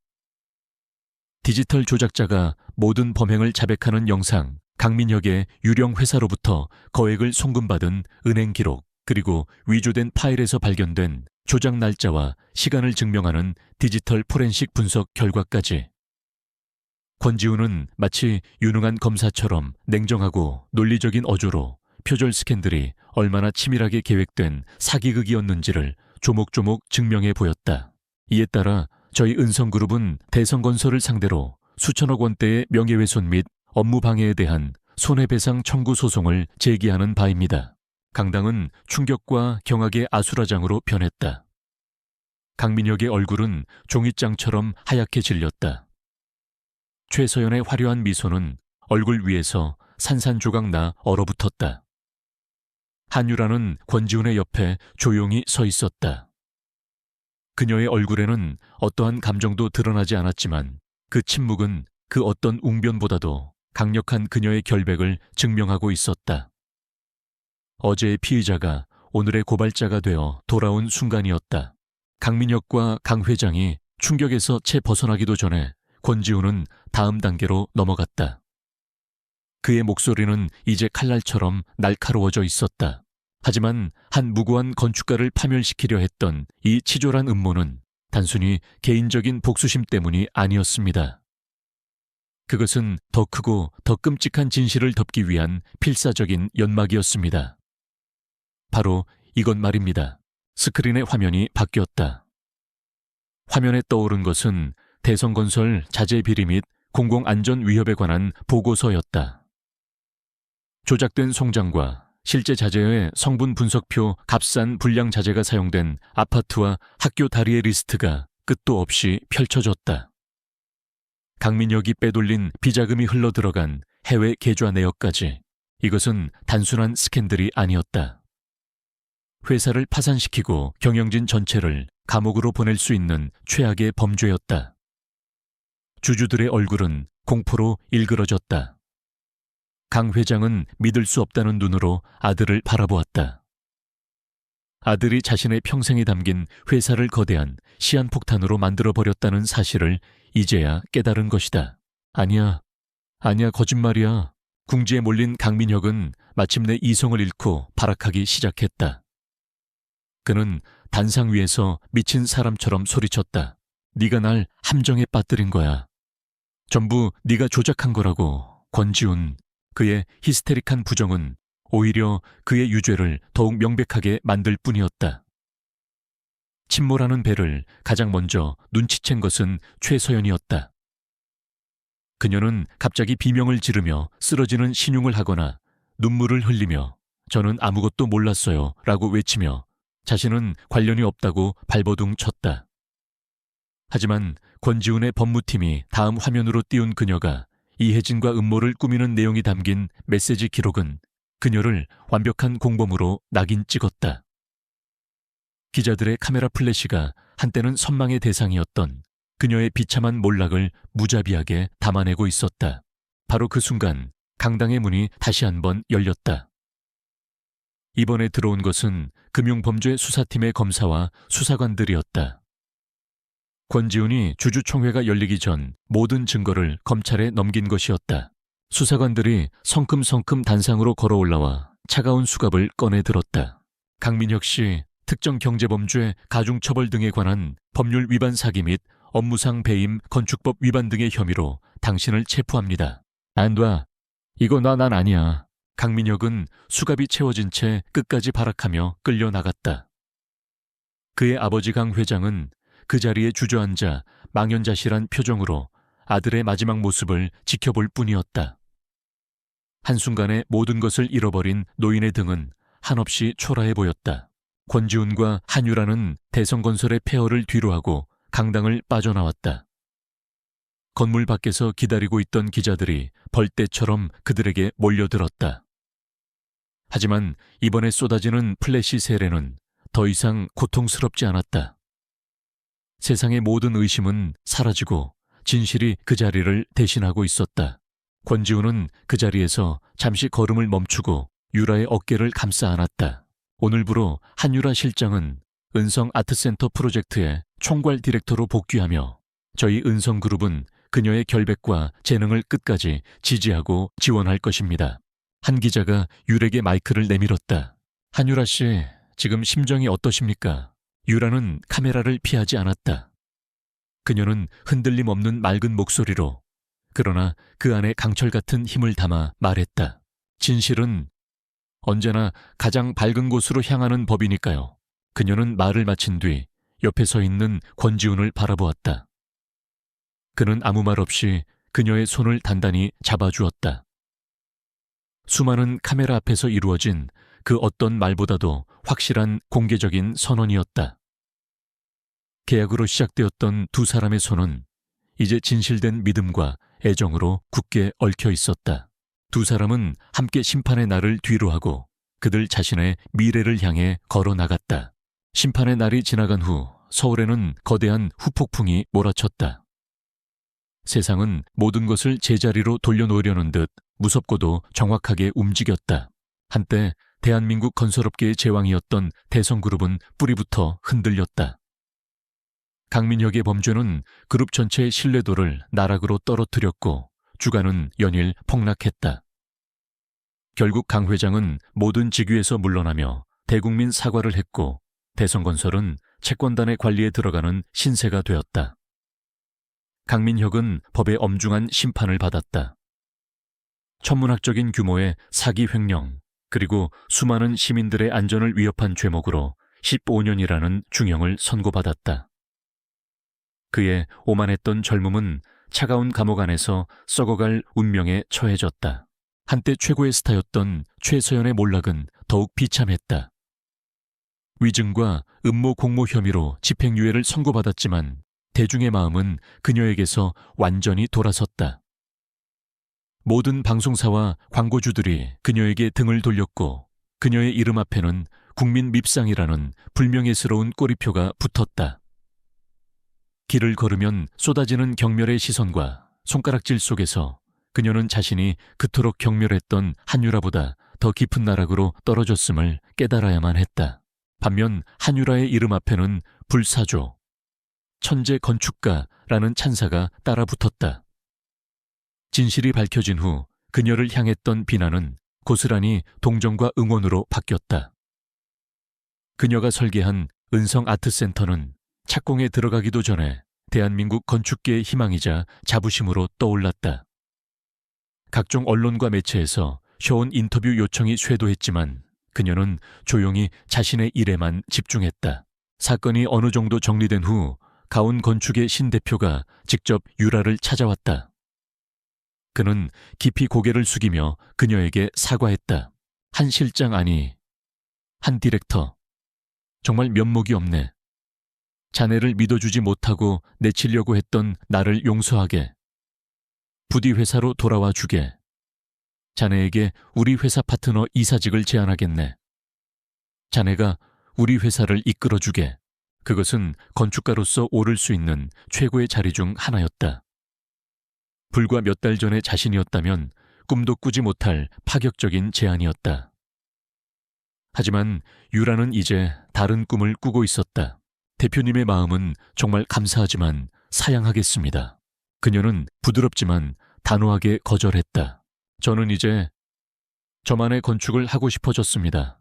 Speaker 1: 디지털 조작자가 모든 범행을 자백하는 영상, 강민혁의 유령 회사로부터 거액을 송금받은 은행 기록, 그리고 위조된 파일에서 발견된 조작 날짜와 시간을 증명하는 디지털 포렌식 분석 결과까지. 권지훈은 마치 유능한 검사처럼 냉정하고 논리적인 어조로 표절 스캔들이 얼마나 치밀하게 계획된 사기극이었는지를 조목조목 증명해 보였다. 이에 따라 저희 은성그룹은 대성건설을 상대로 수천억 원대의 명예훼손 및 업무방해에 대한 손해배상 청구 소송을 제기하는 바입니다. 강당은 충격과 경악의 아수라장으로 변했다. 강민혁의 얼굴은 종잇장처럼 하얗게 질렸다. 최서연의 화려한 미소는 얼굴 위에서 산산조각 나 얼어붙었다. 한유라는 권지훈의 옆에 조용히 서 있었다. 그녀의 얼굴에는 어떠한 감정도 드러나지 않았지만 그 침묵은 그 어떤 웅변보다도 강력한 그녀의 결백을 증명하고 있었다. 어제의 피의자가 오늘의 고발자가 되어 돌아온 순간이었다. 강민혁과 강 회장이 충격에서 채 벗어나기도 전에 권지훈은 다음 단계로 넘어갔다. 그의 목소리는 이제 칼날처럼 날카로워져 있었다. 하지만 한 무고한 건축가를 파멸시키려 했던 이 치졸한 음모는 단순히 개인적인 복수심 때문이 아니었습니다. 그것은 더 크고 더 끔찍한 진실을 덮기 위한 필사적인 연막이었습니다. 바로 이것 말입니다. 스크린의 화면이 바뀌었다. 화면에 떠오른 것은 대성건설 자재 비리 및 공공안전 위협에 관한 보고서였다. 조작된 송장과 실제 자재의 성분 분석표 값싼 불량 자재가 사용된 아파트와 학교 다리의 리스트가 끝도 없이 펼쳐졌다. 강민혁이 빼돌린 비자금이 흘러들어간 해외 계좌 내역까지. 이것은 단순한 스캔들이 아니었다. 회사를 파산시키고 경영진 전체를 감옥으로 보낼 수 있는 최악의 범죄였다. 주주들의 얼굴은 공포로 일그러졌다. 강 회장은 믿을 수 없다는 눈으로 아들을 바라보았다. 아들이 자신의 평생이 담긴 회사를 거대한 시한폭탄으로 만들어버렸다는 사실을 이제야 깨달은 것이다. 아니야, 거짓말이야. 궁지에 몰린 강민혁은 마침내 이성을 잃고 발악하기 시작했다. 그는 단상 위에서 미친 사람처럼 소리쳤다. 네가 날 함정에 빠뜨린 거야. 전부 네가 조작한 거라고. 권지훈. 그의 히스테릭한 부정은 오히려 그의 유죄를 더욱 명백하게 만들 뿐이었다. 침몰하는 배를 가장 먼저 눈치챈 것은 최서연이었다. 그녀는 갑자기 비명을 지르며 쓰러지는 신용을 하거나 눈물을 흘리며 저는 아무것도 몰랐어요 라고 외치며 자신은 관련이 없다고 발버둥 쳤다. 하지만 권지훈의 법무팀이 다음 화면으로 띄운 그녀가 이혜진과 음모를 꾸미는 내용이 담긴 메시지 기록은 그녀를 완벽한 공범으로 낙인 찍었다. 기자들의 카메라 플래시가 한때는 선망의 대상이었던 그녀의 비참한 몰락을 무자비하게 담아내고 있었다. 바로 그 순간 강당의 문이 다시 한번 열렸다. 이번에 들어온 것은 금융범죄 수사팀의 검사와 수사관들이었다. 권지훈이 주주총회가 열리기 전 모든 증거를 검찰에 넘긴 것이었다. 수사관들이 성큼성큼 단상으로 걸어 올라와 차가운 수갑을 꺼내 들었다. 강민혁 씨, 특정 경제범죄, 가중처벌 등에 관한 법률 위반 사기 및 업무상 배임, 건축법 위반 등의 혐의로 당신을 체포합니다. 안 돼. 이거 난 아니야. 강민혁은 수갑이 채워진 채 끝까지 발악하며 끌려나갔다. 그의 아버지 강 회장은 그 자리에 주저앉아 망연자실한 표정으로 아들의 마지막 모습을 지켜볼 뿐이었다. 한순간에 모든 것을 잃어버린 노인의 등은 한없이 초라해 보였다. 권지훈과 한유라는 대성건설의 폐허를 뒤로하고 강당을 빠져나왔다. 건물 밖에서 기다리고 있던 기자들이 벌떼처럼 그들에게 몰려들었다. 하지만 이번에 쏟아지는 플래시 세례는 더 이상 고통스럽지 않았다. 세상의 모든 의심은 사라지고 진실이 그 자리를 대신하고 있었다. 권지훈은 그 자리에서 잠시 걸음을 멈추고 유라의 어깨를 감싸 안았다. 오늘부로 한유라 실장은 은성 아트센터 프로젝트의 총괄 디렉터로 복귀하며 저희 은성그룹은 그녀의 결백과 재능을 끝까지 지지하고 지원할 것입니다. 한 기자가 유라에게 마이크를 내밀었다. 한유라 씨, 지금 심정이 어떠십니까? 유라는 카메라를 피하지 않았다. 그녀는 흔들림 없는 맑은 목소리로, 그러나 그 안에 강철 같은 힘을 담아 말했다. 진실은 언제나 가장 밝은 곳으로 향하는 법이니까요. 그녀는 말을 마친 뒤 옆에 서 있는 권지훈을 바라보았다. 그는 아무 말 없이 그녀의 손을 단단히 잡아주었다. 수많은 카메라 앞에서 이루어진 그 어떤 말보다도 확실한 공개적인 선언이었다. 계약으로 시작되었던 두 사람의 손은 이제 진실된 믿음과 애정으로 굳게 얽혀 있었다. 두 사람은 함께 심판의 날을 뒤로하고 그들 자신의 미래를 향해 걸어 나갔다. 심판의 날이 지나간 후 서울에는 거대한 후폭풍이 몰아쳤다. 세상은 모든 것을 제자리로 돌려놓으려는 듯 무섭고도 정확하게 움직였다. 한때 대한민국 건설업계의 제왕이었던 대성그룹은 뿌리부터 흔들렸다. 강민혁의 범죄는 그룹 전체의 신뢰도를 나락으로 떨어뜨렸고 주가는 연일 폭락했다. 결국 강 회장은 모든 직위에서 물러나며 대국민 사과를 했고 대성건설은 채권단의 관리에 들어가는 신세가 되었다. 강민혁은 법의 엄중한 심판을 받았다. 천문학적인 규모의 사기 횡령 그리고 수많은 시민들의 안전을 위협한 죄목으로 15년이라는 중형을 선고받았다. 그의 오만했던 젊음은 차가운 감옥 안에서 썩어갈 운명에 처해졌다. 한때 최고의 스타였던 최서연의 몰락은 더욱 비참했다. 위증과 음모 공모 혐의로 집행유예를 선고받았지만 대중의 마음은 그녀에게서 완전히 돌아섰다. 모든 방송사와 광고주들이 그녀에게 등을 돌렸고 그녀의 이름 앞에는 국민 밉상이라는 불명예스러운 꼬리표가 붙었다. 길을 걸으면 쏟아지는 경멸의 시선과 손가락질 속에서 그녀는 자신이 그토록 경멸했던 한유라보다 더 깊은 나락으로 떨어졌음을 깨달아야만 했다. 반면 한유라의 이름 앞에는 불사조, 천재 건축가라는 찬사가 따라 붙었다. 진실이 밝혀진 후 그녀를 향했던 비난은 고스란히 동정과 응원으로 바뀌었다. 그녀가 설계한 은성 아트센터는 착공에 들어가기도 전에 대한민국 건축계의 희망이자 자부심으로 떠올랐다. 각종 언론과 매체에서 쇼온 인터뷰 요청이 쇄도했지만 그녀는 조용히 자신의 일에만 집중했다. 사건이 어느 정도 정리된 후 가온 건축의 신 대표가 직접 유라를 찾아왔다. 그는 깊이 고개를 숙이며 그녀에게 사과했다. 한 실장 아니, 한 디렉터. 정말 면목이 없네. 자네를 믿어주지 못하고 내치려고 했던 나를 용서하게. 부디 회사로 돌아와 주게. 자네에게 우리 회사 파트너 이사직을 제안하겠네. 자네가 우리 회사를 이끌어주게. 그것은 건축가로서 오를 수 있는 최고의 자리 중 하나였다. 불과 몇 달 전의 자신이었다면 꿈도 꾸지 못할 파격적인 제안이었다. 하지만 유라는 이제 다른 꿈을 꾸고 있었다. 대표님의 마음은 정말 감사하지만 사양하겠습니다. 그녀는 부드럽지만 단호하게 거절했다. 저는 이제 저만의 건축을 하고 싶어졌습니다.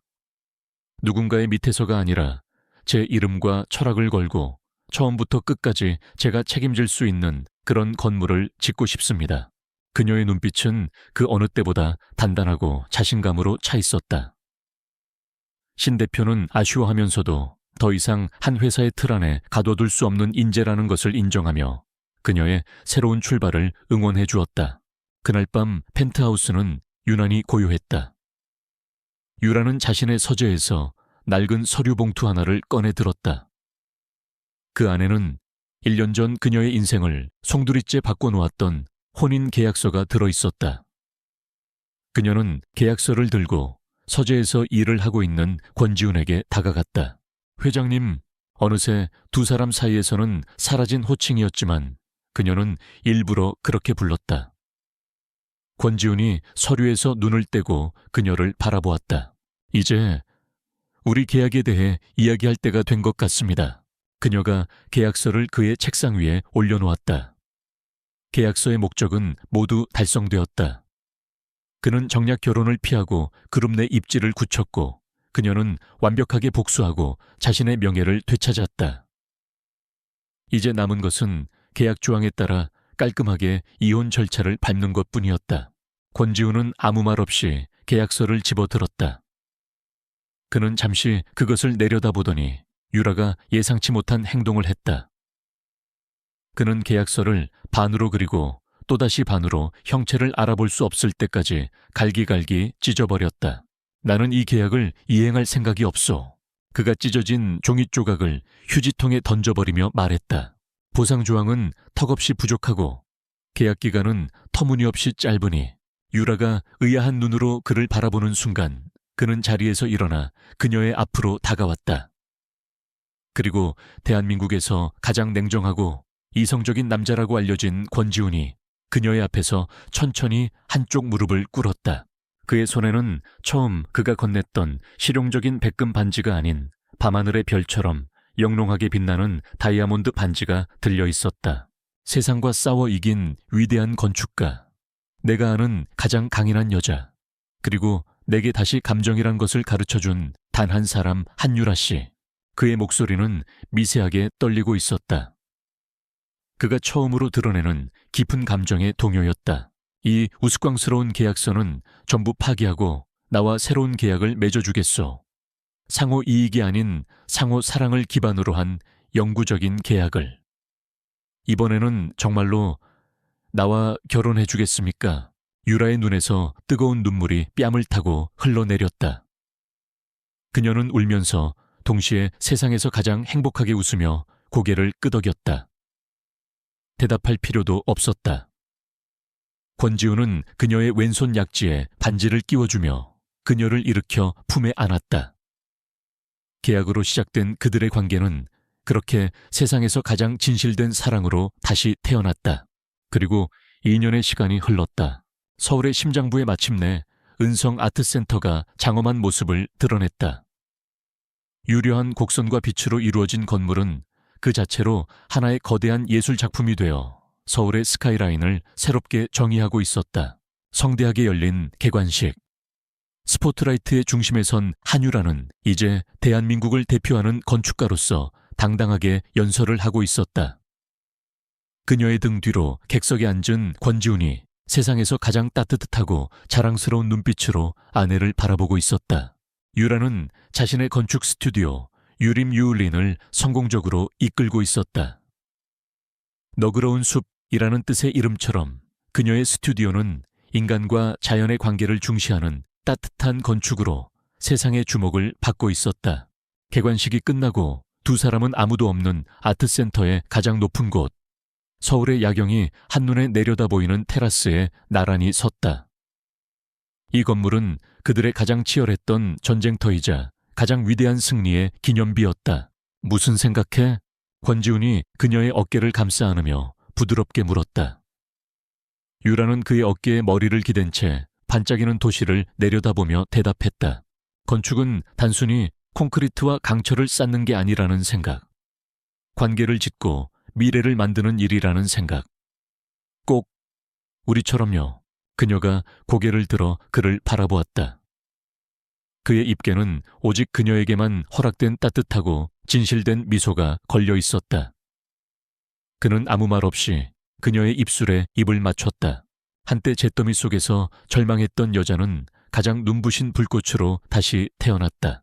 Speaker 1: 누군가의 밑에서가 아니라 제 이름과 철학을 걸고 처음부터 끝까지 제가 책임질 수 있는 그런 건물을 짓고 싶습니다. 그녀의 눈빛은 그 어느 때보다 단단하고 자신감으로 차 있었다. 신 대표는 아쉬워하면서도 더 이상 한 회사의 틀 안에 가둬둘 수 없는 인재라는 것을 인정하며 그녀의 새로운 출발을 응원해 주었다. 그날 밤 펜트하우스는 유난히 고요했다. 유라는 자신의 서재에서 낡은 서류 봉투 하나를 꺼내 들었다. 그 안에는 1년 전 그녀의 인생을 송두리째 바꿔놓았던 혼인 계약서가 들어있었다. 그녀는 계약서를 들고 서재에서 일을 하고 있는 권지훈에게 다가갔다. 회장님, 어느새 두 사람 사이에서는 사라진 호칭이었지만 그녀는 일부러 그렇게 불렀다. 권지훈이 서류에서 눈을 떼고 그녀를 바라보았다. 이제 우리 계약에 대해 이야기할 때가 된 것 같습니다. 그녀가 계약서를 그의 책상 위에 올려놓았다. 계약서의 목적은 모두 달성되었다. 그는 정략 결혼을 피하고 그룹 내 입지를 굳혔고 그녀는 완벽하게 복수하고 자신의 명예를 되찾았다. 이제 남은 것은 계약 조항에 따라 깔끔하게 이혼 절차를 밟는 것뿐이었다. 권지훈은 아무 말 없이 계약서를 집어들었다. 그는 잠시 그것을 내려다보더니 유라가 예상치 못한 행동을 했다. 그는 계약서를 반으로 그리고 또다시 반으로 형체를 알아볼 수 없을 때까지 갈기갈기 찢어버렸다. 나는 이 계약을 이행할 생각이 없어. 그가 찢어진 종이 조각을 휴지통에 던져버리며 말했다. 보상조항은 턱없이 부족하고 계약 기간은 터무니없이 짧으니 유라가 의아한 눈으로 그를 바라보는 순간 그는 자리에서 일어나 그녀의 앞으로 다가왔다. 그리고 대한민국에서 가장 냉정하고 이성적인 남자라고 알려진 권지훈이 그녀의 앞에서 천천히 한쪽 무릎을 꿇었다. 그의 손에는 처음 그가 건넸던 실용적인 백금 반지가 아닌 밤하늘의 별처럼 영롱하게 빛나는 다이아몬드 반지가 들려 있었다. 세상과 싸워 이긴 위대한 건축가, 내가 아는 가장 강인한 여자, 그리고 내게 다시 감정이란 것을 가르쳐준 단 한 사람 한유라 씨. 그의 목소리는 미세하게 떨리고 있었다. 그가 처음으로 드러내는 깊은 감정의 동요였다. 이 우스꽝스러운 계약서는 전부 파기하고 나와 새로운 계약을 맺어주겠소. 상호 이익이 아닌 상호 사랑을 기반으로 한 영구적인 계약을. 이번에는 정말로 나와 결혼해 주겠습니까? 유라의 눈에서 뜨거운 눈물이 뺨을 타고 흘러내렸다. 그녀는 울면서 동시에 세상에서 가장 행복하게 웃으며 고개를 끄덕였다. 대답할 필요도 없었다. 권지훈은 그녀의 왼손 약지에 반지를 끼워주며 그녀를 일으켜 품에 안았다. 계약으로 시작된 그들의 관계는 그렇게 세상에서 가장 진실된 사랑으로 다시 태어났다. 그리고 2년의 시간이 흘렀다. 서울의 심장부에 마침내 은성 아트센터가 장엄한 모습을 드러냈다. 유려한 곡선과 빛으로 이루어진 건물은 그 자체로 하나의 거대한 예술 작품이 되어 서울의 스카이라인을 새롭게 정의하고 있었다. 성대하게 열린 개관식. 스포트라이트의 중심에 선 한유라는 이제 대한민국을 대표하는 건축가로서 당당하게 연설을 하고 있었다. 그녀의 등 뒤로 객석에 앉은 권지훈이 세상에서 가장 따뜻하고 자랑스러운 눈빛으로 아내를 바라보고 있었다. 유라는 자신의 건축 스튜디오 유림 유울린을 성공적으로 이끌고 있었다. 너그러운 숲이라는 뜻의 이름처럼 그녀의 스튜디오는 인간과 자연의 관계를 중시하는 따뜻한 건축으로 세상의 주목을 받고 있었다. 개관식이 끝나고 두 사람은 아무도 없는 아트센터의 가장 높은 곳, 서울의 야경이 한눈에 내려다 보이는 테라스에 나란히 섰다. 이 건물은 그들의 가장 치열했던 전쟁터이자 가장 위대한 승리의 기념비였다. 무슨 생각해? 권지훈이 그녀의 어깨를 감싸 안으며 부드럽게 물었다. 유라는 그의 어깨에 머리를 기댄 채 반짝이는 도시를 내려다보며 대답했다. 건축은 단순히 콘크리트와 강철을 쌓는 게 아니라는 생각. 관계를 짓고 미래를 만드는 일이라는 생각. 꼭 우리처럼요. 그녀가 고개를 들어 그를 바라보았다. 그의 입에는 오직 그녀에게만 허락된 따뜻하고 진실된 미소가 걸려 있었다. 그는 아무 말 없이 그녀의 입술에 입을 맞췄다. 한때 잿더미 속에서 절망했던 여자는 가장 눈부신 불꽃으로 다시 태어났다.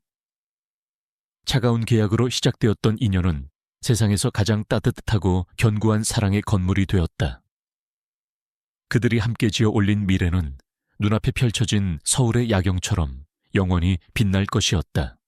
Speaker 1: 차가운 계약으로 시작되었던 인연은 세상에서 가장 따뜻하고 견고한 사랑의 건물이 되었다. 그들이 함께 지어 올린 미래는 눈앞에 펼쳐진 서울의 야경처럼 영원히 빛날 것이었다.